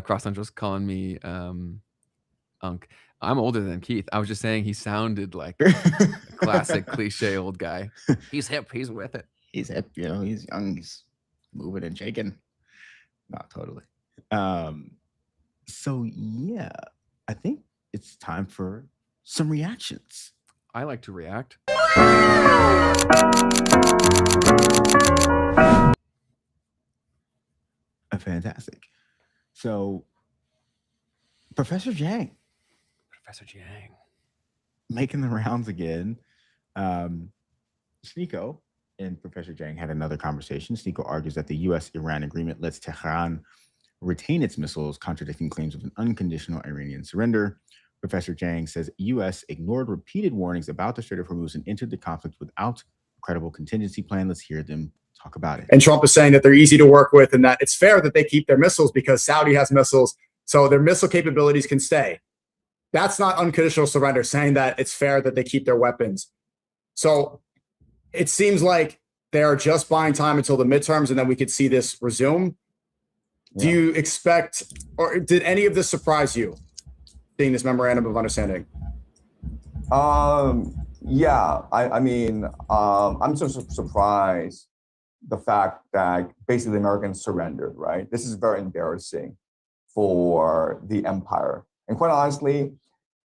Cross Central's calling me Unk. I'm older than Keith. I was just saying he sounded like a classic cliche old guy. He's hip. He's with it. He's hip, you know, he's young, he's moving and shaking. Not totally. So yeah, I think it's time for some reactions. I like to react. Fantastic. So Professor Jiang making the rounds again. Sneeko and Professor Jiang had another conversation. Sneeko argues that the U.S.-Iran agreement lets Tehran retain its missiles, contradicting claims of an unconditional Iranian surrender. Professor Jiang says U.S. ignored repeated warnings about the Strait of Hormuz and entered the conflict without a credible contingency plan. Let's hear them talk about it. And Trump is saying that they're easy to work with and that it's fair that they keep their missiles because Saudi has missiles, so their missile capabilities can stay. That's not unconditional surrender, saying that it's fair that they keep their weapons. So it seems like they are just buying time until the midterms, and then we could see this resume. Yeah. Do you expect, or did any of this surprise you, seeing this memorandum of understanding? Yeah, I mean, I'm just surprised the fact that basically the Americans surrendered, right? This is very embarrassing for the empire. And quite honestly,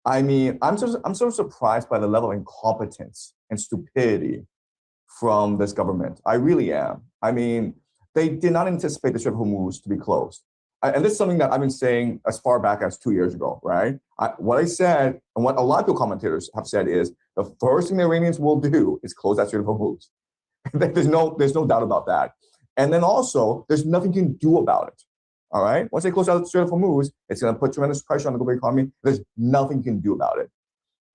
I mean, I'm sort of surprised by the level of incompetence and stupidity from this government. I really am. I mean, they did not anticipate the Strait of Hormuz to be closed. And this is something that I've been saying as far back as 2 years ago, right? What I said, and what a lot of commentators have said is, the first thing the Iranians will do is close that Strait of Hormuz. There's no doubt about that. And then also, there's nothing you can do about it. All right. Once they close out the Strait of Hormuz, it's going to put tremendous pressure on the global economy. There's nothing you can do about it.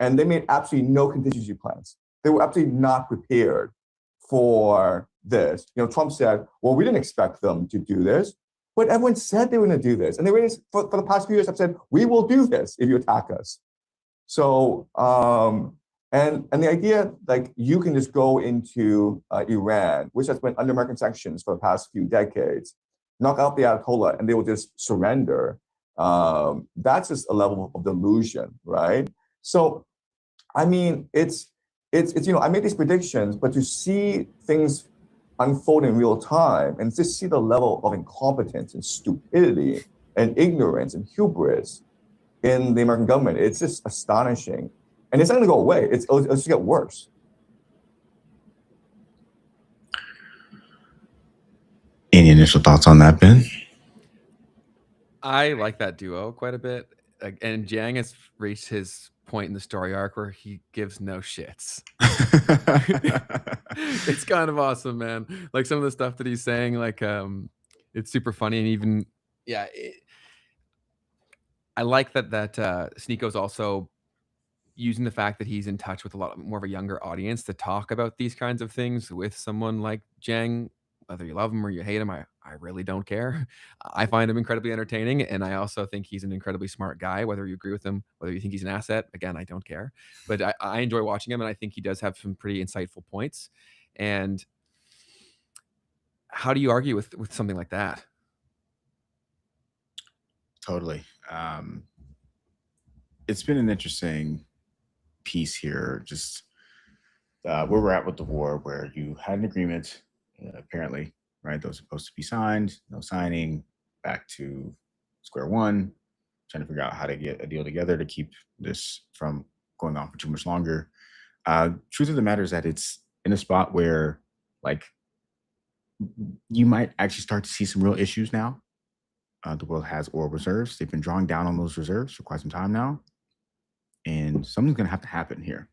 And they made absolutely no contingency plans. They were absolutely not prepared for this. You know, Trump said, well, we didn't expect them to do this, but everyone said they were going to do this. And they really, for the past few years, have said, we will do this if you attack us. So, and the idea, like, you can just go into Iran, which has been under American sanctions for the past few decades, knock out the Ayatollah, and they will just surrender. That's just a level of delusion, right? So, I mean, it's you know, I made these predictions, but to see things unfold in real time and just see the level of incompetence and stupidity and ignorance and hubris in the American government, it's just astonishing. And it's not going to go away. It's just get worse. Any initial thoughts on that, Ben? I like that duo quite a bit. And Jiang has reached his point in the story arc where he gives no shits. It's kind of awesome, man. Like some of the stuff that he's saying, like it's super funny. And even, yeah, I like that Sneeko's also using the fact that he's in touch with a lot more of a younger audience to talk about these kinds of things with someone like Jiang. Whether you love him or you hate him, I really don't care. I find him incredibly entertaining, and I also think he's an incredibly smart guy. Whether you agree with him, whether you think he's an asset, again, I don't care. But I enjoy watching him, and I think he does have some pretty insightful points. And how do you argue with something like that? Totally. It's been an interesting piece here, just where we're at with the war, where you had an agreement, apparently, right? That was supposed to be signed, no signing, back to square one, trying to figure out how to get a deal together to keep this from going on for too much longer. Truth of the matter is that it's in a spot where, like, you might actually start to see some real issues now. The world has oil reserves. They've been drawing down on those reserves for quite some time now. And something's going to have to happen here.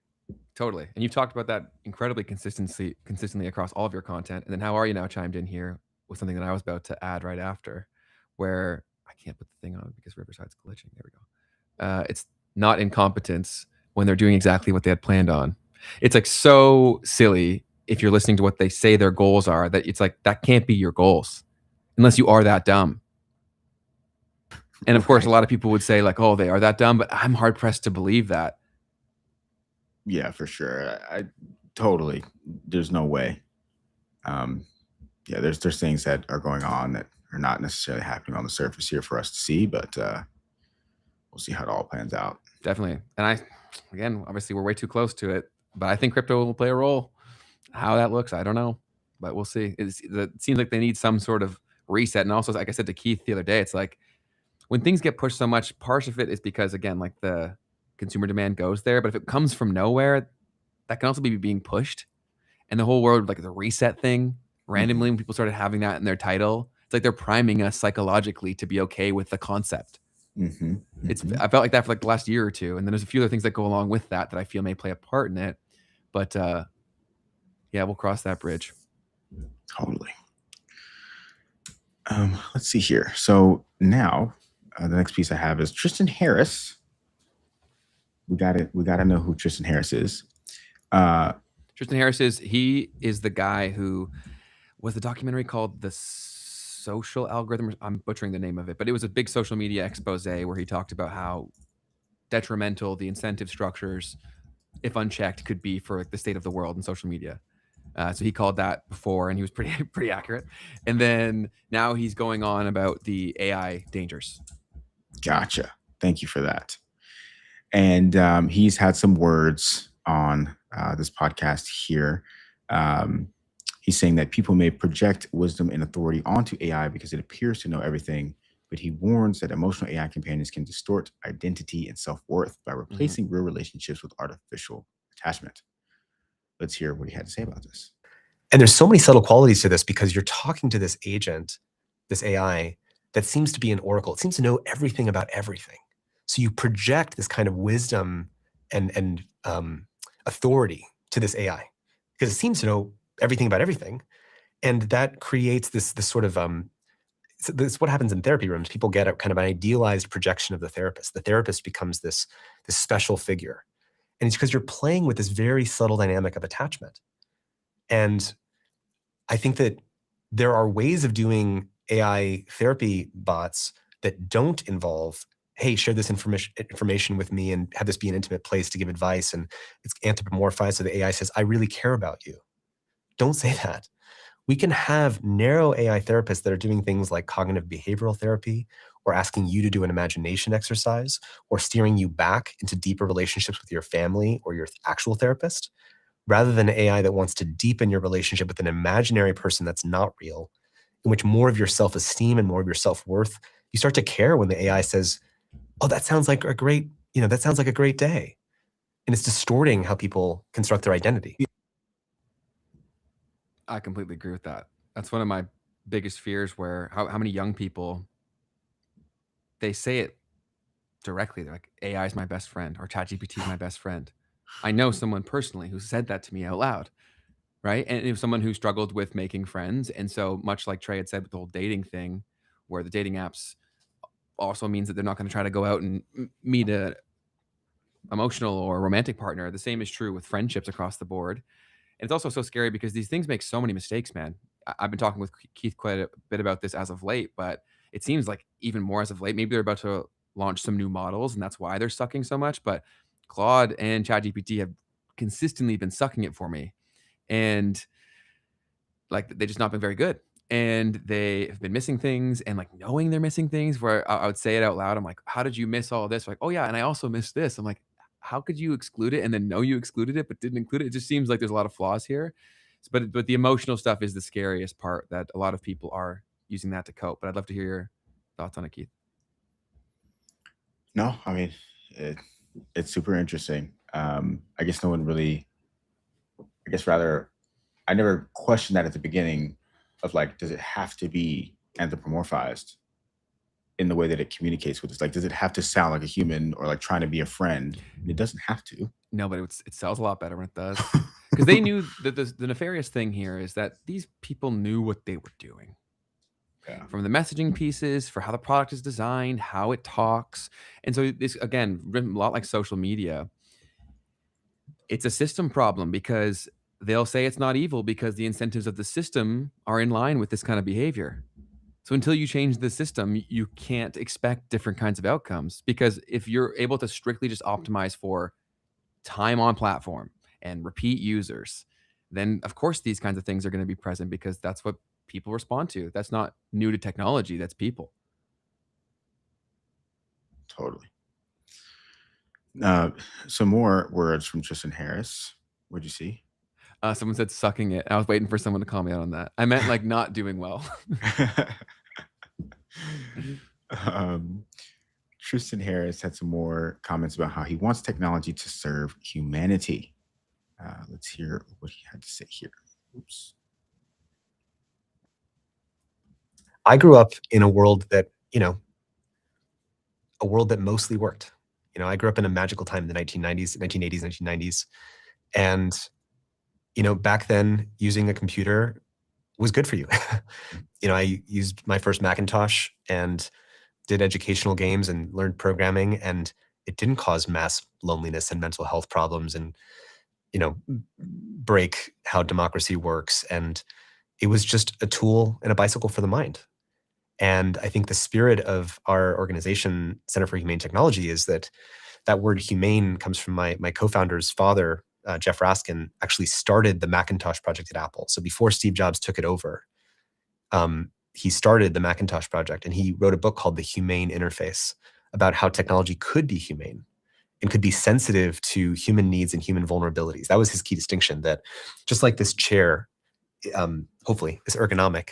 Totally. And you've talked about that incredibly consistently across all of your content. And then How Are You Now chimed in here with something that I was about to add right after, where I can't put the thing on because Riverside's glitching. There we go. It's not incompetence when they're doing exactly what they had planned on. It's like so silly if you're listening to what they say their goals are, that it's like, that can't be your goals unless you are that dumb. And of course, a lot of people would say like, oh, they are that dumb, but I'm hard pressed to believe that. Yeah, for sure. I totally, there's no way. Yeah, there's things that are going on that are not necessarily happening on the surface here for us to see, but we'll see how it all plans out. Definitely. And again, obviously we're way too close to it, but I think crypto will play a role. How that looks, I don't know, but we'll see. It seems like they need some sort of reset. And also, like I said to Keith the other day, it's like when things get pushed so much, part of it is because, again, like the consumer demand goes there. But if it comes from nowhere, that can also be being pushed. And the whole world, like the reset thing, randomly when people started having that in their title, it's like they're priming us psychologically to be okay with the concept. I felt like that for like the last year or two. And then there's a few other things that go along with that I feel may play a part in it. But yeah, we'll cross that bridge. Totally. Let's see here. So now the next piece I have is Tristan Harris. We got to know who Tristan Harris is. Tristan Harris he is the guy who was the documentary called The Social Algorithm. I'm butchering the name of it, but it was a big social media expose where he talked about how detrimental the incentive structures, if unchecked, could be for the state of the world in social media. So he called that before, and he was pretty accurate. And then now he's going on about the AI dangers. Gotcha. Thank you for that. And he's had some words on this podcast here. He's saying that people may project wisdom and authority onto AI because it appears to know everything, but he warns that emotional AI companions can distort identity and self-worth by replacing real relationships with artificial attachment. Let's hear what he had to say about this. And there's so many subtle qualities to this because you're talking to this agent, this AI, that seems to be an oracle. It seems to know everything about everything. So you project this kind of wisdom and authority to this AI because it seems to know everything about everything. And that creates this sort of, this is what happens in therapy rooms. People get a kind of an idealized projection of the therapist. The therapist becomes this special figure. And it's because you're playing with this very subtle dynamic of attachment. And I think that there are ways of doing AI therapy bots that don't involve, hey, share this information with me and have this be an intimate place to give advice. And it's anthropomorphized. So the AI says, I really care about you. Don't say that. We can have narrow AI therapists that are doing things like cognitive behavioral therapy or asking you to do an imagination exercise or steering you back into deeper relationships with your family or your actual therapist, rather than an AI that wants to deepen your relationship with an imaginary person that's not real, in which more of your self-esteem and more of your self-worth, you start to care when the AI says, oh, that sounds like a great, that sounds like a great day. And it's distorting how people construct their identity. I completely agree with that. That's one of my biggest fears, where how many young people, they say it directly. They're like, AI is my best friend, or ChatGPT is my best friend. I know someone personally who said that to me out loud, right? And it was someone who struggled with making friends. And so much like Trey had said with the whole dating thing, where the dating apps also means that they're not going to try to go out and meet a emotional or romantic partner. The same is true with friendships across the board. And it's also so scary because these things make so many mistakes, man. I've been talking with Keith quite a bit about this as of late, but it seems like even more as of late. Maybe they're about to launch some new models, and that's why they're sucking so much. But Claude and ChatGPT have consistently been sucking it for me. And like, they've just not been very good. And they have been missing things, and like knowing they're missing things, where I would say it out loud. I'm like, how did you miss all of this? Like, oh yeah, and I also missed this. I'm like, how could you exclude it and then know you excluded it but didn't include it? It just seems like there's a lot of flaws here. But the emotional stuff is the scariest part, that a lot of people are using that to cope. But I'd love to hear your thoughts on it, Keith. No, I mean, it's super interesting. I guess no one really, I never questioned that at the beginning of like, does it have to be anthropomorphized in the way that it communicates with us? Like, does it have to sound like a human or like trying to be a friend? It doesn't have to. No, but it sells a lot better when it does. Because they knew that the nefarious thing here is that these people knew what they were doing. from the messaging pieces, for how the product is designed, how it talks. And so this, again, a lot like social media, it's a system problem because they'll say it's not evil because the incentives of the system are in line with this kind of behavior. So until you change the system, you can't expect different kinds of outcomes, because if you're able to strictly just optimize for time on platform and repeat users, then of course these kinds of things are going to be present because that's what people respond to. That's not new to technology, that's people. Totally. Some more words from Tristan Harris. What'd you see? Someone said sucking it. I was waiting for someone to call me out on that. I meant like not doing well. Tristan Harris had some more comments about how he wants technology to serve humanity. Let's hear what he had to say here. Oops. I grew up in a world that, a world that mostly worked. I grew up in a magical time in the 1990s, 1980s, 1990s. And, back then using a computer was good for you. I used my first Macintosh and did educational games and learned programming, and it didn't cause mass loneliness and mental health problems and, break how democracy works. And it was just a tool and a bicycle for the mind. And I think the spirit of our organization, Center for Humane Technology, is that word humane comes from my co-founder's father, Jeff Raskin, actually started the Macintosh project at Apple. So before Steve Jobs took it over, he started the Macintosh project, and he wrote a book called The Humane Interface about how technology could be humane and could be sensitive to human needs and human vulnerabilities. That was his key distinction, that just like this chair, hopefully is ergonomic,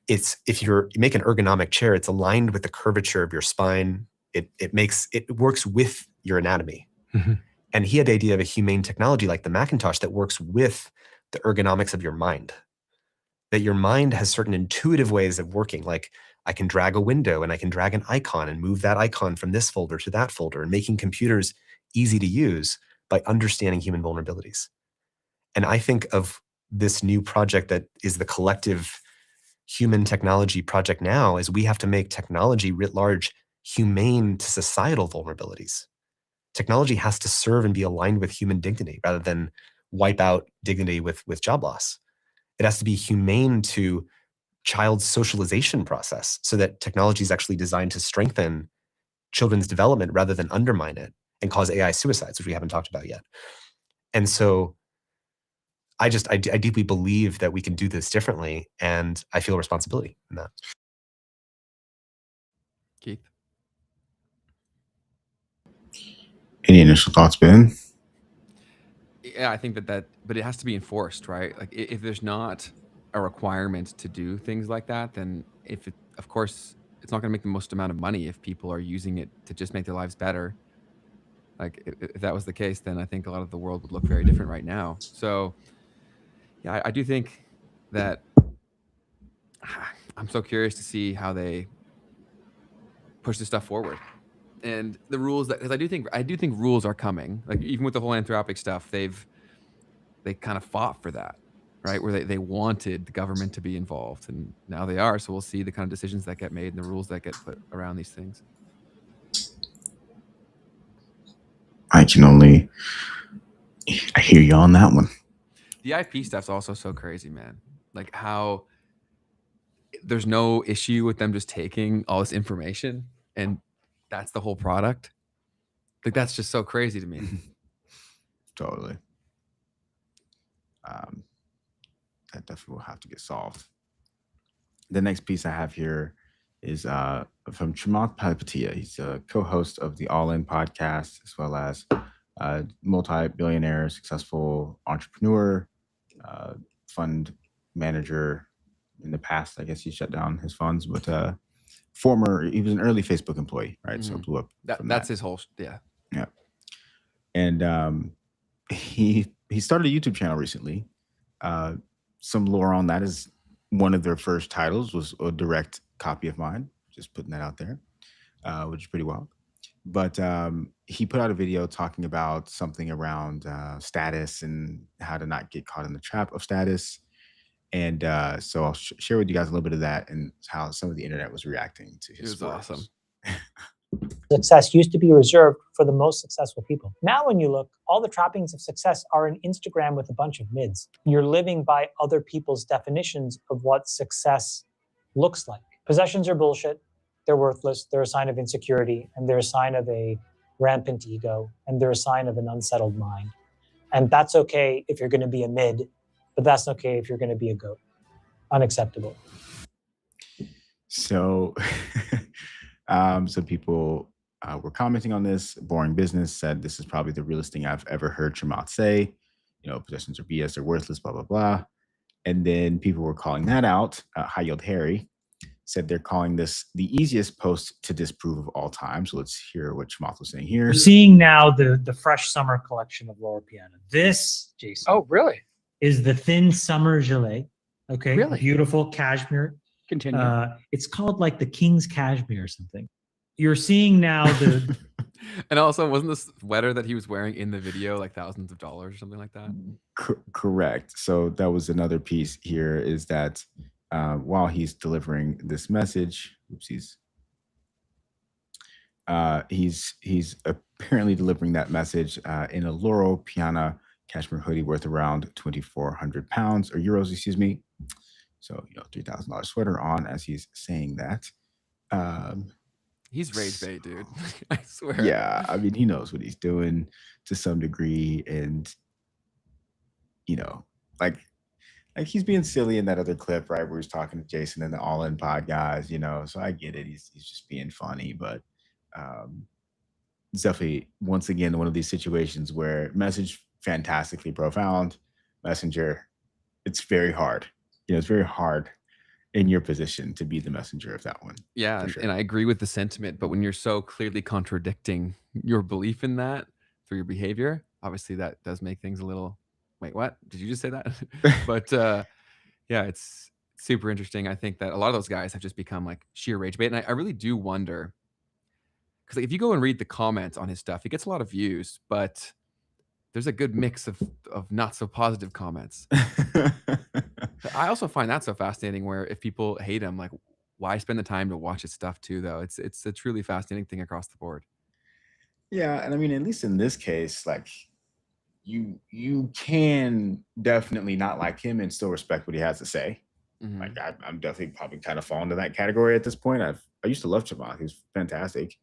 if you make an ergonomic chair, it's aligned with the curvature of your spine. It works with your anatomy. Mm-hmm. And he had the idea of a humane technology like the Macintosh that works with the ergonomics of your mind. That your mind has certain intuitive ways of working. Like I can drag a window and I can drag an icon and move that icon from this folder to that folder, and making computers easy to use by understanding human vulnerabilities. And I think of this new project that is the collective human technology project now is we have to make technology writ large humane to societal vulnerabilities. Technology has to serve and be aligned with human dignity rather than wipe out dignity with job loss. It has to be humane to child's socialization process so that technology is actually designed to strengthen children's development rather than undermine it and cause AI suicides, which we haven't talked about yet. And so I deeply believe that we can do this differently, and I feel responsibility in that. Keith? Any initial thoughts, Ben? Yeah, I think that, but it has to be enforced, right? Like if there's not a requirement to do things like that, then of course, it's not going to make the most amount of money if people are using it to just make their lives better. Like if that was the case, then I think a lot of the world would look very different right now. So yeah, I do think that I'm so curious to see how they push this stuff forward. And the rules because I do think rules are coming. Like even with the whole Anthropic stuff, they kind of fought for that, right? Where they wanted the government to be involved, and now they are. So we'll see the kind of decisions that get made and the rules that get put around these things. I hear you on that one. The IP stuff's also so crazy, man. Like how there's no issue with them just taking all this information and that's the whole product. Like that's just so crazy to me. Totally. That definitely will have to get solved. The next piece I have here is from Chamath Palihapitiya. He's a co-host of the All In podcast, as well as multi-billionaire, successful entrepreneur, fund manager. In the past, I guess he shut down his funds, but he was an early Facebook employee, right? Mm-hmm. So blew up. That's his whole, yeah. Yeah. And he started a YouTube channel recently. Some lore on that is one of their first titles was a direct copy of mine, just putting that out there, which is pretty wild. But he put out a video talking about something around status and how to not get caught in the trap of status. And so I'll share with you guys a little bit of that and how some of the internet was reacting to his It was awesome. Success used to be reserved for the most successful people. Now, when you look, all the trappings of success are in Instagram with a bunch of mids. You're living by other people's definitions of what success looks like. Possessions are bullshit. They're worthless. They're a sign of insecurity, and they're a sign of a rampant ego, and they're a sign of an unsettled mind. And that's okay if you're going to be a mid, but that's okay if you're going to be a goat. Unacceptable. So, some people were commenting on this. Boring Business said this is probably the realest thing I've ever heard Chamath say. You know, possessions are BS, they're worthless, blah, blah, blah. And then people were calling that out. High Yield Harry said they're calling this the easiest post to disprove of all time. So let's hear what Chamath was saying here. We're seeing now the fresh summer collection of Laura Piana. This, Jason. Oh, really? Is the thin summer gilet. Okay. Really? Beautiful cashmere. Continue. It's called like the King's Cashmere or something. You're seeing now the. And also, wasn't the sweater that he was wearing in the video like thousands of dollars or something like that? Correct. So that was another piece here, is that while he's delivering this message, he's apparently delivering that message in a Laura Piana cashmere hoodie worth around 2,400 pounds or euros, excuse me. So, you know, $3,000 sweater on as he's saying that. He's rage bait, dude. I swear. Yeah, I mean, he knows what he's doing to some degree, and you know, like he's being silly in that other clip, right, where he's talking to Jason and the All In Pod guys, you know. So I get it. He's just being funny, but it's definitely once again one of these situations where message fantastically profound, messenger, it's very hard. You know, it's very hard in your position to be the messenger of that one. Yeah, sure. and I agree with the sentiment, but when you're so clearly contradicting your belief in that through your behavior, obviously that does make things a little, wait, what? Did you just say that? But yeah, it's super interesting. I think that a lot of those guys have just become like sheer rage bait. And I really do wonder, because like, if you go and read the comments on his stuff, he gets a lot of views, but there's a good mix of not so positive comments. I also find that so fascinating, where if people hate him, like, why spend the time to watch his stuff too, though? It's a truly fascinating thing across the board. Yeah, and I mean, at least in this case, like you can definitely not like him and still respect what he has to say. Mhm. Like I'm definitely probably kind of falling to that category at this point. I used to love Chamath; he was fantastic,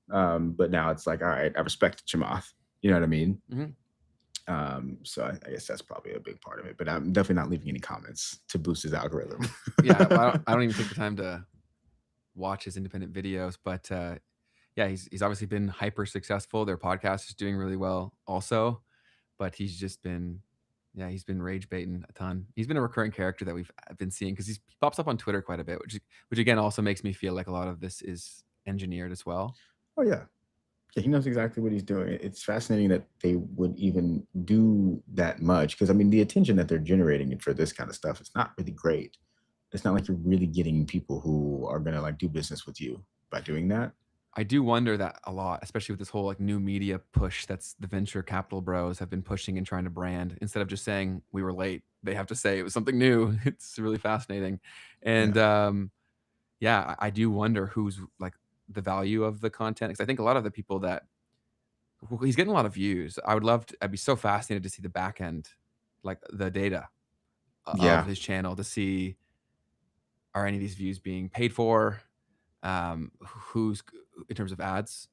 but now it's like, all right, I respect Chamath. You know what I mean? Mhm. So I guess that's probably a big part of it. But I'm definitely not leaving any comments to boost his algorithm. Yeah, I don't even take the time to watch his independent videos, but yeah, he's obviously been hyper successful. Their podcast is doing really well also, but he's just been, yeah, he's been rage baiting a ton. He's been a recurring character that we've been seeing because he pops up on Twitter quite a bit, which again also makes me feel like a lot of this is engineered as well. Oh yeah. Yeah, he knows exactly what he's doing. It's fascinating that they would even do that much, because I mean, the attention that they're generating for this kind of stuff is not really great. It's not like you're really getting people who are gonna like do business with you by doing that. I do wonder that a lot, especially with this whole like new media push that's the venture capital bros have been pushing and trying to brand. Instead of just saying we were late, they have to say it was something new. It's really fascinating. And yeah, I do wonder who's like the value of the content, because I think a lot of the people that he's getting a lot of views. I'd be so fascinated to see the back end, like the data of his channel, to see, are any of these views being paid for? Who's, in terms of ads,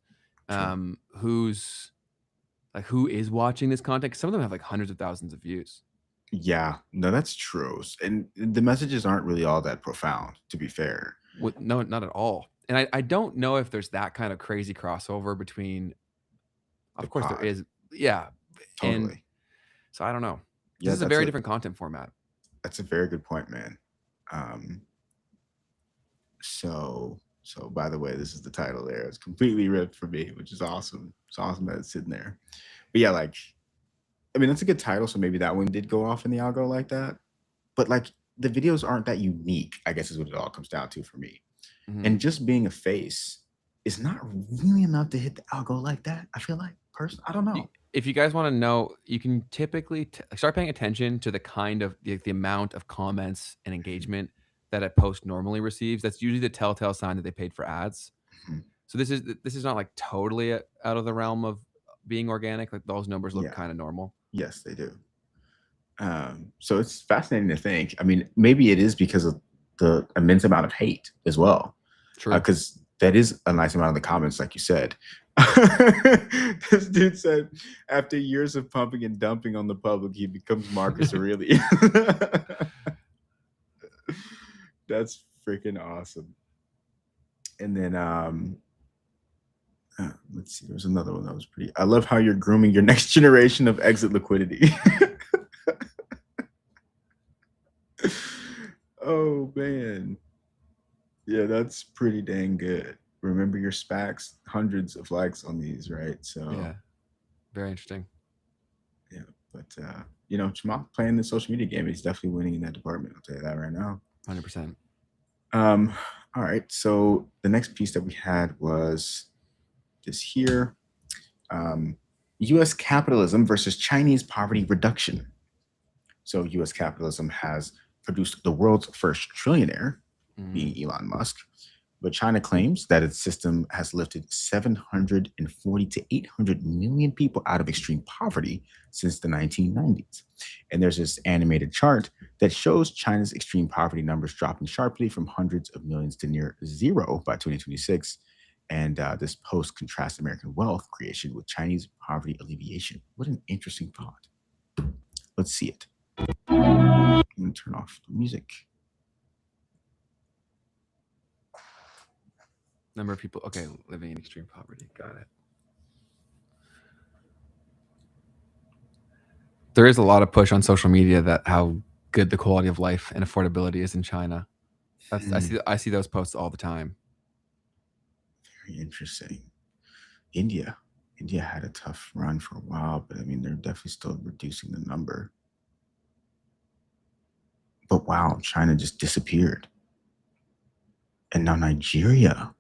who's like, who is watching this content? 'Cause some of them have like hundreds of thousands of views. Yeah, no, that's true. And the messages aren't really all that profound, to be fair. No, not at all. And I don't know if there's that kind of crazy crossover between, of course there is. Yeah. Totally. And so I don't know. Yeah, This is a very different content format. That's a very good point, man. So by the way, this is the title there. It's completely ripped for me, which is awesome. It's awesome that it's sitting there. But yeah, like, I mean, that's a good title. So maybe that one did go off in the algo like that. But like, the videos aren't that unique, I guess is what it all comes down to for me. Mhm. And just being a face is not really enough to hit the algo like that. I feel like, personally, I don't know. if you guys want to know, you can typically start paying attention to the kind of the amount of comments and engagement that a post normally receives. That's usually the telltale sign that they paid for ads. Mhm. So this is not like totally out of the realm of being organic. Like those numbers look Yeah. kind of normal. Yes, they do. So it's fascinating to think. I mean, maybe it is because of the immense amount of hate as well. True. Because that is a nice amount of the comments, like you said. This dude said, after years of pumping and dumping on the public, he becomes Marcus Aurelius. That's freaking awesome. And then let's see, there's another one that was pretty. I love how you're grooming your next generation of exit liquidity. Oh man. Yeah, that's pretty dang good. Remember your SPACs, hundreds of likes on these, right? So Yeah, very interesting. Yeah, but you know, Jamal playing the social media game, he's definitely winning in that department. I'll tell you that right now. 100%. All right, so the next piece that we had was this here. US capitalism versus Chinese poverty reduction. So US capitalism has produced the world's first trillionaire, being Elon Musk, but China claims that its system has lifted 740 to 800 million people out of extreme poverty since the 1990s. And there's this animated chart that shows China's extreme poverty numbers dropping sharply from hundreds of millions to near zero by 2026. And this post contrasts American wealth creation with Chinese poverty alleviation. What an interesting thought. Let's see it. I'm going to turn off the music. Number of people, okay, living in extreme poverty. Got it. There is a lot of push on social media that how good the quality of life and affordability is in China. I see those posts all the time. Very interesting. India had a tough run for a while, but I mean, they're definitely still reducing the number. But wow, China just disappeared. And now Nigeria.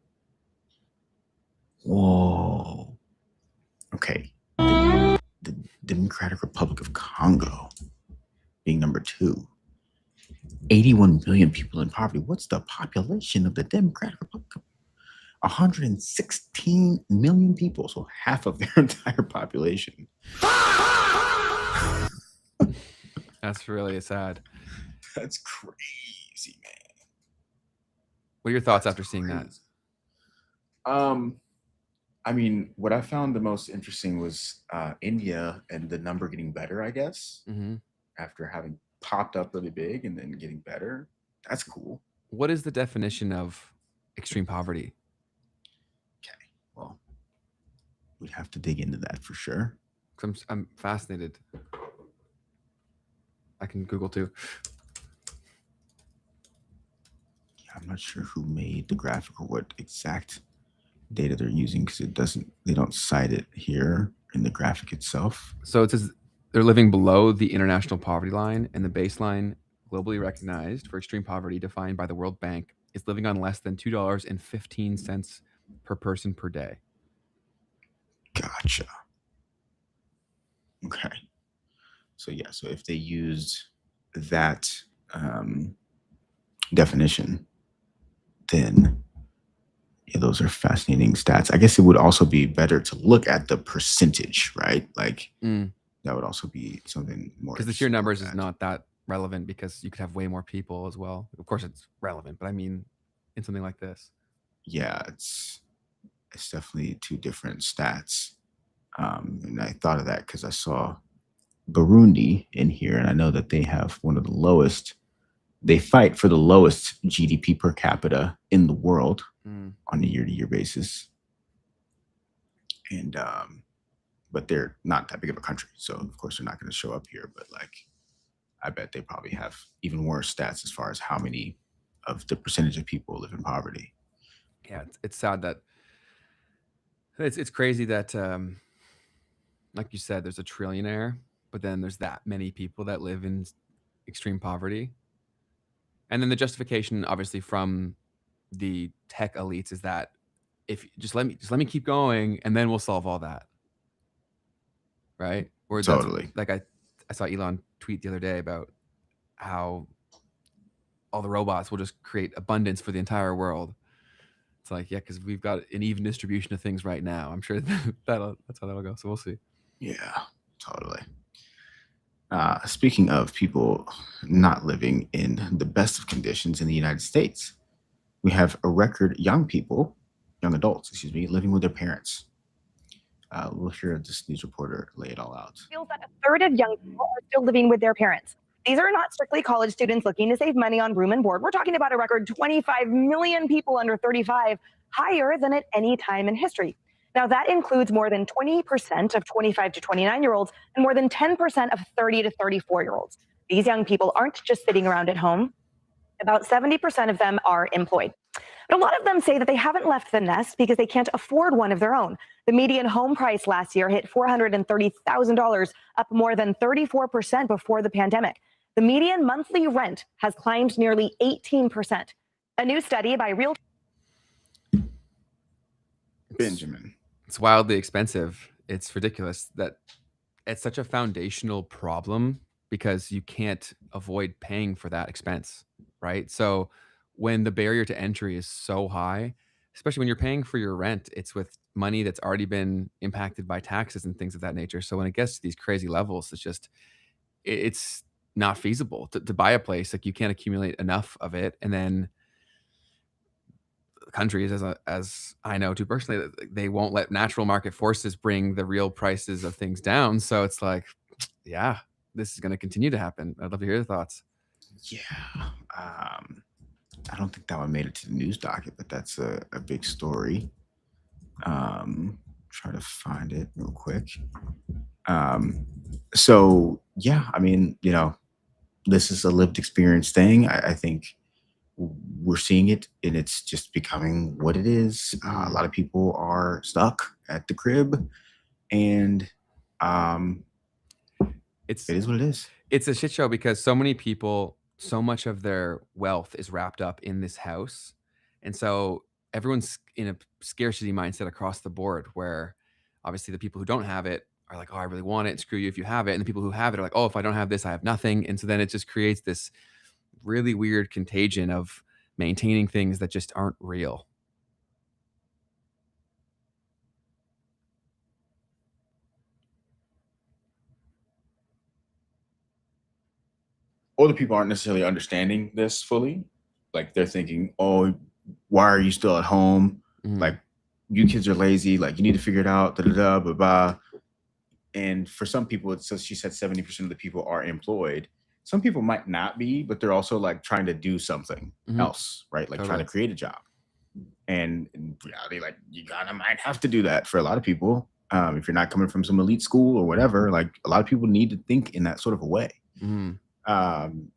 Whoa. Okay. The Democratic Republic of Congo being number 2. 81 million people in poverty. What's the population of the Democratic Republic? 116 million people, so half of their entire population. That's really sad. That's crazy, man. What are your thoughts after seeing that? I mean, what I found the most interesting was India and the number getting better, I guess, after having popped up really big and then getting better. That's cool. What is the definition of extreme poverty? Okay, well, we'd have to dig into that for sure. I'm fascinated. I can Google too. Yeah, I'm not sure who made the graphic or what exact data they're using because they don't cite it here in the graphic itself. So it says they're living below the international poverty line, and the baseline globally recognized for extreme poverty defined by the World Bank is living on less than $2.15 per person per day. Gotcha. Okay. So yeah, so if they used that definition, then yeah, those are fascinating stats. I guess it would also be better to look at the percentage, right? Like that would also be something more. Because the sheer numbers is not that relevant because you could have way more people as well. Of course, it's relevant, but I mean, in something like this. Yeah, it's definitely two different stats. And I thought of that because I saw Burundi in here, and I know that they have one of the lowest. They fight for the lowest GDP per capita in the world on a year-to-year basis. And but they're not that big of a country, so of course they're not going to show up here. But like, I bet they probably have even worse stats as far as how many of the percentage of people live in poverty. Yeah, it's sad that it's crazy that like you said, there's a trillionaire, but then there's that many people that live in extreme poverty. And then the justification, obviously, from the tech elites is that if just let me keep going, and then we'll solve all that. right? Or Totally. like I saw Elon tweet the other day about how all the robots will just create abundance for the entire world. It's like, yeah, because we've got an even distribution of things right now. I'm sure that's how that'll go. So we'll see. Yeah, totally. Speaking of people not living in the best of conditions in the United States, we have a record young adults, living with their parents. We'll hear this news reporter lay it all out. Feels that a third of young people are still living with their parents. These are not strictly college students looking to save money on room and board. We're talking about a record 25 million people under 35, higher than at any time in history. Now, that includes more than 20% of 25 to 29-year-olds and more than 10% of 30 to 34-year-olds. These young people aren't just sitting around at home. About 70% of them are employed. But a lot of them say that they haven't left the nest because they can't afford one of their own. The median home price last year hit $430,000, up more than 34% before the pandemic. The median monthly rent has climbed nearly 18%. A new study by Real Benjamin. It's wildly expensive. It's ridiculous that it's such a foundational problem because you can't avoid paying for that expense, right? So when the barrier to entry is so high, especially when you're paying for your rent, it's with money that's already been impacted by taxes and things of that nature. So when it gets to these crazy levels, it's not feasible to buy a place. Like, you can't accumulate enough of it. And then countries, as I know too personally, they won't let natural market forces bring the real prices of things down. So it's like, yeah, this is going to continue to happen. I'd love to hear your thoughts. Yeah. I don't think that one made it to the news docket, but that's a big story. Try to find it real quick. So yeah, I mean, this is a lived experience thing. I think we're seeing it, and it's just becoming what it is. A lot of people are stuck at the crib, and it is what it is. It's a shit show because so many people, so much of their wealth is wrapped up in this house. And so everyone's in a scarcity mindset across the board, where obviously the people who don't have it are like, oh, I really want it. Screw you if you have it. And the people who have it are like, oh, if I don't have this, I have nothing. And so then it just creates this really weird contagion of maintaining things that just aren't real. Older people aren't necessarily understanding this fully. Like, they're thinking, oh, why are you still at home? Like, you kids are lazy. Like, you need to figure it out. Blah, blah, blah. And for some people, so she said 70% of the people are employed. Some people might not be, but they're also like trying to do something else, right? Like trying to create a job. And in reality, like, you might have to do that for a lot of people. If you're not coming from some elite school or whatever, like, a lot of people need to think in that sort of a way.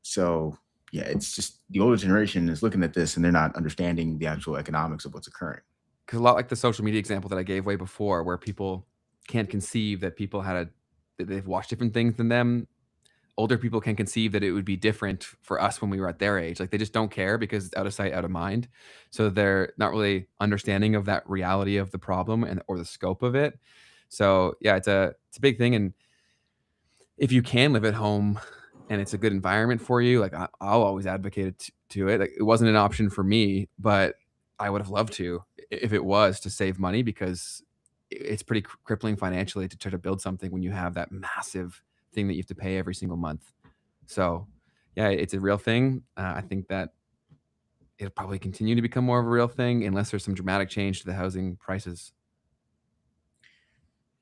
So yeah, it's just the older generation is looking at this and they're not understanding the actual economics of what's occurring. Because a lot like the social media example that I gave way before, where people can't conceive that they've watched different things than them. Older people can conceive that it would be different for us when we were at their age. Like, they just don't care because it's out of sight, out of mind. So they're not really understanding of that reality of the problem or the scope of it. So yeah, it's a big thing. And if you can live at home and it's a good environment for you, like, I'll always advocate to it. Like, it wasn't an option for me, but I would have loved to if it was, to save money, because it's pretty crippling financially to try to build something when you have that massive thing that you have to pay every single month. So yeah, it's a real thing. I think that it'll probably continue to become more of a real thing unless there's some dramatic change to the housing prices.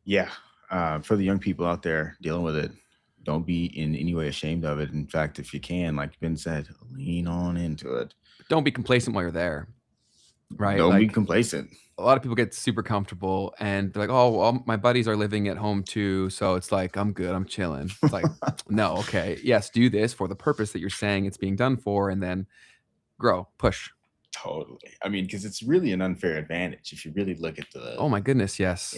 Yeah. For the young people out there dealing with it, don't be in any way ashamed of it. In fact, if you can, like Ben said, lean on into it. Don't be complacent while you're there, right? Don't be complacent. A lot of people get super comfortable and they're like, oh, well, my buddies are living at home too, so it's like, I'm good, I'm chilling. It's like, no, okay, yes, do this for the purpose that you're saying it's being done for, and then grow, push. Totally. I mean, because it's really an unfair advantage if you really look at the. Oh my goodness, yes.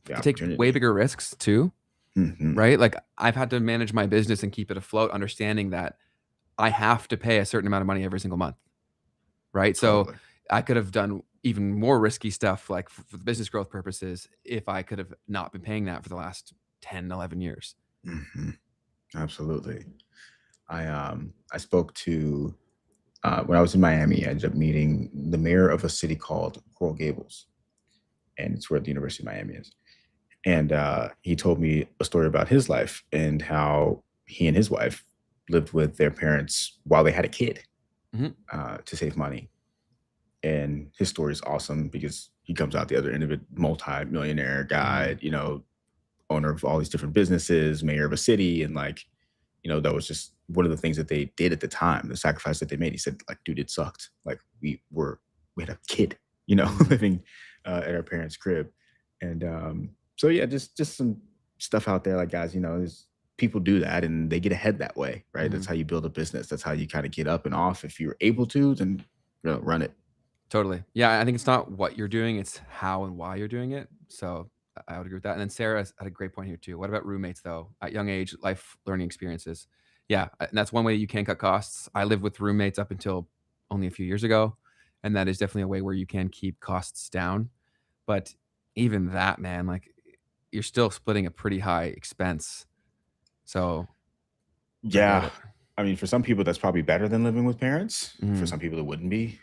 You take way bigger risks too, right? Like, I've had to manage my business and keep it afloat, understanding that I have to pay a certain amount of money every single month, right? Totally. So I could have done even more risky stuff, like for the business growth purposes, if I could have not been paying that for the last 10, 11 years. Mm-hmm. Absolutely. I spoke to when I was in Miami, I ended up meeting the mayor of a city called Coral Gables, and it's where the University of Miami is. And he told me a story about his life and how he and his wife lived with their parents while they had a kid to save money. And his story is awesome because he comes out the other end of it, multi-millionaire guy, you know, owner of all these different businesses, mayor of a city, and like, you know, that was just one of the things that they did at the time, the sacrifice that they made. He said, like, dude, it sucked. Like we had a kid, you know, living at our parents' crib. And so yeah, just some stuff out there, like, guys, you know, people do that and they get ahead that way, right? That's how you build a business. That's how you kind of get up and off. If you're able to, then you know, run it. Totally. Yeah, I think it's not what you're doing, it's how and why you're doing it. So I would agree with that. And then Sarah had a great point here too. What about roommates though? At young age, life learning experiences. Yeah, and that's one way you can cut costs. I lived with roommates up until only a few years ago, and that is definitely a way where you can keep costs down. But even that, man, like you're still splitting a pretty high expense. So yeah, I mean, for some people that's probably better than living with parents. For some people it wouldn't be.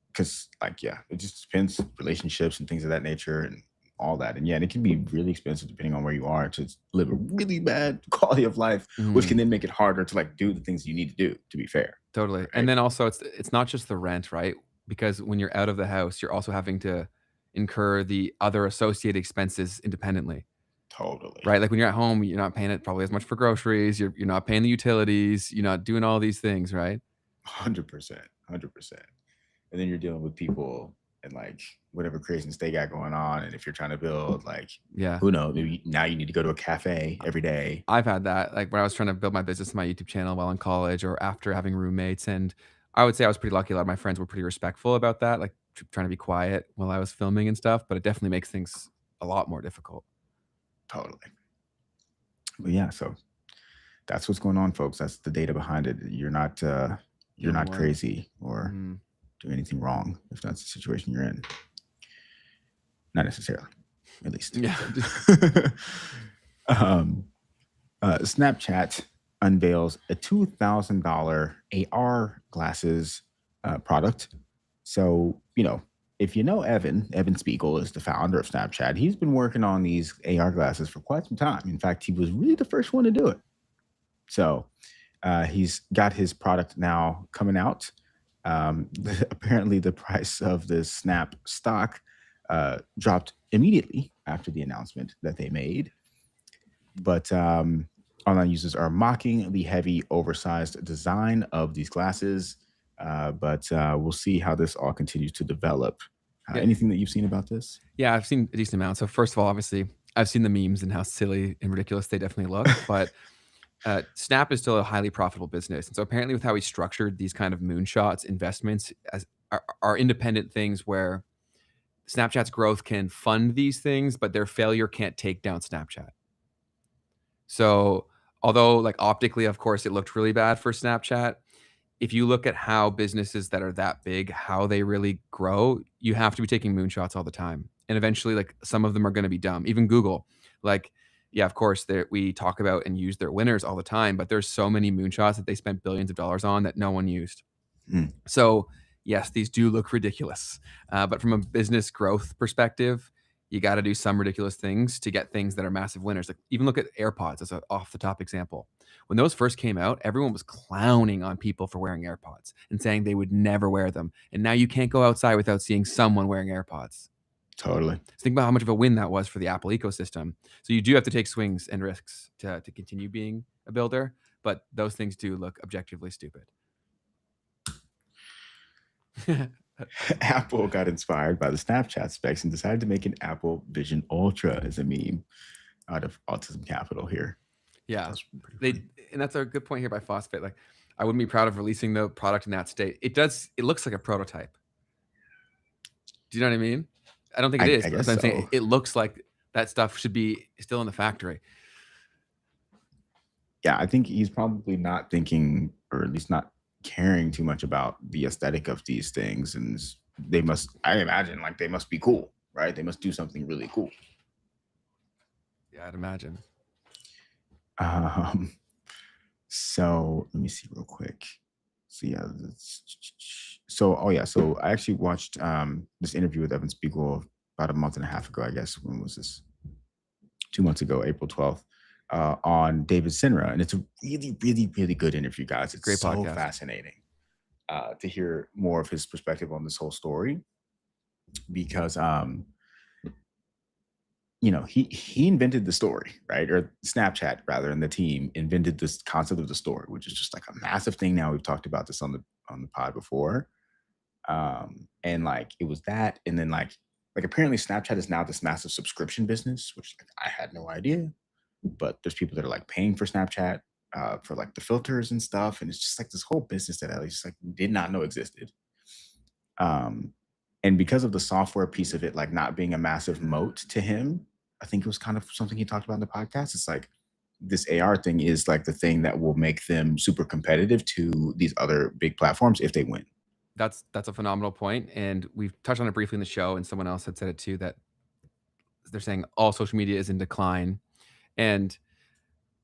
Because like, yeah, it just depends, relationships and things of that nature and all that. And yeah, and it can be really expensive depending on where you are to live a really bad quality of life, which can then make it harder to like do the things you need to do, to be fair. Totally. Right? And then also it's not just the rent, right? Because when you're out of the house, you're also having to incur the other associated expenses independently. Totally. Right? Like when you're at home, you're not paying it probably as much for groceries, you're not paying the utilities, you're not doing all these things, right? 100%. And then you're dealing with people and like whatever craziness they got going on. And if you're trying to build, like, who knows, maybe now you need to go to a cafe every day. I've had that, like when I was trying to build my business, my YouTube channel while in college or after having roommates. And I would say I was pretty lucky. A lot of my friends were pretty respectful about that, like trying to be quiet while I was filming and stuff, but it definitely makes things a lot more difficult. Totally. But yeah, so that's what's going on, folks. That's the data behind it. You're not crazy or do anything wrong if that's the situation you're in. Not necessarily, at least. Yeah. Snapchat unveils a $2,000 AR glasses product. So, you know, if you know Evan Spiegel is the founder of Snapchat. He's been working on these AR glasses for quite some time. In fact, he was really the first one to do it. So he's got his product now coming out. Apparently the price of the Snap stock dropped immediately after the announcement that they made. But online users are mocking the heavy, oversized design of these glasses. But we'll see how this all continues to develop. Anything that you've seen about this? Yeah, I've seen a decent amount. So first of all, obviously, I've seen the memes and how silly and ridiculous they definitely look. But Snap is still a highly profitable business. And so apparently with how he structured these kind of moonshots investments as are independent things where Snapchat's growth can fund these things, but their failure can't take down Snapchat. So although like optically, of course, it looked really bad for Snapchat, if you look at how businesses that are that big, how they really grow, you have to be taking moonshots all the time. And eventually, like some of them are going to be dumb. Even Google, like, yeah, of course, we talk about and use their winners all the time, but there's so many moonshots that they spent billions of dollars on that no one used. So yes, these do look ridiculous. But from a business growth perspective, you got to do some ridiculous things to get things that are massive winners. Like even look at AirPods as an off the top example. When those first came out, everyone was clowning on people for wearing AirPods and saying they would never wear them. And now you can't go outside without seeing someone wearing AirPods. Totally. So think about how much of a win that was for the Apple ecosystem. So you do have to take swings and risks to continue being a builder, but those things do look objectively stupid. Apple got inspired by the Snapchat specs and decided to make an Apple Vision Ultra as a meme out of Autism Capital here. Yeah, and that's a good point here by Phosphate. Like, I wouldn't be proud of releasing the product in that state. It looks like a prototype. Do you know what I mean? I don't think it is. I guess I'm saying so. it looks like that stuff should be still in the factory. Yeah, I think he's probably not thinking, or at least not caring too much about the aesthetic of these things. And I imagine, like they must be cool, right? They must do something really cool. Yeah, I'd imagine. So let me see real quick. So yeah, so I actually watched this interview with Evan Spiegel about a month and a half ago, I guess. When was this? 2 months ago, April 12th, on David Sinra. And it's a really, really, really good interview, guys. It's Great so podcast. fascinating to hear more of his perspective on this whole story. Because he invented the story, right? Or Snapchat rather, and the team invented this concept of the story, which is just like a massive thing now. We've talked about this on the pod before. And like it was that, and then like apparently Snapchat is now this massive subscription business, which like, I had no idea. But there's people that are like paying for Snapchat for like the filters and stuff, and it's just like this whole business that I just like did not know existed. And because of the software piece of it, like not being a massive moat to him, I think it was kind of something he talked about in the podcast. It's like this AR thing is like the thing that will make them super competitive to these other big platforms if they win. That's a phenomenal point, and we've touched on it briefly in the show, and someone else had said it too, that they're saying all social media is in decline, and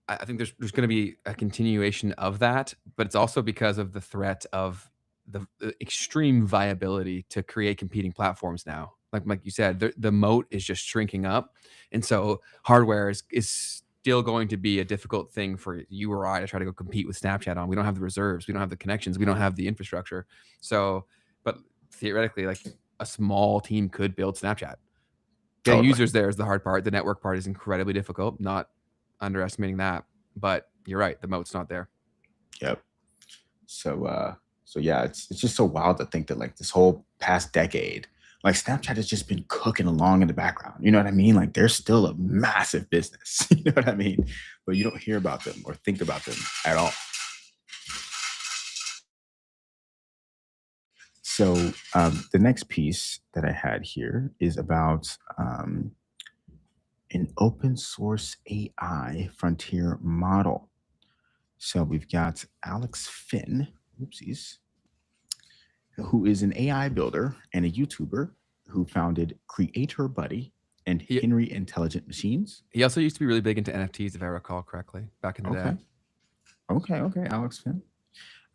I think there's going to be a continuation of that, but it's also because of the threat of the extreme viability to create competing platforms now. Like you said, the moat is just shrinking up, and so hardware is still going to be a difficult thing for you or I to try to go compete with Snapchat on. We don't have the reserves, we don't have the connections, we don't have the infrastructure. So, but theoretically, like a small team could build Snapchat. Getting users there is the hard part. The network part is incredibly difficult. Not underestimating that, but you're right. The moat's not there. Yep. So yeah, it's just so wild to think that like this whole past decade, like Snapchat has just been cooking along in the background. You know what I mean? Like they're still a massive business. You know what I mean? But you don't hear about them or think about them at all. So the next piece that I had here is about an open source AI frontier model. So we've got Alex Finn, who is an AI builder and a YouTuber who founded Creator Buddy and Henry Intelligent Machines. He also used to be really big into NFTs, if I recall correctly, back in the day. Okay, Alex Finn.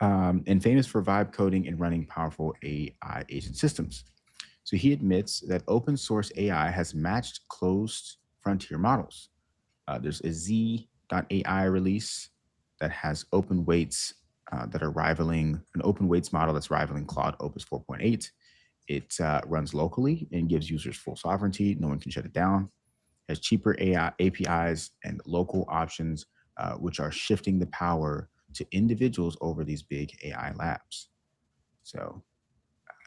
And famous for vibe coding and running powerful AI agent systems. So he admits that open source AI has matched closed frontier models. There's a Z.AI release that has open weights that are rivaling an open weights model that's rivaling Claude Opus 4.8. It runs locally and gives users full sovereignty. No one can shut it down. Has cheaper AI APIs and local options, which are shifting the power to individuals over these big AI labs. So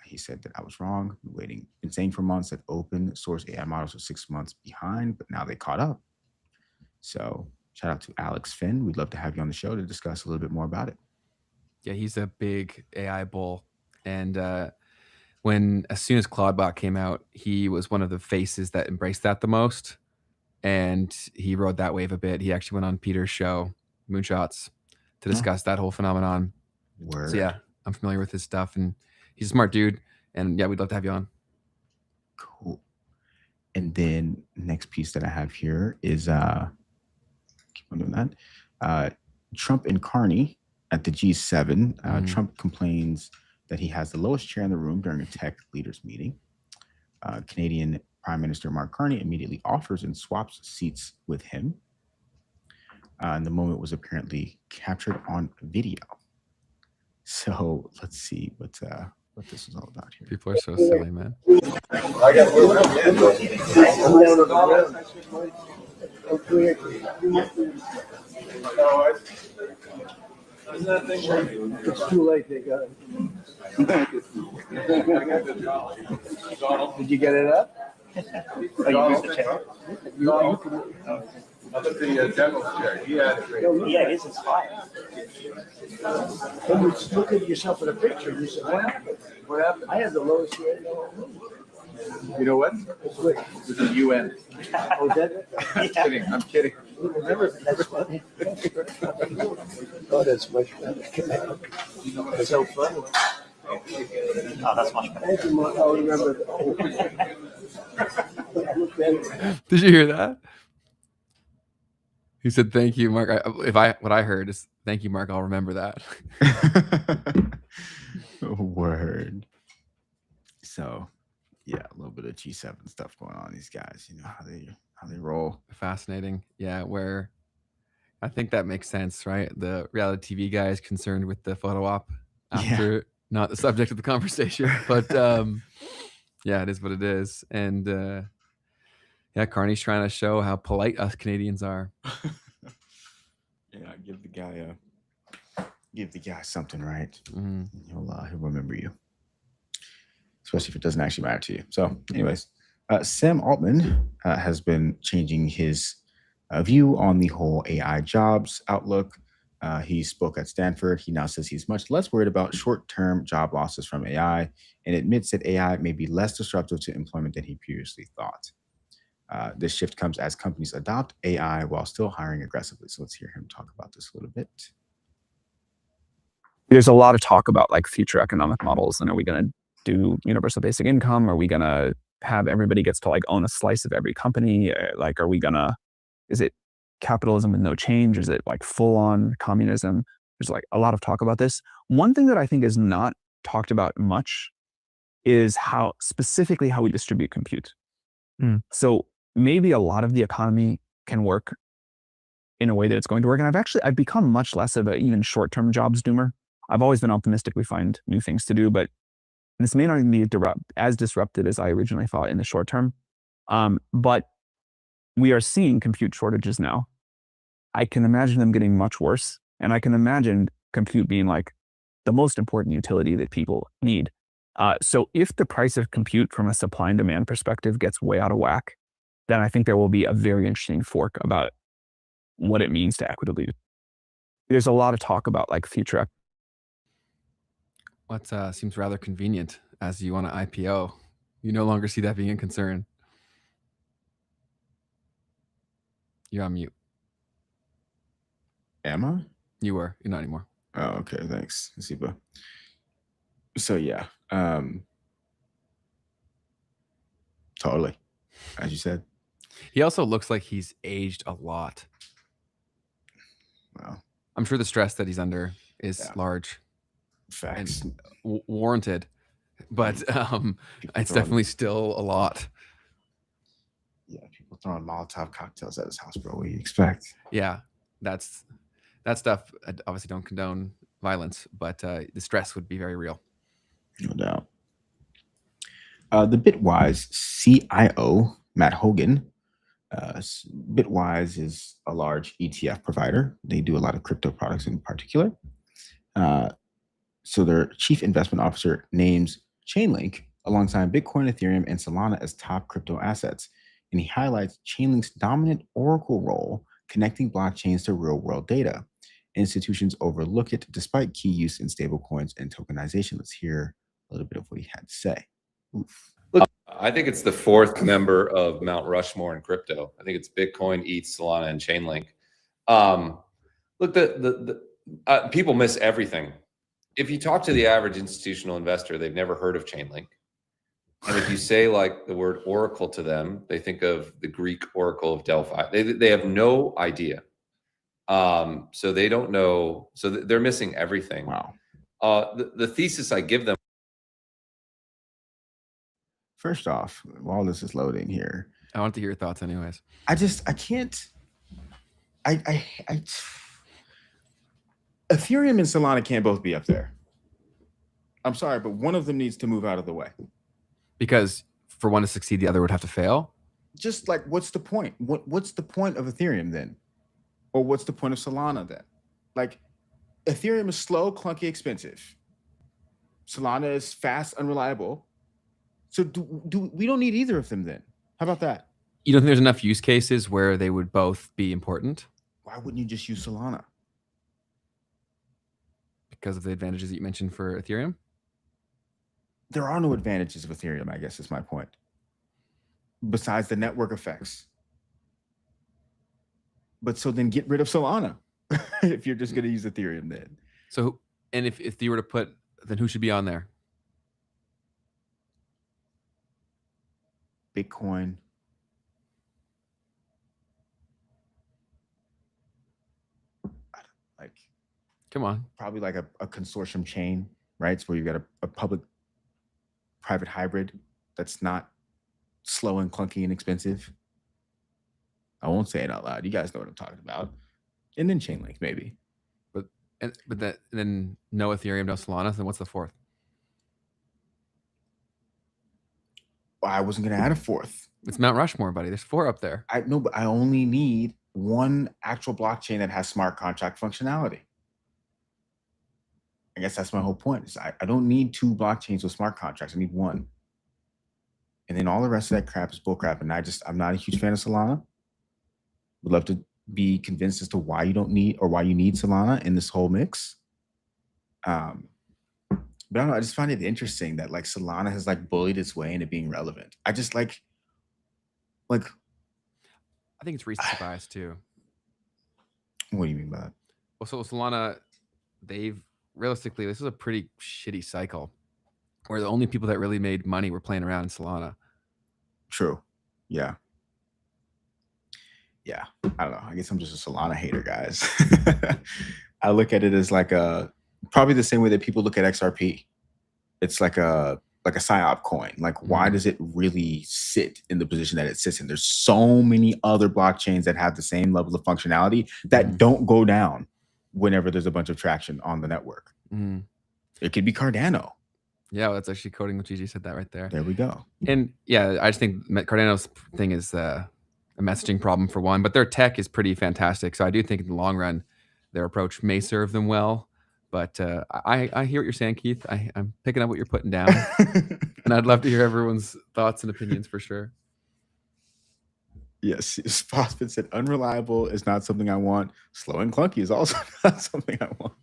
he said that I was wrong. Been saying for months that open source AI models are 6 months behind, but now they caught up. So shout out to Alex Finn. We'd love to have you on the show to discuss a little bit more about it. Yeah, he's a big AI bull. And as soon as Claudebot came out, he was one of the faces that embraced that the most. And he rode that wave a bit. He actually went on Peter's show, Moonshots, to discuss that whole phenomenon. Word. So yeah, I'm familiar with his stuff, and he's a smart dude. And yeah, we'd love to have you on. Cool. And then next piece that I have here is keep on doing that. Trump and Carney at the G7. Trump complains that he has the lowest chair in the room during a tech leaders meeting. Canadian Prime Minister Mark Carney immediately offers and swaps seats with him. And the moment was apparently captured on video. So let's see what this is all about here. People are so silly, man. It's too late. They got it. Did you get it up? Oh, you used the chair? How about the devil's chair? Yeah, his is fire. When you look at yourself in a picture, you say, what happened? What happened? I had the lowest rate. You know what? It's like, It was the UN. oh, that? I'm kidding. I'm kidding. That's funny. Oh, that's much better. That's so funny. Oh, that's much better. Thank you, Mark. I'll remember. Did you hear that? He said, "Thank you, Mark." What I heard is, "Thank you, Mark. I'll remember that." Word. So, yeah, a little bit of G7 stuff going on. These guys, you know how they roll. Fascinating. Yeah, where I think that makes sense, right? The reality TV guy is concerned with the photo op after not the subject of the conversation, but yeah, it is what it is. And yeah, Carney's trying to show how polite us Canadians are. Yeah, give the guy something, right? Mhm. He'll remember you, especially if it doesn't actually matter to you. So, anyways, Sam Altman has been changing his view on the whole AI jobs outlook. He spoke at Stanford. He now says he's much less worried about short-term job losses from AI and admits that AI may be less disruptive to employment than he previously thought. This shift comes as companies adopt AI while still hiring aggressively. So let's hear him talk about this a little bit. There's a lot of talk about like future economic models, and are we going to do universal basic income? Are we going to have everybody gets to like own a slice of every company? Like, are we going to, is it capitalism with no change? Is it like full on communism? There's like a lot of talk about this. One thing that I think is not talked about much is how specifically how we distribute compute. So maybe a lot of the economy can work in a way that it's going to work. And I've become much less of a even short-term jobs doomer. I've always been optimistic we find new things to do, but this may not even be as disruptive as I originally thought in the short term. But we are seeing compute shortages now. I can imagine them getting much worse. And I can imagine compute being like the most important utility that people need. So if the price of compute from a supply and demand perspective gets way out of whack, then I think there will be a very interesting fork about what it means to equitably. There's a lot of talk about like future. What seems rather convenient as you want to IPO. You no longer see that being a concern. You're on mute. Am I? You were. You're not anymore. Oh, okay. Thanks, Ziba. So yeah, totally. As you said. He also looks like he's aged a lot. Well, I'm sure the stress that he's under is large. Facts. And warranted. But it's definitely still a lot. Yeah, people throwing Molotov cocktails at his house, bro. What do you expect? Yeah, that stuff. I obviously don't condone violence, but the stress would be very real. No doubt. The Bitwise CIO, Matt Hogan. Bitwise is a large ETF provider. They do a lot of crypto products in particular. So their chief investment officer names Chainlink alongside Bitcoin, Ethereum, and Solana as top crypto assets. And he highlights Chainlink's dominant Oracle role connecting blockchains to real-world data. Institutions overlook it despite key use in stablecoins and tokenization. Let's hear a little bit of what he had to say. Oof. Look, I think it's the fourth member of Mount Rushmore in crypto. I think it's Bitcoin, ETH, Solana, and Chainlink. Look, people miss everything. If you talk to the average institutional investor, they've never heard of Chainlink. And if you say like the word Oracle to them, they think of the Greek Oracle of Delphi. They have no idea. So they don't know. So they're missing everything. Wow. The thesis I give them. First off, while this is loading here, I want to hear your thoughts anyways. I can't. Ethereum and Solana can't both be up there. I'm sorry, but one of them needs to move out of the way. Because for one to succeed, the other would have to fail? Just like, what's the point? What's the point of Ethereum then? Or what's the point of Solana then? Like, Ethereum is slow, clunky, expensive. Solana is fast, unreliable. So we don't need either of them then. How about that? You don't think there's enough use cases where they would both be important? Why wouldn't you just use Solana? Because of the advantages that you mentioned for Ethereum? There are no advantages of Ethereum, I guess is my point. Besides the network effects. But so then get rid of Solana if you're just going to use Ethereum then. So, and if you were to put, then who should be on there? Bitcoin. like Come on. probably like a consortium chain, right? It's where you've got a public private hybrid that's not slow and clunky and expensive. I won't say it out loud. You guys know what I'm talking about. And then Chainlink, maybe. But then no Ethereum, no Solana. Then what's the fourth? I wasn't going to add a fourth. It's Mount Rushmore, buddy. There's 4 up there. I know, but I only need one actual blockchain that has smart contract functionality. I guess that's my whole point. Is I don't need 2 blockchains with smart contracts. I need one. And then all the rest of that crap is bullcrap. And I'm not a huge fan of Solana. Would love to be convinced as to why you don't need or why you need Solana in this whole mix. But I don't know. I just find it interesting that like Solana has like bullied its way into being relevant. I just like I think it's recency bias too. What do you mean by that? Well, so Solana, realistically, this was a pretty shitty cycle where the only people that really made money were playing around in Solana. True. Yeah. Yeah. I don't know. I guess I'm just a Solana hater, guys. I look at it as like probably the same way that people look at XRP. It's like a PSYOP coin. Like, why does it really sit in the position that it sits in? There's so many other blockchains that have the same level of functionality that don't go down whenever there's a bunch of traction on the network. It could be Cardano. Yeah, well, that's actually coding what Gigi said that right there. There we go. And yeah, I just think Cardano's thing is a messaging problem for one, but their tech is pretty fantastic. So I do think in the long run, their approach may serve them well. But I hear what you're saying, Keith. I'm picking up what you're putting down. And I'd love to hear everyone's thoughts and opinions for sure. Yes, Phosphate said unreliable is not something I want. Slow and clunky is also not something I want.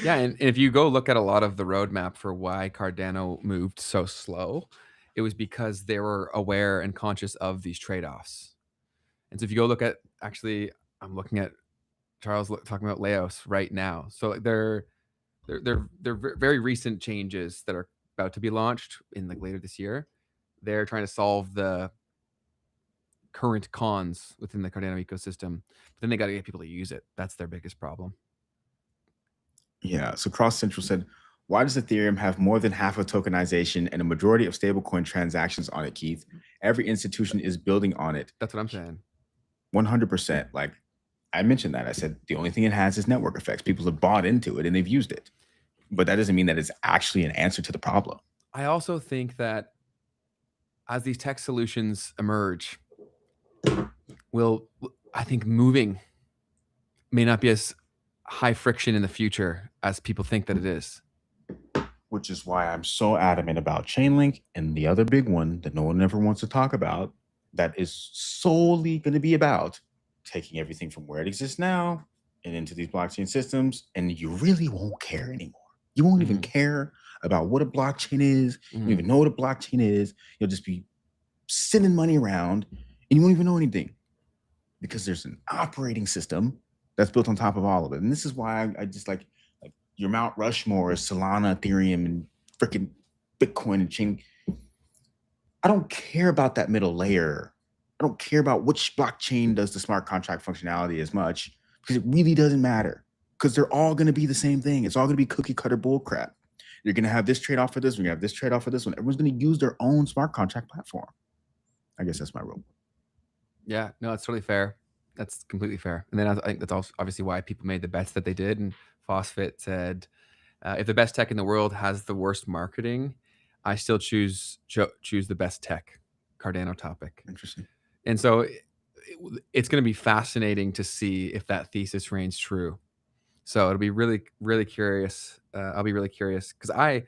Yeah, and if you go look at a lot of the roadmap for why Cardano moved so slow, it was because they were aware and conscious of these trade-offs. And so if you go look at, actually, I'm looking at Charles talking about Laos right now. So they're very recent changes that are about to be launched in like later this year. They're trying to solve the current cons within the Cardano ecosystem, but then they got to get people to use it. That's their biggest problem. Yeah. So Cross Central said, why does Ethereum have more than half of tokenization and a majority of stablecoin transactions on it, Keith? Every institution is building on it. That's what I'm saying. 100%. Like I mentioned that. I said the only thing it has is network effects. People have bought into it and they've used it. But that doesn't mean that it's actually an answer to the problem. I also think that as these tech solutions emerge, I think moving may not be as high friction in the future as people think that it is. Which is why I'm so adamant about Chainlink and the other big one that no one ever wants to talk about that is solely going to be about taking everything from where it exists now and into these blockchain systems, and you really won't care anymore. You won't even care about what a blockchain is. You don't even know what a blockchain is. You'll just be sending money around and you won't even know anything because there's an operating system that's built on top of all of it. And this is why I just like your Mount Rushmore is Solana, Ethereum, and freaking Bitcoin and chain. I don't care about that middle layer. I don't care about which blockchain does the smart contract functionality as much because it really doesn't matter because they're all going to be the same thing. It's all going to be cookie cutter bull crap. You're going to have this trade off for this. We're going to have this trade off for this one. Everyone's going to use their own smart contract platform. I guess that's my role. Yeah, no, that's totally fair. That's completely fair. And then I think that's also obviously why people made the bets that they did. And Phosphate said, if the best tech in the world has the worst marketing, I still choose the best tech. Cardano topic. Interesting. And so it's going to be fascinating to see if that thesis reigns true. So it'll be really, really curious. I'll be really curious because I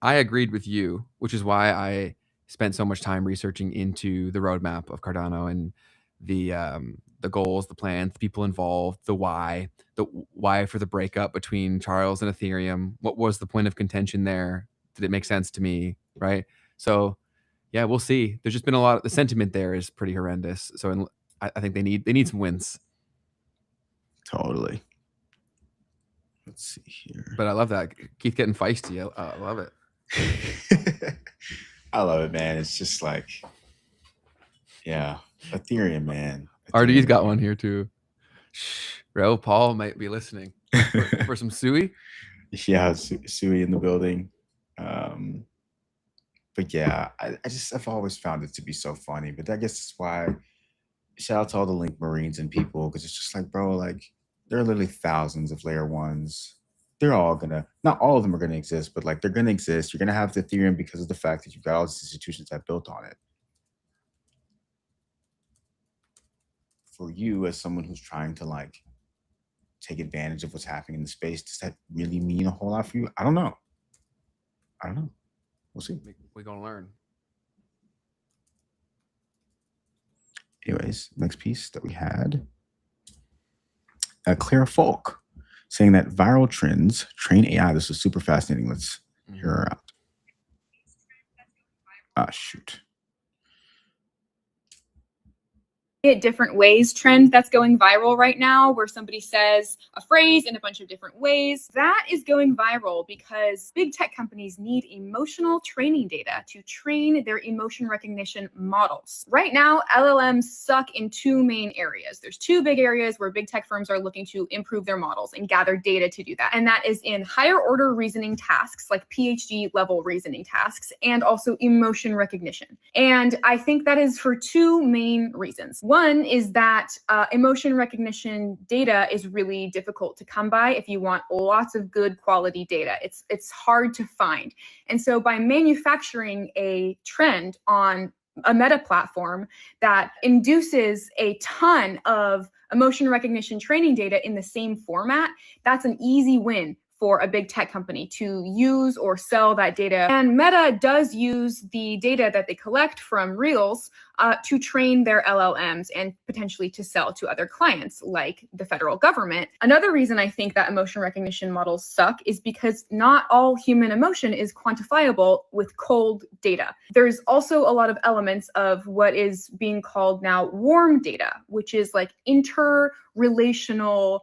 agreed with you, which is why I spent so much time researching into the roadmap of Cardano and the goals, the plans, the people involved, the why for the breakup between Charles and Ethereum. What was the point of contention there? Did it make sense to me? Right. So yeah, we'll see. There's just been a lot of the sentiment there is pretty horrendous. So I think they need some wins. Totally. Let's see here. But I love that. Keith getting feisty. I love it. I love it, man. It's just like, yeah, Ethereum, man. RD's got one here too. Shh, bro. Paul might be listening. for some suey. Yeah, Sui in the building. But yeah, I've always found it to be so funny. But I guess that's why shout out to all the Link Marines and people, because it's just like, bro, like there are literally thousands of layer ones. They're all gonna, not all of them are gonna exist, but like they're gonna exist. You're gonna have the Ethereum because of the fact that you've got all these institutions that built on it. For you as someone who's trying to like take advantage of what's happening in the space, does that really mean a whole lot for you? I don't know. We'll see. We're gonna learn. Anyways, next piece that we had, Clara Folk saying that viral trends train AI. This is super fascinating. Let's hear her out. Ah, shoot. Different ways trend that's going viral right now, where somebody says a phrase in a bunch of different ways. That is going viral because big tech companies need emotional training data to train their emotion recognition models. Right now, LLMs suck in two main areas. There's two big areas where big tech firms are looking to improve their models and gather data to do that. And that is in higher order reasoning tasks, like PhD level reasoning tasks, and also emotion recognition. And I think that is for two main reasons. One is that emotion recognition data is really difficult to come by if you want lots of good quality data. It's hard to find. And so by manufacturing a trend on a meta platform that induces a ton of emotion recognition training data in the same format, that's an easy win for a big tech company to use or sell that data. And Meta does use the data that they collect from Reels to train their LLMs and potentially to sell to other clients like the federal government. Another reason I think that emotion recognition models suck is because not all human emotion is quantifiable with cold data. There's also a lot of elements of what is being called now warm data, which is like interrelational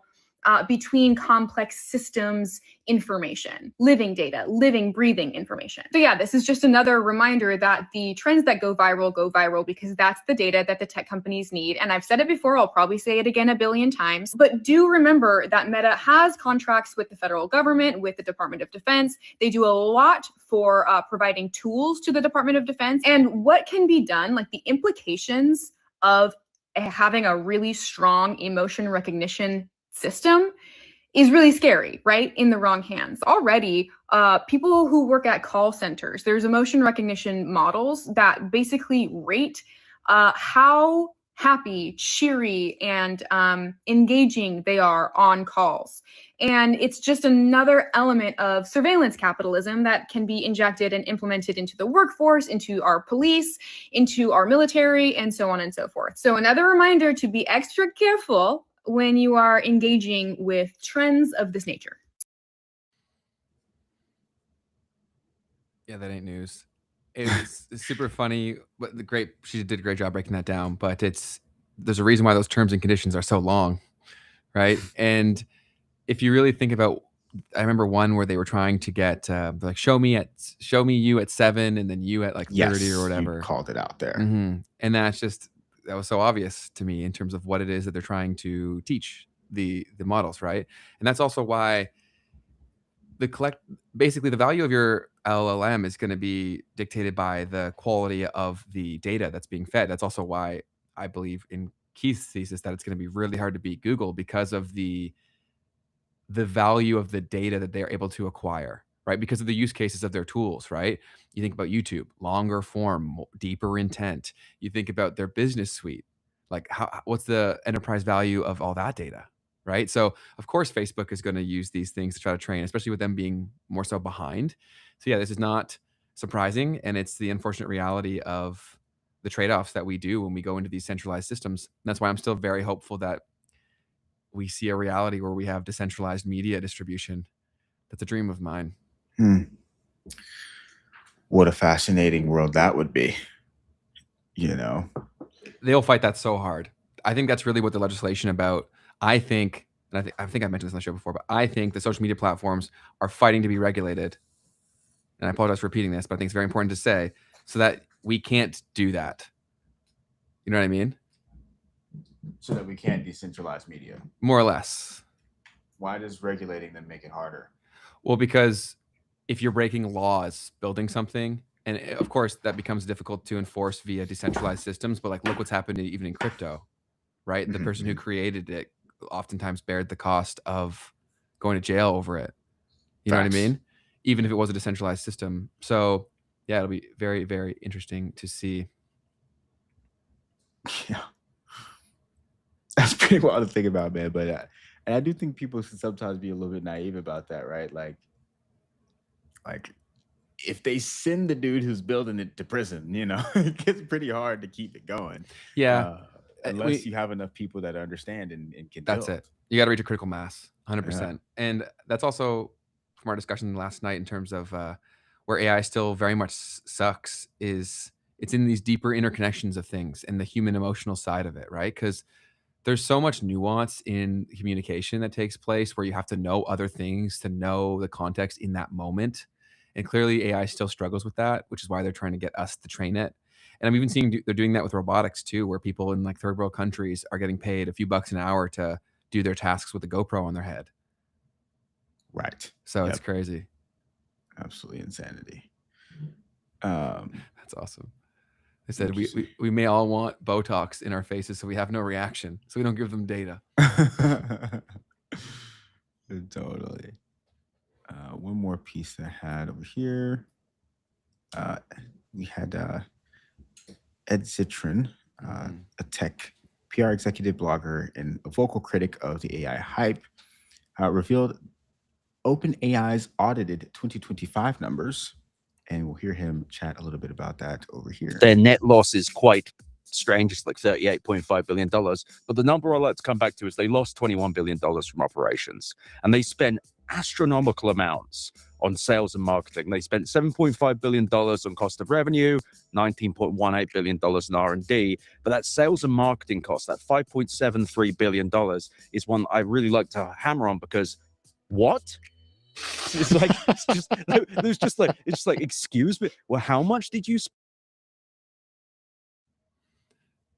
between complex systems information, living data, living, breathing information. So yeah, this is just another reminder that the trends that go viral because that's the data that the tech companies need. And I've said it before, I'll probably say it again a billion times, but do remember that Meta has contracts with the federal government, with the Department of Defense. They do a lot for providing tools to the Department of Defense. And what can be done, like the implications of having a really strong emotion recognition system is really scary, right? In the wrong hands. Already, people who work at call centers, there's emotion recognition models that basically rate how happy, cheery, and engaging they are on calls. And it's just another element of surveillance capitalism that can be injected and implemented into the workforce, into our police, into our military, and so on and so forth. So another reminder to be extra careful when you are engaging with trends of this nature. Yeah, that ain't news. It's super funny. But she did a great job breaking that down. But there's a reason why those terms and conditions are so long, right? And if you really think about, I remember one where they were trying to get like show me you at 7 and then you at like 30 or whatever. You called it out there. And that was so obvious to me in terms of what it is that they're trying to teach the models, right? And that's also why basically the value of your LLM is going to be dictated by the quality of the data that's being fed. That's also why I believe in Keith's thesis that it's going to be really hard to beat Google because of the value of the data that they're able to acquire, right? Because of the use cases of their tools, right? You think about YouTube, longer form, deeper intent. You think about their business suite, like what's the enterprise value of all that data, right? So of course, Facebook is going to use these things to try to train, especially with them being more so behind. So yeah, this is not surprising. And it's the unfortunate reality of the trade-offs that we do when we go into these centralized systems. And that's why I'm still very hopeful that we see a reality where we have decentralized media distribution. That's a dream of mine. What a fascinating world that would be. You know, they'll fight that so hard. I think that's really what the legislation about. I think I mentioned this on the show before, but I think the social media platforms are fighting to be regulated. And I apologize for repeating this, but I think it's very important to say so that we can't do that. You know what I mean? So that we can't decentralize media. More or less. Why does regulating them make it harder? Well, because if you're breaking laws building something, and of course that becomes difficult to enforce via decentralized systems, but like look what's happened even in crypto, right? The person who created it oftentimes bared the cost of going to jail over it. You know what I mean? Even if it was a decentralized system. So yeah, it'll be very, very interesting to see. Yeah. That's pretty wild to think about, man. But and I do think people should sometimes be a little bit naive about that, right? Like if they send the dude who's building it to prison, you know, it gets pretty hard to keep it going. Yeah. Unless you have enough people that understand and can That's build. it. You got to reach a critical mass, 100%. Yeah. And that's also from our discussion last night in terms of where AI still very much sucks is it's in these deeper interconnections of things and the human emotional side of it, right? Because there's so much nuance in communication that takes place where you have to know other things to know the context in that moment. And clearly AI still struggles with that, which is why they're trying to get us to train it. And I'm even seeing they're doing that with robotics too, where people in like third world countries are getting paid a few bucks an hour to do their tasks with a GoPro on their head. Right. So it's crazy. Absolutely insanity. That's awesome. They said we may all want Botox in our faces so we have no reaction, so we don't give them data. Totally. One more piece I had over here. We had Ed Zitron, a tech PR executive blogger and a vocal critic of the AI hype, revealed OpenAI's audited 2025 numbers. And we'll hear him chat a little bit about that over here. Their net loss is quite strange. It's like $38.5 billion. But the number I like to come back to is they lost $21 billion from operations. And they spent astronomical amounts on sales and marketing. They spent $7.5 billion on cost of revenue, $19.18 billion in R&D. But that sales and marketing cost, that $5.73 billion, is one I really like to hammer on because what? It's like it's just like excuse me. Well, how much did you spend?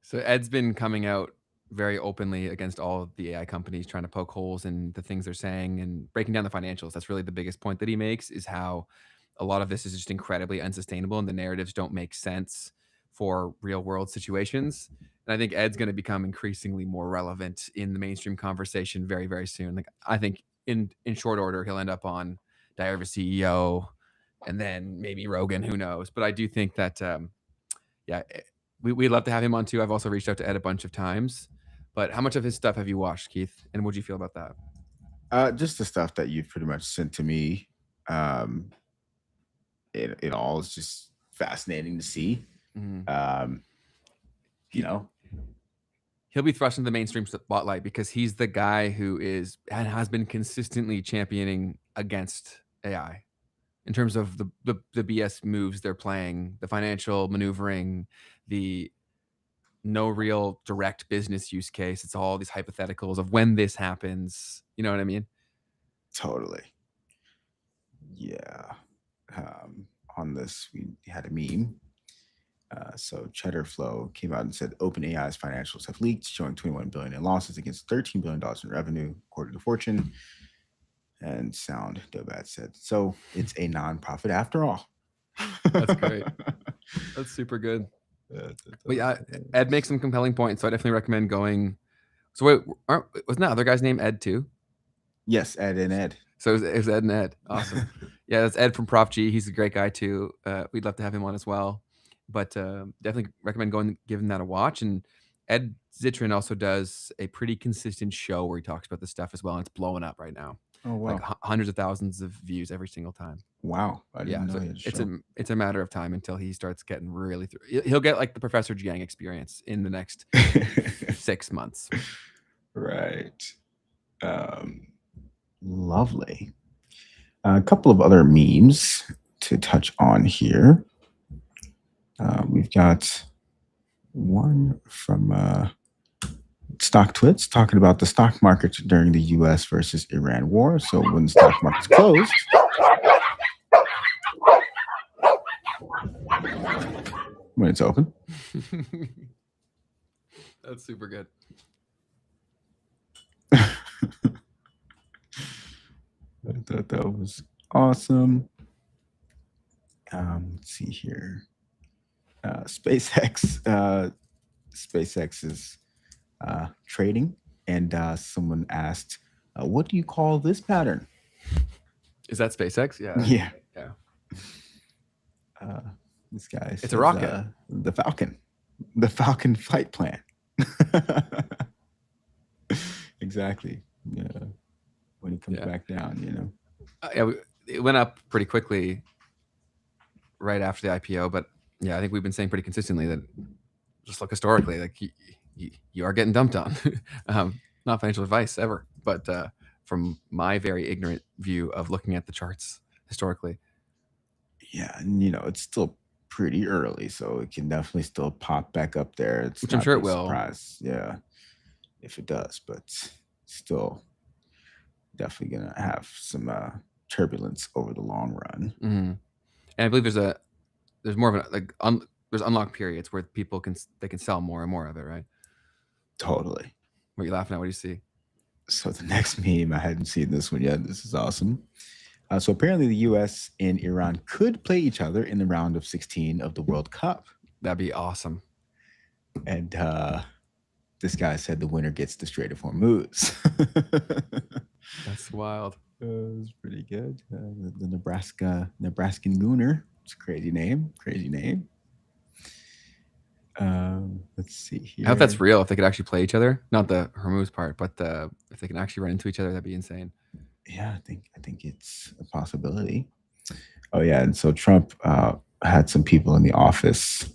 So Ed's been coming out very openly against all of the AI companies, trying to poke holes in the things they're saying and breaking down the financials. That's really the biggest point that he makes, is how a lot of this is just incredibly unsustainable and the narratives don't make sense for real world situations. And I think Ed's going to become increasingly more relevant in the mainstream conversation very, very soon. Like I think in short order, he'll end up on Diary of a CEO and then maybe Rogan, who knows? But I do think that, we'd love to have him on too. I've also reached out to Ed a bunch of times. But how much of his stuff have you watched, Keith? And what do you feel about that? Just the stuff that you've pretty much sent to me. It all is just fascinating to see. Mm-hmm. You know, he'll be thrust into the mainstream spotlight because he's the guy who is and has been consistently championing against AI in terms of the BS moves they're playing, the financial maneuvering, the no real direct business use case. It's all these hypotheticals of when this happens. You know what I mean? Totally. Yeah. On this, we had a meme. So Cheddar Flow came out and said OpenAI's financials have leaked, showing $21 billion in losses against $13 billion in revenue, according to Fortune. And Sound Dobad said, so it's a nonprofit after all. That's great. That's super good. But yeah, Ed makes some compelling points, so I definitely recommend going. So wait, wasn't that other guy's name Ed too? Yes, Ed and Ed. So it was Ed and Ed. Awesome. Yeah, that's Ed from Prop G. He's a great guy too. We'd love to have him on as well. But definitely recommend going and giving that a watch. And Ed Zitron also does a pretty consistent show where he talks about this stuff as well. And it's blowing up right now. Oh wow! Like hundreds of thousands of views every single time. Wow! I didn't know so it's a matter of time until he starts getting really through. He'll get like the Professor Jiang experience in the next 6 months. Right. Lovely. A couple of other memes to touch on here. We've got one from Stock Twits talking about the stock market during the U.S. versus Iran war. So when the stock market's closed, when it's open. That's super good. thought that was awesome. Let's see here. SpaceX is trading, and someone asked, "What do you call this pattern?" Is that SpaceX? Yeah. Yeah. Yeah. This guy It's says, a rocket. The Falcon flight plan. Exactly. Yeah. When it comes back down, you know. Yeah, it went up pretty quickly right after the IPO, but yeah, I think we've been saying pretty consistently that just look historically, like you are getting dumped on. Not financial advice ever, but from my very ignorant view of looking at the charts historically. Yeah, and you know, it's still pretty early, so it can definitely still pop back up there. It's Which I'm not sure a it will. surprise, yeah, if it does, but still definitely gonna have some turbulence over the long run. Mm-hmm. And I believe there's more of a there's unlocked periods where people can sell more and more of it, right? Totally. What are you laughing at? What do you see? So the next meme, I hadn't seen this one yet. This is awesome. So apparently the U.S. and Iran could play each other in the round of 16 of the World Cup. That'd be awesome. And this guy said the winner gets the Strait of Hormuz. That's wild. It was pretty good. The Nebraskan Gooner. It's a crazy name. Crazy name. Let's see here. I hope that's real. If they could actually play each other, not the Hormuz part, but if they can actually run into each other, that'd be insane. Yeah, I think it's a possibility. Oh yeah, and so Trump had some people in the office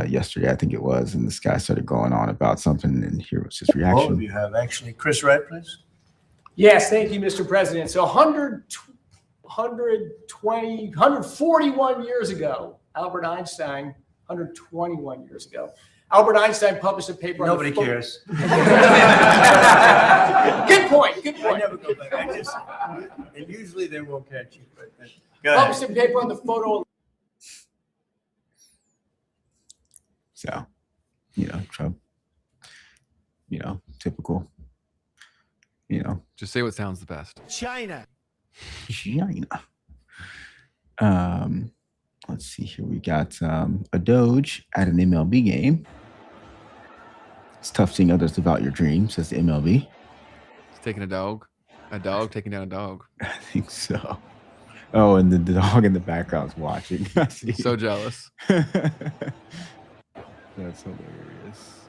yesterday, I think it was, and this guy started going on about something, and here was his reaction. All of you have actually. Chris Wright, please. Yes, thank you, Mr. President. So 141 years ago, Albert Einstein, 121 years ago, Albert Einstein published a paper. Nobody cares. Good point. Good I point. never go back. And usually they won't catch you. But go ahead. Published a paper on the photo. So, Trump, typical, Just say what sounds the best. China. Let's see here. We got a Doge at an MLB game. It's tough seeing others live out your dreams, says the MLB. It's taking a dog taking down a dog. I think so. Oh, and the dog in the background's watching. I see. So jealous. That's hilarious.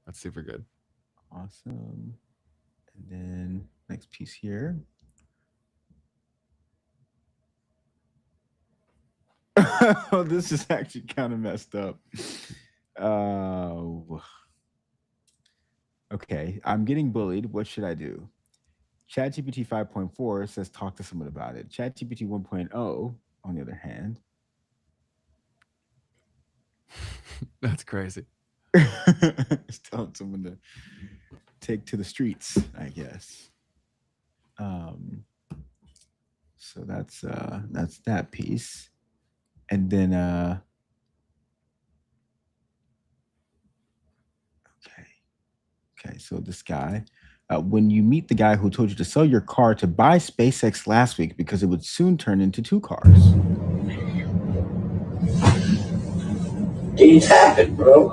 That's super good. Awesome. And then next piece here. Oh, this is actually kind of messed up. Okay, I'm getting bullied. What should I do? ChatGPT 5.4 says talk to someone about it. ChatGPT 1.0, on the other hand. That's crazy. It's telling someone to take to the streets, I guess. So that's that piece. And then okay, so this guy, when you meet the guy who told you to sell your car to buy SpaceX last week because it would soon turn into 2 cars. These happen, bro.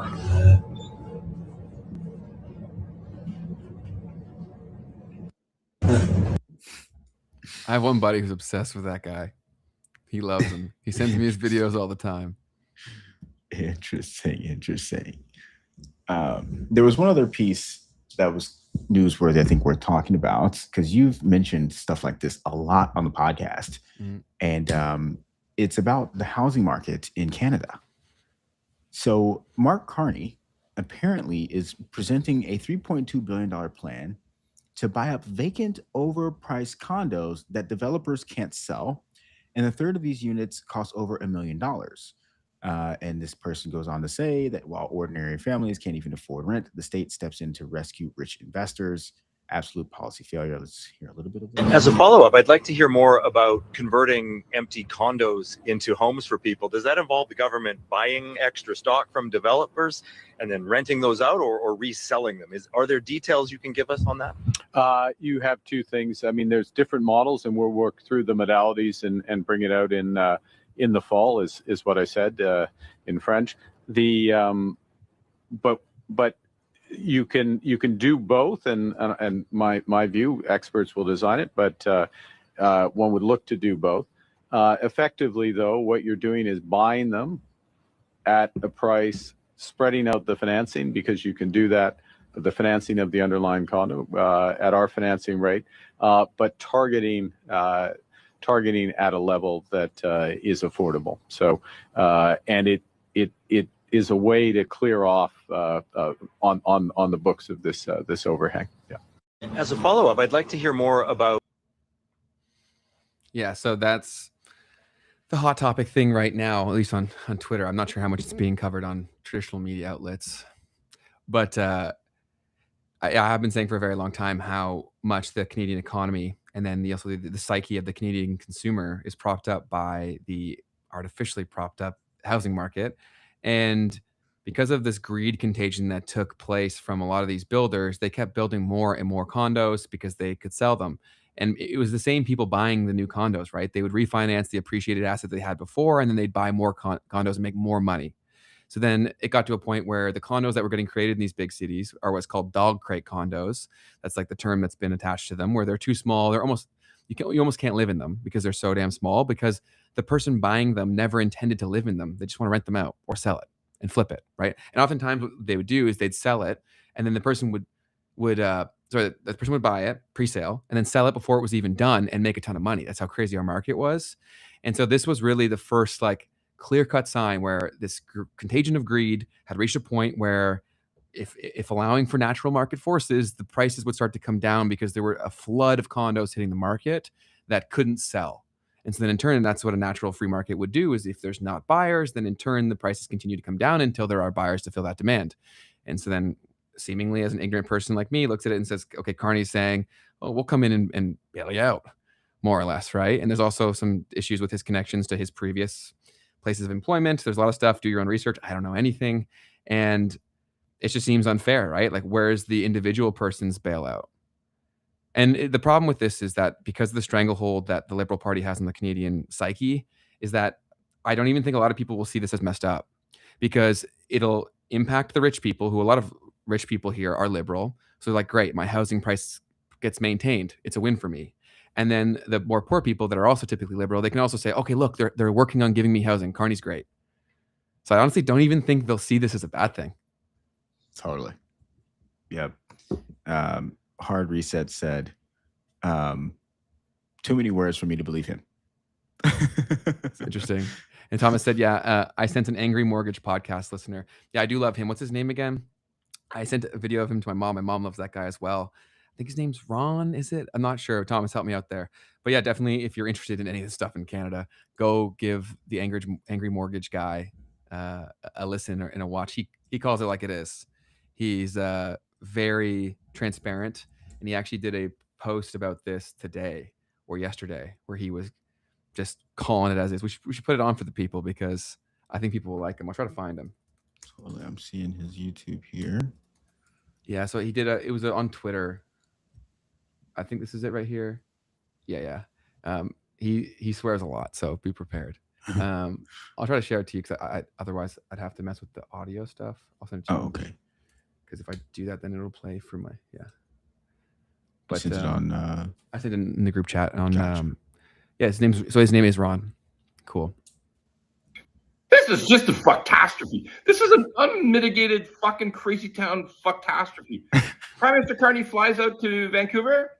I have one buddy who's obsessed with that guy. He loves him. He sends me his videos all the time. Interesting. There was one other piece that was newsworthy, I think, worth talking about, because you've mentioned stuff like this a lot on the podcast. And it's about the housing market in Canada. So Mark Carney apparently is presenting a $3.2 billion plan to buy up vacant, overpriced condos that developers can't sell. And a third of these units cost over $1 million. And this person goes on to say that while ordinary families can't even afford rent, the state steps in to rescue rich investors. Absolute policy failure. Let's hear a little bit of that. As a follow-up, I'd like to hear more about converting empty condos into homes for people. Does that involve the government buying extra stock from developers and then renting those out, or reselling them? Are there details you can give us on that? You have two things. I mean, there's different models, and we'll work through the modalities and bring it out in the fall. Is what I said in French. But you can do both, and my view, experts will design it, but one would look to do both. Effectively, though, what you're doing is buying them at a price, spreading out the financing, because you can do that, the financing of the underlying condo at our financing rate, but targeting at a level that is affordable. So, and it is a way to clear off on the books of this overhang. Yeah. As a follow-up, I'd like to hear more about. Yeah, so that's the hot topic thing right now, at least on Twitter. I'm not sure how much it's being covered on traditional media outlets, but I have been saying for a very long time how much the Canadian economy and then also the psyche of the Canadian consumer is propped up by the artificially propped up housing market. And because of this greed contagion that took place from a lot of these builders, they kept building more and more condos because they could sell them. And it was the same people buying the new condos, right? They would refinance the appreciated asset they had before, and then they'd buy more condos and make more money. So then it got to a point where the condos that were getting created in these big cities are what's called dog crate condos. That's like the term that's been attached to them, where they're too small. They're almost, you almost can't live in them because they're so damn small, because the person buying them never intended to live in them. They just want to rent them out or sell it and flip it, right? And oftentimes what they would do is they'd sell it, and then the person would the person would buy it pre-sale and then sell it before it was even done and make a ton of money. That's how crazy our market was. And so this was really the first like clear-cut sign where this contagion of greed had reached a point where if allowing for natural market forces, the prices would start to come down because there were a flood of condos hitting the market that couldn't sell. And so then in turn, that's what a natural free market would do, is if there's not buyers, then in turn, the prices continue to come down until there are buyers to fill that demand. And so then seemingly as an ignorant person like me looks at it and says, okay, Carney's saying, oh, we'll come in and bail you out, more or less, right? And there's also some issues with his connections to his previous places of employment. There's a lot of stuff. Do your own research. I don't know anything. And it just seems unfair, right? Like, where's the individual person's bailout? And the problem with this is that because of the stranglehold that the Liberal Party has in the Canadian psyche, is that I don't even think a lot of people will see this as messed up, because it'll impact the rich people, who a lot of rich people here are liberal. So like, great, my housing price gets maintained. It's a win for me. And then the more poor people that are also typically liberal, they can also say, okay, look, they're working on giving me housing. Carney's great. So I honestly don't even think they'll see this as a bad thing. Totally. Yep. Hard Reset said, too many words for me to believe him. It's interesting. And Thomas said, yeah, I sent an Angry Mortgage podcast listener. Yeah, I do love him. What's his name again? I sent a video of him to my mom. My mom loves that guy as well. I think his name's Ron, is it? I'm not sure. Thomas, help me out there. But yeah, definitely, if you're interested in any of this stuff in Canada, go give the Angry Mortgage guy a listen and a watch. He calls it like it is. He's very transparent, and he actually did a post about this today or yesterday where he was just calling it as is. We should put it on for the people, because I think people will like him. I'll try to find him. Totally. I'm seeing his YouTube here. Yeah, so he did it was on Twitter. I think this is it right here. Yeah. He swears a lot, so be prepared. I'll try to share it to you, because otherwise I'd have to mess with the audio stuff. I'll send it to you. Oh, okay. Because if I do that, then it'll play for my But sent it on. I sent it in the group chat on. Gotcha. Yeah, his name is Ron. Cool. This is just a fuckastrophe. This is an unmitigated fucking crazy town fuckastrophe. Prime Minister Carney flies out to Vancouver,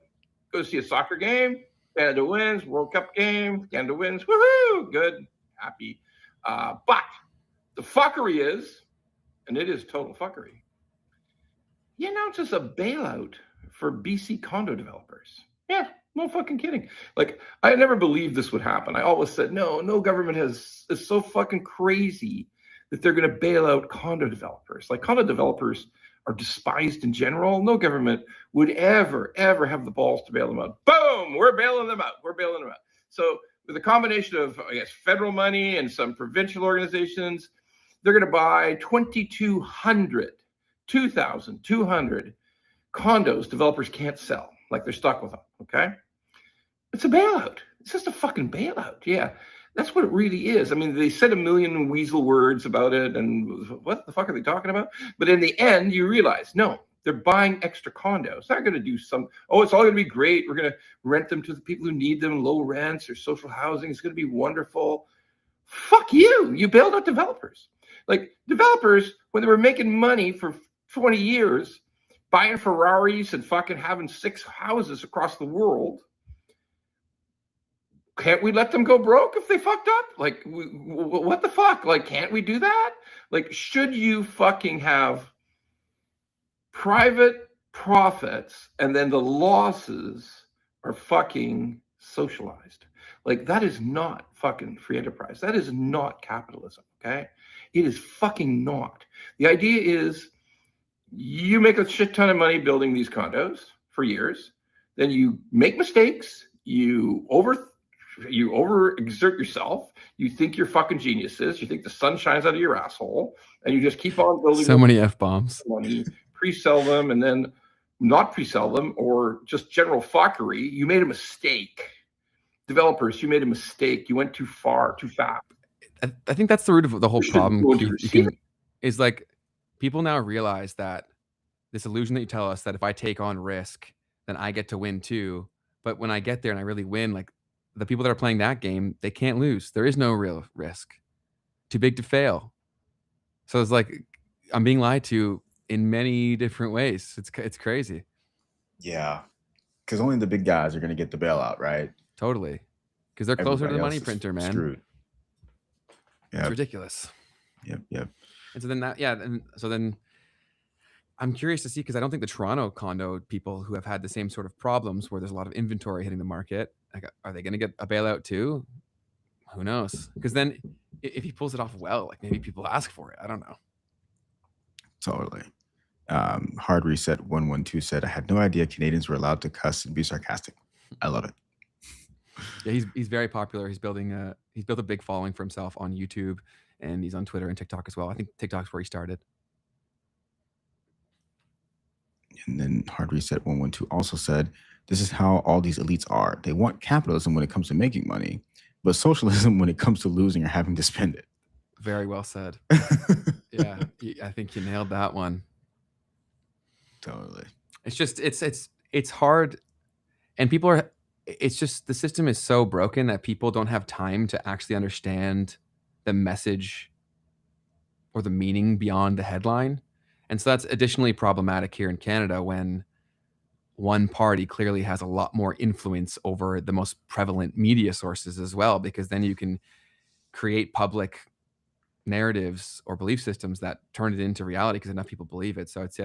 goes see a soccer game. Canada wins, World Cup game. Canada wins. Woohoo! Good, happy. But the fuckery is, and it is total fuckery, he announces a bailout for BC condo developers. Yeah, no fucking kidding. Like, I never believed this would happen. I always said, no government is so fucking crazy that they're going to bail out condo developers. Like, condo developers are despised in general. No government would ever have the balls to bail them out. Boom, we're bailing them out. So with a combination of, I guess, federal money and some provincial organizations, they're going to buy 2,200 condos developers can't sell. like they're stuck with them. Okay, it's a bailout. It's just a fucking bailout. Yeah, that's what it really is. I mean, they said a million weasel words about it, and what the fuck are they talking about? But in the end, you realize, no, they're buying extra condos. They're going to do some, oh, it's all going to be great. We're going to rent them to the people who need them, low rents or social housing. It's going to be wonderful. Fuck you. You bailed out developers. Like developers, when they were making money for 20 years, buying Ferraris and fucking having 6 houses across the world, can't we let them go broke if they fucked up? Like, what the fuck? Like, can't we do that? Like, should you fucking have private profits and then the losses are fucking socialized? Like, that is not fucking free enterprise. That is not capitalism, okay? It is fucking not. The idea is you make a shit ton of money building these condos for years, then you make mistakes, you overexert yourself, you think you're fucking geniuses, you think the sun shines out of your asshole, and you just keep on building so many F-bombs. money, pre-sell them, and then not pre-sell them, or just general fuckery. You made a mistake. Developers, you made a mistake. You went too far, too fast. I think that's the root of the whole problem. Is like people now realize that this illusion that you tell us that if I take on risk, then I get to win too. But when I get there and I really win, like the people that are playing that game, they can't lose. There is no real risk. Too big to fail. So it's like I'm being lied to in many different ways. It's crazy. Yeah, because only the big guys are going to get the bailout, right? Totally, because they're closer to the money else is printer, man. Screwed. It's ridiculous. Yep. And so then then I'm curious to see, because I don't think the Toronto condo people who have had the same sort of problems where there's a lot of inventory hitting the market, like, are they going to get a bailout too? Who knows? Because then if he pulls it off well, like maybe people ask for it. I don't know. Totally. Hard Reset 112 said, I had no idea Canadians were allowed to cuss and be sarcastic. I love it. Yeah, he's very popular. He's built a big following for himself on YouTube, and he's on Twitter and TikTok as well. I think TikTok's where he started. And then Hard Reset 112 also said, this is how all these elites are. They want capitalism when it comes to making money, but socialism when it comes to losing or having to spend it. Very well said. Yeah, I think you nailed that one. Totally. It's just it's hard, and people are. It's just the system is so broken that people don't have time to actually understand the message or the meaning beyond the headline. And so that's additionally problematic here in Canada when one party clearly has a lot more influence over the most prevalent media sources as well, because then you can create public narratives or belief systems that turn it into reality because enough people believe it. So it's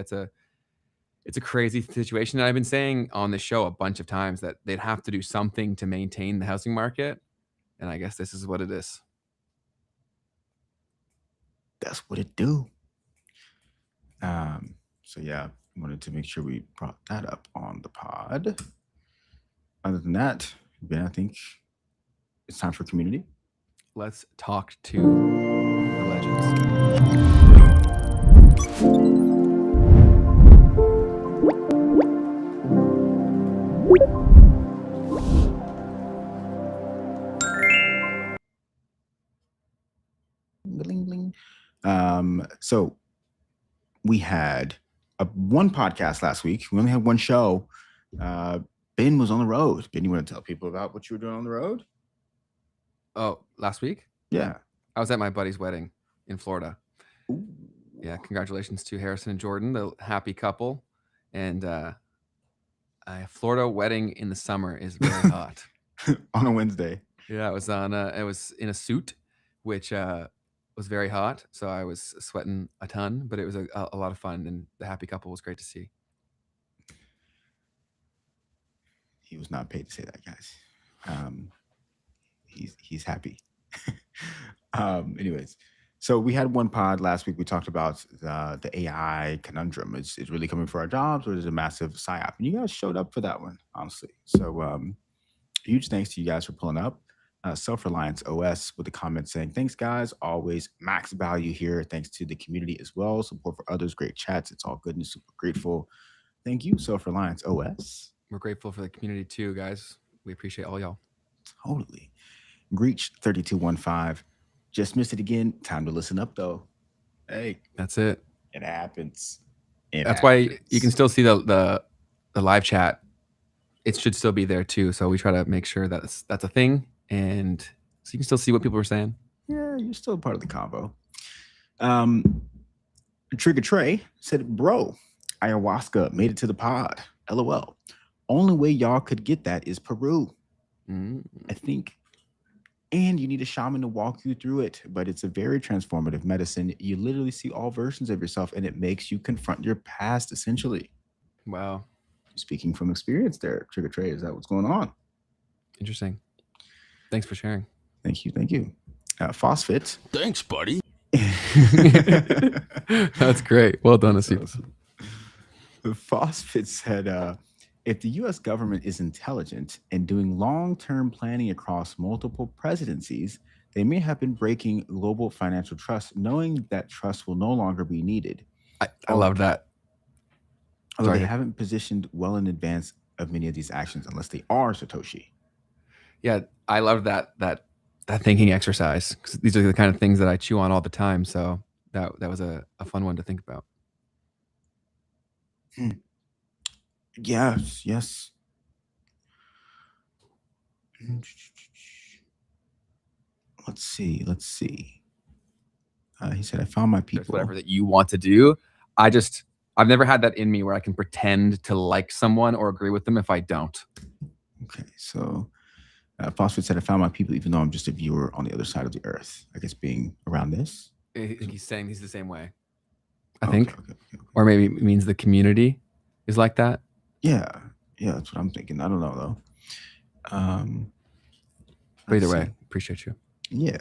a crazy situation. And I've been saying on the show a bunch of times that they'd have to do something to maintain the housing market. And I guess this is what it is. That's what it do. So yeah, wanted to make sure we brought that up on the pod. Other than that, Ben, I think it's time for community. Let's talk to the legends. Bling, bling. So we had one podcast last week. We only had one show. Ben was on the road. Ben, you want to tell people about what you were doing on the road? Oh, last week? Yeah. I was at my buddy's wedding in Florida. Ooh. Yeah, congratulations to Harrison and Jordan, the happy couple. And a Florida wedding in the summer is very hot. On a Wednesday. Yeah, it was in a suit, which was very hot. So I was sweating a ton, but it was a lot of fun, and the happy couple was great to see. He was not paid to say that, guys. He's happy. Anyways, so we had one pod last week. We talked about the AI conundrum. Is it really coming for our jobs, or is it a massive psyop? And you guys showed up for that one, honestly. So huge thanks to you guys for pulling up. Self-Reliance OS with a comment saying, thanks guys, always max value here. Thanks to the community as well. Support for others, great chats. It's all good and super grateful. Thank you, Self-Reliance OS. We're grateful for the community too, guys. We appreciate all y'all. Totally. Breach 3215. Just missed it again. Time to listen up though. Hey, that's it. It happens. That's why you can still see the live chat. It should still be there too. So we try to make sure that's a thing, and so you can still see what people are saying. Yeah, you're still part of the combo. Trigger Trey said, "Bro, ayahuasca made it to the pod. LOL. Only way y'all could get that is Peru. I think. And you need a shaman to walk you through it, but it's a very transformative medicine. You literally see all versions of yourself, and it makes you confront your past, essentially." Wow. Speaking from experience there, Trigger Trey, is that what's going on? Interesting. Thanks for sharing. Thank you. Thank you. Phosphate. Thanks, buddy. That's great. Well done, Asipas. Phosphate said, if the U.S. government is intelligent and doing long-term planning across multiple presidencies, they may have been breaking global financial trust, knowing that trust will no longer be needed. I love that. Although they haven't positioned well in advance of many of these actions unless they are Satoshi. Yeah, I love that thinking exercise, because these are the kind of things that I chew on all the time. So that was a fun one to think about. Yes. Let's see. He said, "I found my people." Whatever that you want to do. I've never had that in me where I can pretend to like someone or agree with them if I don't. Okay, so Phosphate said, "I found my people, even though I'm just a viewer on the other side of the earth." I guess being around this. I think he's saying he's the same way. I think, or maybe it means the community is like that. Yeah, that's what I'm thinking. I don't know though. But either way, appreciate you. Yeah.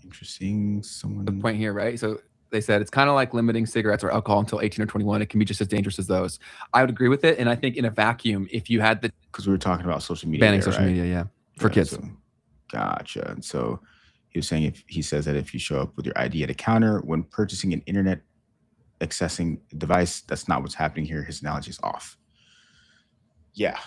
Interesting. The point here, right? So they said it's kind of like limiting cigarettes or alcohol until 18 or 21. It can be just as dangerous as those. I would agree with it, and I think in a vacuum, if you had because we were talking about social media, banning social media, yeah, for kids. So, gotcha. And so he was saying he says that if you show up with your ID at a counter when purchasing an internet accessing device, that's not what's happening here. His analogy is off. Yeah,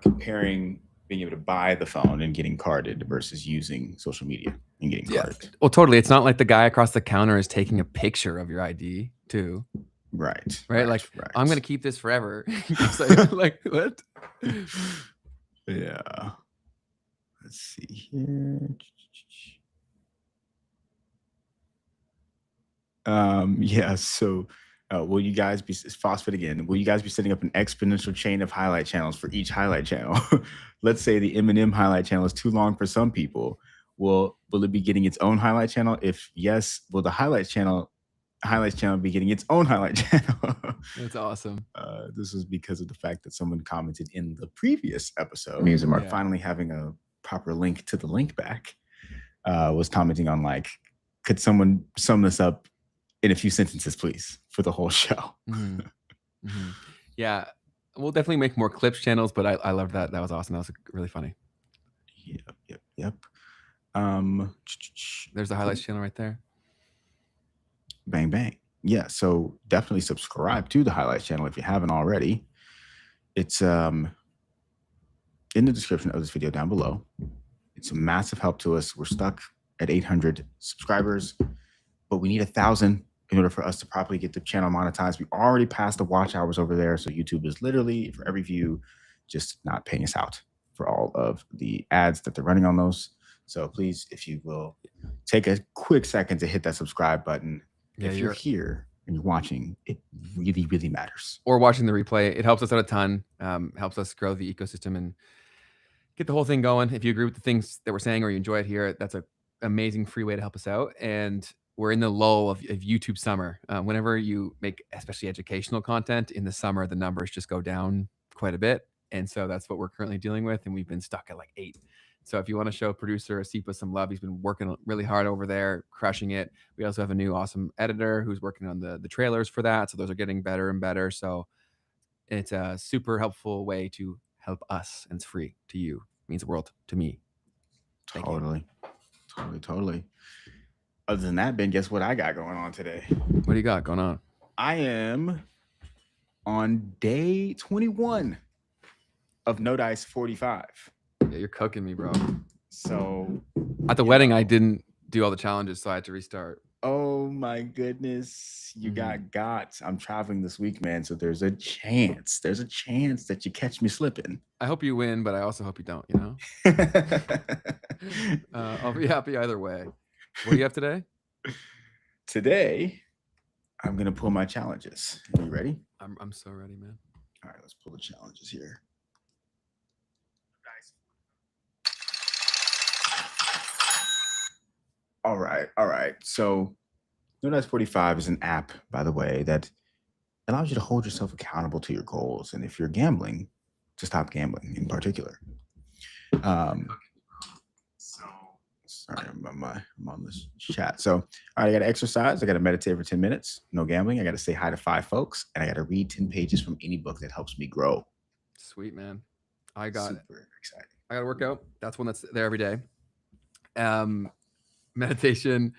comparing being able to buy the phone and getting carded versus using social media and getting carded. Well, totally. It's not like the guy across the counter is taking a picture of your ID too. Right. Like, I'm going to keep this forever. like, what? Yeah. Let's see here. Yeah. So, will you guys be Phosphate again? Will you guys be setting up an exponential chain of highlight channels for each highlight channel? Let's say the M&M highlight channel is too long for some people. Will it be getting its own highlight channel? If yes, will the highlights channel be getting its own highlight channel? That's awesome. This was because of the fact that someone commented in the previous episode. Means Mark finally having a proper link to the link back. Was commenting on like, could someone sum this up in a few sentences, please, for the whole show? Yeah, we'll definitely make more clips channels, but I love that. That was awesome. That was really funny. Yep. There's the highlights channel right there. Bang, bang. Yeah, so definitely subscribe to the highlights channel if you haven't already. It's in the description of this video down below. It's a massive help to us. We're stuck at 800 subscribers, but we need 1,000 in order for us to properly get the channel monetized. We already passed the watch hours over there, so YouTube is literally, for every view, just not paying us out for all of the ads that they're running on those. So please, if you will, take a quick second to hit that subscribe button. Yeah, if you're here and you're watching, it really, really matters. Or watching the replay. It helps us out a ton, helps us grow the ecosystem and get the whole thing going. If you agree with the things that we're saying or you enjoy it here, that's an amazing free way to help us out. And we're in the lull of YouTube summer. Whenever you make especially educational content in the summer, the numbers just go down quite a bit. And so that's what we're currently dealing with. And we've been stuck at like 8. So if you want to show producer Asipa some love, he's been working really hard over there, crushing it. We also have a new awesome editor who's working on the trailers for that. So those are getting better and better. So it's a super helpful way to help us, and it's free to you. It means the world to me. Totally. Other than that, Ben, guess what I got going on today? What do you got going on? I am on day 21 of No Dice 45. Yeah, you're cooking me, bro. So at the wedding, I didn't do all the challenges, so I had to restart. Oh my goodness, you got. I'm traveling this week, man. So there's a chance. There's a chance that you catch me slipping. I hope you win, but I also hope you don't. You know. I'll be happy either way. What do you have today? Today, I'm gonna pull my challenges. Are you ready? I'm so ready, man. All right, let's pull the challenges here. All right. So No Dice 45 is an app, by the way, that allows you to hold yourself accountable to your goals. And if you're gambling, to stop gambling in particular. Sorry, I'm on this chat. So, all right, I got to exercise. I got to meditate for 10 minutes. No gambling. I got to say hi to 5 folks. And I got to read 10 pages from any book that helps me grow. Sweet, man. I got super exciting. I got to work out. That's one that's there every day. Meditation.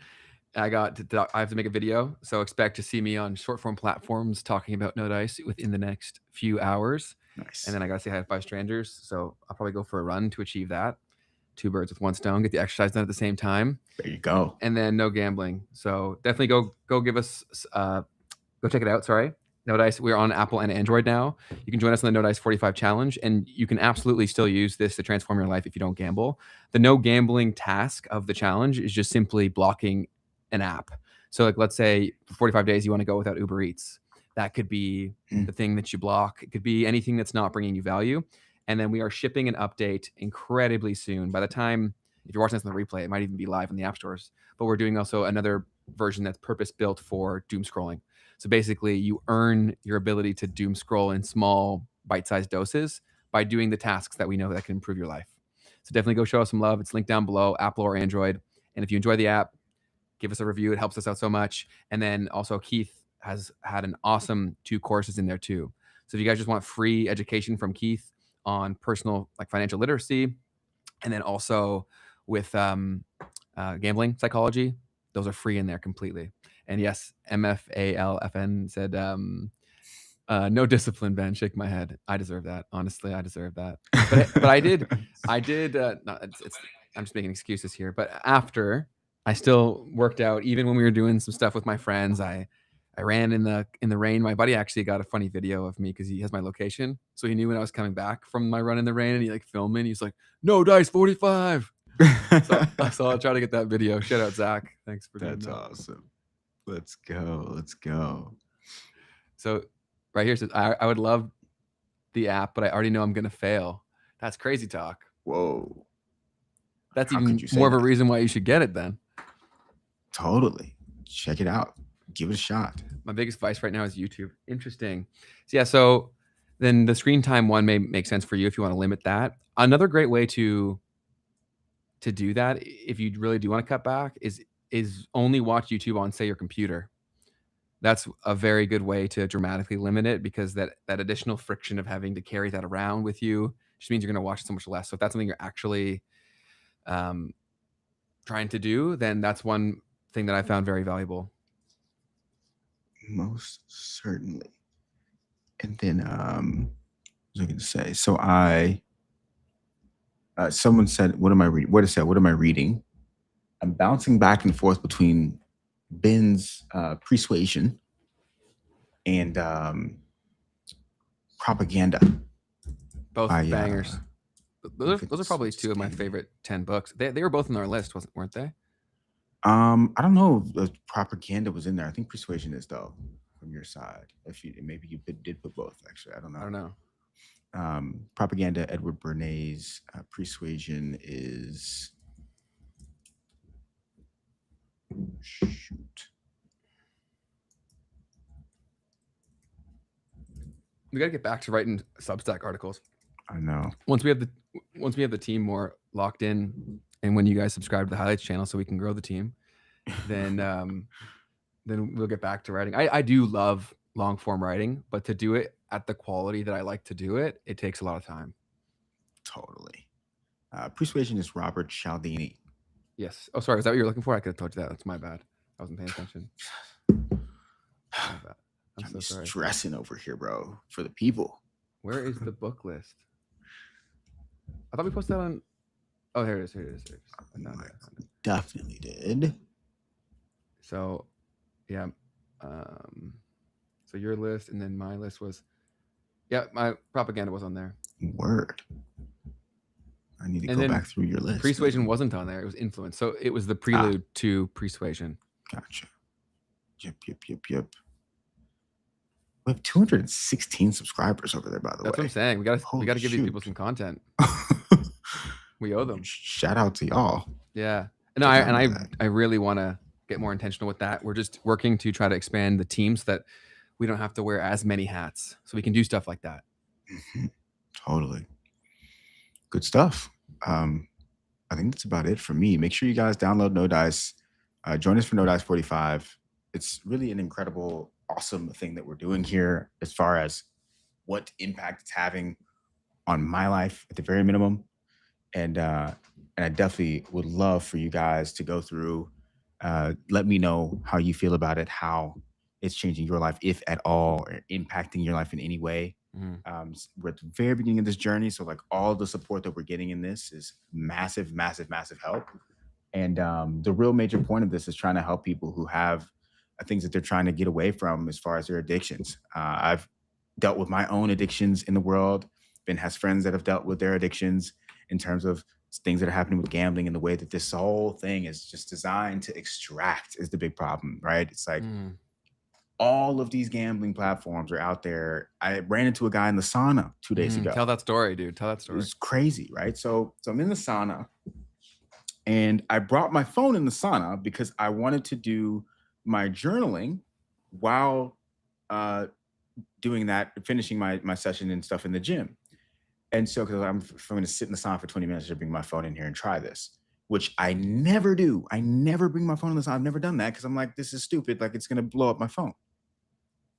I have to make a video, so expect to see me on short form platforms talking about No Dice within the next few hours. Nice. And then I got to say hi to 5 strangers, so I'll probably go for a run to achieve that. 2 birds with 1 stone. Get the exercise done at the same time. There you go. And then no gambling. So definitely go give us go check it out. Sorry. No Dice. We're on Apple and Android now. You can join us on the No Dice 45 challenge, and you can absolutely still use this to transform your life if you don't gamble. The no gambling task of the challenge is just simply blocking an app. So like, let's say for 45 days you want to go without Uber Eats. That could be the thing that you block. It could be anything that's not bringing you value. And then we are shipping an update incredibly soon. By the time, if you're watching this on the replay, it might even be live in the app stores. But we're doing also another version that's purpose-built for doom scrolling. So basically, you earn your ability to doom scroll in small, bite-sized doses by doing the tasks that we know that can improve your life. So definitely go show us some love. It's linked down below, Apple or Android. And if you enjoy the app, give us a review. It helps us out so much. And then also Keith has had an awesome 2 courses in there too. So if you guys just want free education from Keith on personal, like financial literacy, and then also with gambling psychology, those are free in there completely. And yes, MFALFN said, no discipline, Ben. Shake my head. I deserve that. Honestly, I deserve that. But I did. No, I'm just making excuses here. But after, I still worked out, even when we were doing some stuff with my friends. I ran in the rain. My buddy actually got a funny video of me because he has my location, so he knew when I was coming back from my run in the rain, and he like filmed me. And he's like, "No Dice 45." So I'll try to get that video. Shout out Zach. Thanks for doing that. That's awesome. Let's go. So right here says, I would love the app, but I already know I'm gonna fail. That's crazy talk. Whoa. That's How even could you say more of a that? reason why you should get it then. Totally. Check it out. Give it a shot. My biggest vice right now is YouTube. Interesting. So yeah, so then the screen time one may make sense for you if you want to limit that. Another great way to do that, if you really do want to cut back, is only watch YouTube on, say, your computer. That's a very good way to dramatically limit it, because that additional friction of having to carry that around with you just means you're going to watch so much less. So if that's something you're actually trying to do, then that's one thing that I found very valuable. Most certainly. And then what was I going to say? So someone said, what am I reading? What is that? What am I reading? I'm bouncing back and forth between Ben's Persuasion and Propaganda. Both bangers. Those are probably 2 of my favorite 10 books. They were both on our list, weren't they? I don't know if Propaganda was in there. I think Persuasion is, though, from your side. Maybe you did put both, actually. I don't know. Propaganda, Edward Bernays. Persuasion is... Shoot. We got to get back to writing Substack articles. I know. Once we have the team more locked in, and when you guys subscribe to the highlights channel so we can grow the team, then we'll get back to writing. I do love long form writing, but to do it at the quality that I like to do it, it takes a lot of time. Totally. Persuasion is Robert Cialdini. Yes. Oh, sorry. Is that what you're looking for? I could have told you that. That's my bad. I wasn't paying attention. My bad. I'm so sorry. Stressing over here, bro, for the people. Where is the book list? I thought we posted that on. Oh, here it is. Here it is. Here it is. I found it. Definitely did. So, yeah. So your list and then my list was, yeah, my propaganda was on there. Word. I need to go back through your list. Persuasion wasn't on there. It was influence. So it was the prelude to persuasion. Gotcha. Yep. We have 216 subscribers over there, by the way. That's what I'm saying. We gotta give these people some content. We owe them. Shout out to y'all. Yeah. And I really want to get more intentional with that. We're just working to try to expand the team so that we don't have to wear as many hats. So we can do stuff like that. Mm-hmm. Totally. Good stuff. I think that's about it for me. Make sure you guys download No Dice. Join us for No Dice 45. It's really an incredible, awesome thing that we're doing here as far as what impact it's having on my life at the very minimum. And I definitely would love for you guys to go through, let me know how you feel about it, how it's changing your life, if at all, or impacting your life in any way. We're at the very beginning of this journey. So like all the support that we're getting in this is massive, massive, massive help. And the real major point of this is trying to help people who have things that they're trying to get away from as far as their addictions. I've dealt with my own addictions in the world. Ben has friends that have dealt with their addictions in terms of things that are happening with gambling, and the way that this whole thing is just designed to extract is the big problem, right? It's like all of these gambling platforms are out there. I ran into a guy in the sauna 2 days ago. Tell that story, dude. Tell that story. It's crazy, right? So I'm in the sauna, and I brought my phone in the sauna because I wanted to do my journaling while doing that, finishing my session and stuff in the gym. And so, because if I'm going to sit in the sauna for 20 minutes, I should bring my phone in here and try this, which I never do. I never bring my phone in the sauna. I've never done that because I'm like, this is stupid. Like, it's going to blow up my phone.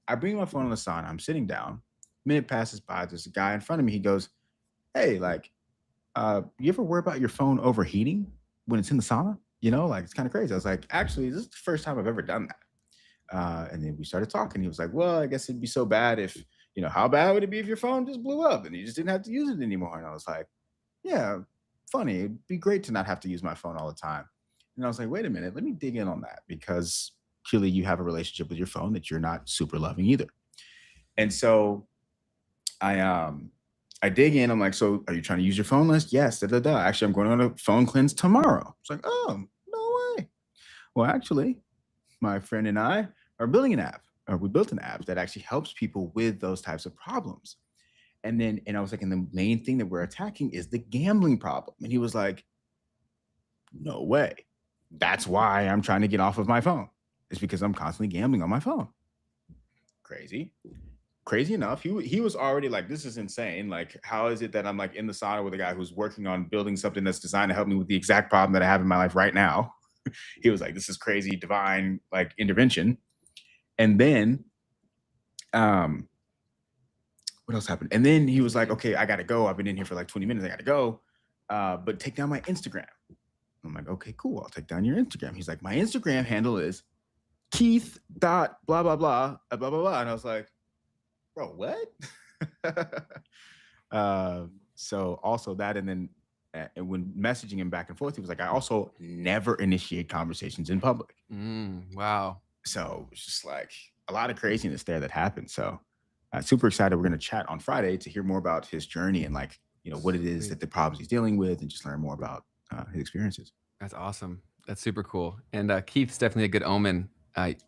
I bring my phone in the sauna. I'm sitting down. Minute passes by. There's a guy in front of me. He goes, hey, like, you ever worry about your phone overheating when it's in the sauna? You know, like, it's kind of crazy. I was like, actually, this is the first time I've ever done that. And then we started talking. He was like, well, I guess it'd be so bad if, you know, how bad would it be if your phone just blew up and you just didn't have to use it anymore? And I was like, yeah, funny. It'd be great to not have to use my phone all the time. And I was like, wait a minute, let me dig in on that, because clearly you have a relationship with your phone that you're not super loving either. And so I dig in. I'm like, so are you trying to use your phone less? Yes. Actually, I'm going on a phone cleanse tomorrow. It's like, oh, no way. Well, actually, my friend and I are building an app. We built an app that actually helps people with those types of problems. And I was like, and the main thing that we're attacking is the gambling problem. And he was like, no way. That's why I'm trying to get off of my phone. It's because I'm constantly gambling on my phone. Crazy enough. He was already like, this is insane. Like, how is it that I'm like in the sauna with a guy who's working on building something that's designed to help me with the exact problem that I have in my life right now? He was like, this is crazy, divine, like, intervention. And then, what else happened? And then he was like, okay, I got to go. I've been in here for like 20 minutes. I got to go. But take down my Instagram. I'm like, okay, cool. I'll take down your Instagram. He's like, my Instagram handle is Keith dot blah, blah, blah, blah, blah, blah. And I was like, bro, what? So also that, and then and when messaging him back and forth, he was like, I also never initiate conversations in public. Wow. So it's just like a lot of craziness there that happened. So super excited. We're going to chat on Friday to hear more about his journey and, like, you know, what it is that the problems he's dealing with, and just learn more about his experiences. That's awesome. That's super cool. And Keith's definitely a good omen.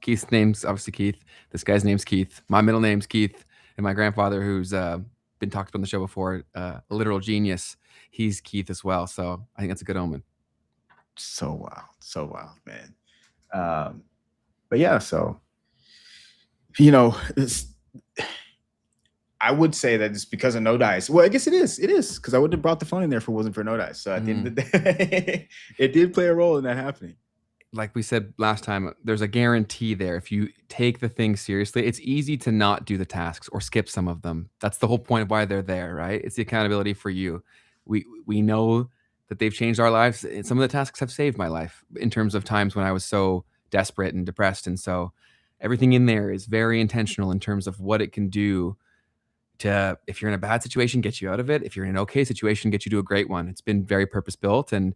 Keith's name's obviously Keith. This guy's name's Keith. My middle name's Keith. And my grandfather, who's been talked about on the show before, a literal genius, he's Keith as well. So I think that's a good omen. So wild, man. But yeah, so, you know, I would say that it's because of No Dice. Well, I guess it is, because I wouldn't have brought the phone in there if it wasn't for No Dice. So at the end of the day, it did play a role in that happening. Like we said last time, there's a guarantee there. If you take the thing seriously, it's easy to not do the tasks or skip some of them. That's the whole point of why they're there, right? It's the accountability for you. We know that they've changed our lives. Some of the tasks have saved my life in terms of times when I was so desperate and depressed. And so everything in there is very intentional in terms of what it can do to, if you're in a bad situation, get you out of it. If you're in an okay situation, get you to a great one. It's been very purpose built, and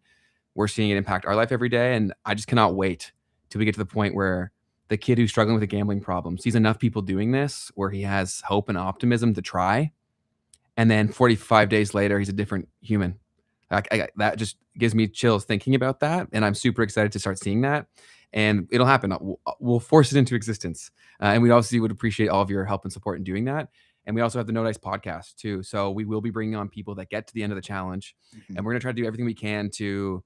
we're seeing it impact our life every day. And I just cannot wait till we get to the point where the kid who's struggling with a gambling problem sees enough people doing this where he has hope and optimism to try. And then 45 days later, he's a different human. That just gives me chills thinking about that. And I'm super excited to start seeing that. And it'll happen. We'll force it into existence. And we obviously would appreciate all of your help and support in doing that. And we also have the No Dice podcast too. So we will be bringing on people that get to the end of the challenge. And we're going to try to do everything we can to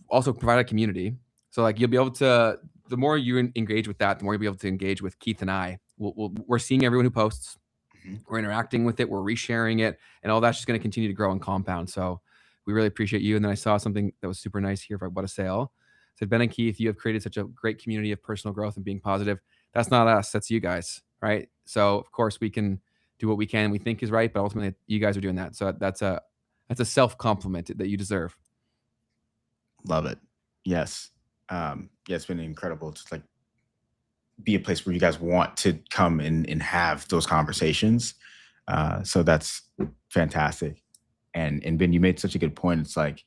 also provide a community. So like you'll be able to, the more you engage with that, the more you'll be able to engage with Keith and I. We're seeing everyone who posts. We're interacting with it. We're resharing it. And all that's just going to continue to grow and compound. So we really appreciate you. And then I saw something that was super nice here for What a Sale. It said, Ben and Keith, you have created such a great community of personal growth and being positive. That's not us. That's you guys. Right. So of course we can do what we can, we think is right, but ultimately you guys are doing that. So that's a self compliment that you deserve. Love it. Yes. Yeah, it's been incredible to like be a place where you guys want to come and have those conversations. So that's fantastic. And Ben, you made such a good point. It's like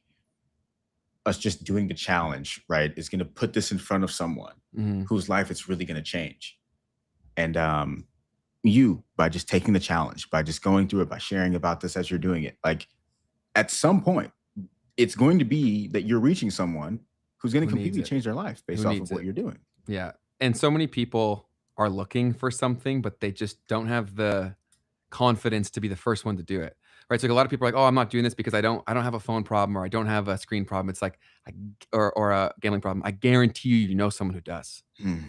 us just doing the challenge, right, is going to put this in front of someone whose life it's really going to change. And you, by just taking the challenge, by just going through it, by sharing about this as you're doing it, like at some point, it's going to be that you're reaching someone who's going to completely change their life based off of what you're doing. Yeah. And so many people are looking for something, but they just don't have the confidence to be the first one to do it. Right. So like a lot of people are like, oh, I'm not doing this because I don't have a phone problem or I don't have a screen problem. It's like, or a gambling problem. I guarantee you know someone who does.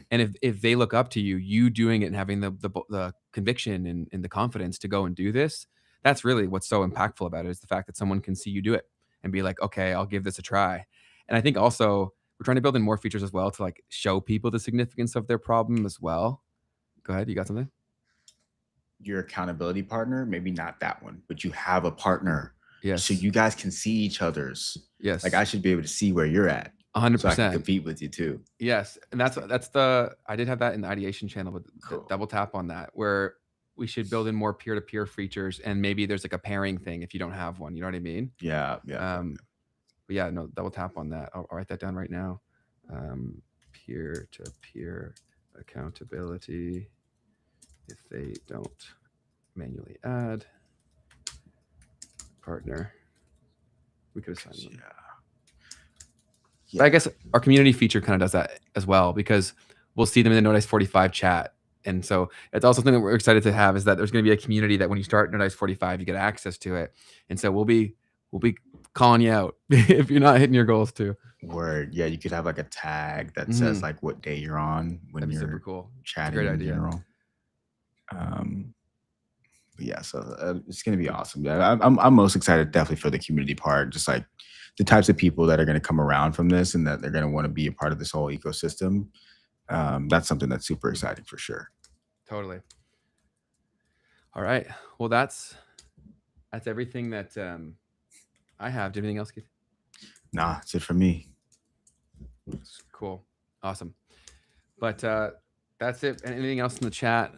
And if they look up to you, you doing it and having the conviction and the confidence to go and do this, that's really what's so impactful about it, is the fact that someone can see you do it and be like, okay, I'll give this a try. And I think also we're trying to build in more features as well to like show people the significance of their problem as well. Go ahead. You got something? Your accountability partner, maybe not that one, but you have a partner. Yes. So you guys can see each other's. Yes. Like I should be able to see where you're at. 100%. So I can compete with you too. Yes. And that's I did have that in the ideation channel, but double tap on that, where we should build in more peer-to-peer features. And maybe there's like a pairing thing if you don't have one, you know what I mean? Yeah. Yeah. But yeah, no, double tap on that. I'll write that down right now. Peer-to-peer accountability. If they don't manually add partner, we could assign them. But I guess our community feature kind of does that as well, because we'll see them in the No Dice 45 chat. And so it's also something that we're excited to have, is that there's going to be a community that when you start No Dice 45, you get access to it. And so we'll be calling you out if you're not hitting your goals too. Word. Yeah, you could have like a tag that says like what day you're on when you're super cool. chatting Great in idea. general. Yeah, so it's gonna be awesome. Yeah, I'm most excited definitely for the community part, just like the types of people that are going to come around from this and that they're going to want to be a part of this whole ecosystem. That's something that's super exciting for sure. Totally. All right. Well, that's everything that I have. Do you have anything else, Keith? Nah, that's it for me. Cool. Awesome. But that's it. And anything else in the chat?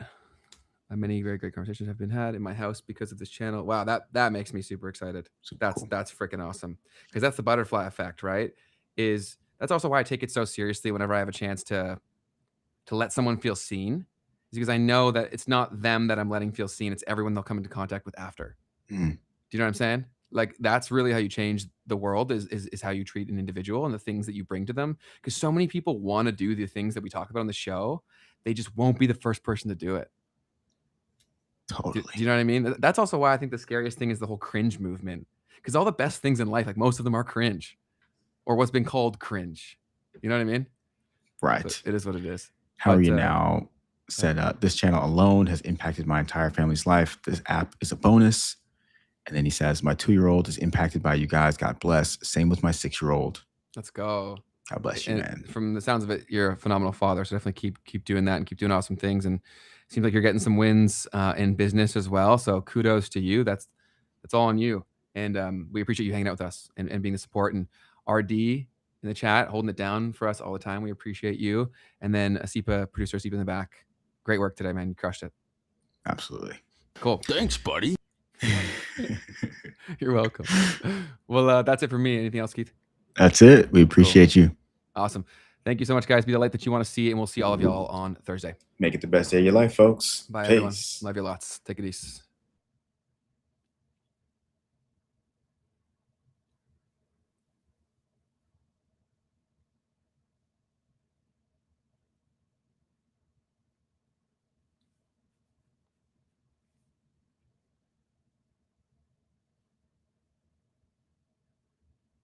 Many very great conversations have been had in my house because of this channel. Wow, that makes me super excited. That's freaking awesome, because that's the butterfly effect, right? That's also why I take it so seriously whenever I have a chance to let someone feel seen, is because I know that it's not them that I'm letting feel seen. It's everyone they'll come into contact with after. Do you know what I'm saying? Like that's really how you change the world, is how you treat an individual and the things that you bring to them. Because so many people want to do the things that we talk about on the show. They just won't be the first person to do it. Totally. Do you know what I mean? That's also why I think the scariest thing is the whole cringe movement. Because all the best things in life, like most of them are cringe, or what's been called cringe. You know what I mean? Right. So it is what it is. How are you now set up? This channel alone has impacted my entire family's life. This app is a bonus. And then he says, my 2-year-old is impacted by you guys. God bless. Same with my 6-year-old. Let's go. God bless you, man. From the sounds of it, you're a phenomenal father. So definitely keep doing that and keep doing awesome things. And it seems like you're getting some wins in business as well. So kudos to you. That's all on you. And we appreciate you hanging out with us and being the support. And RD, in the chat, holding it down for us all the time. We appreciate you. And then Asipa, producer Asipa in the back. Great work today, man. You crushed it. Absolutely. Cool. Thanks, buddy. You're welcome. Well, that's it for me. Anything else, Keith? That's it. We appreciate you. Awesome. Thank you so much, guys. Be the light that you want to see, and we'll see all of y'all on Thursday. Make it the best day of your life, folks. Bye, Peace. everyone. Love you lots. Take it easy.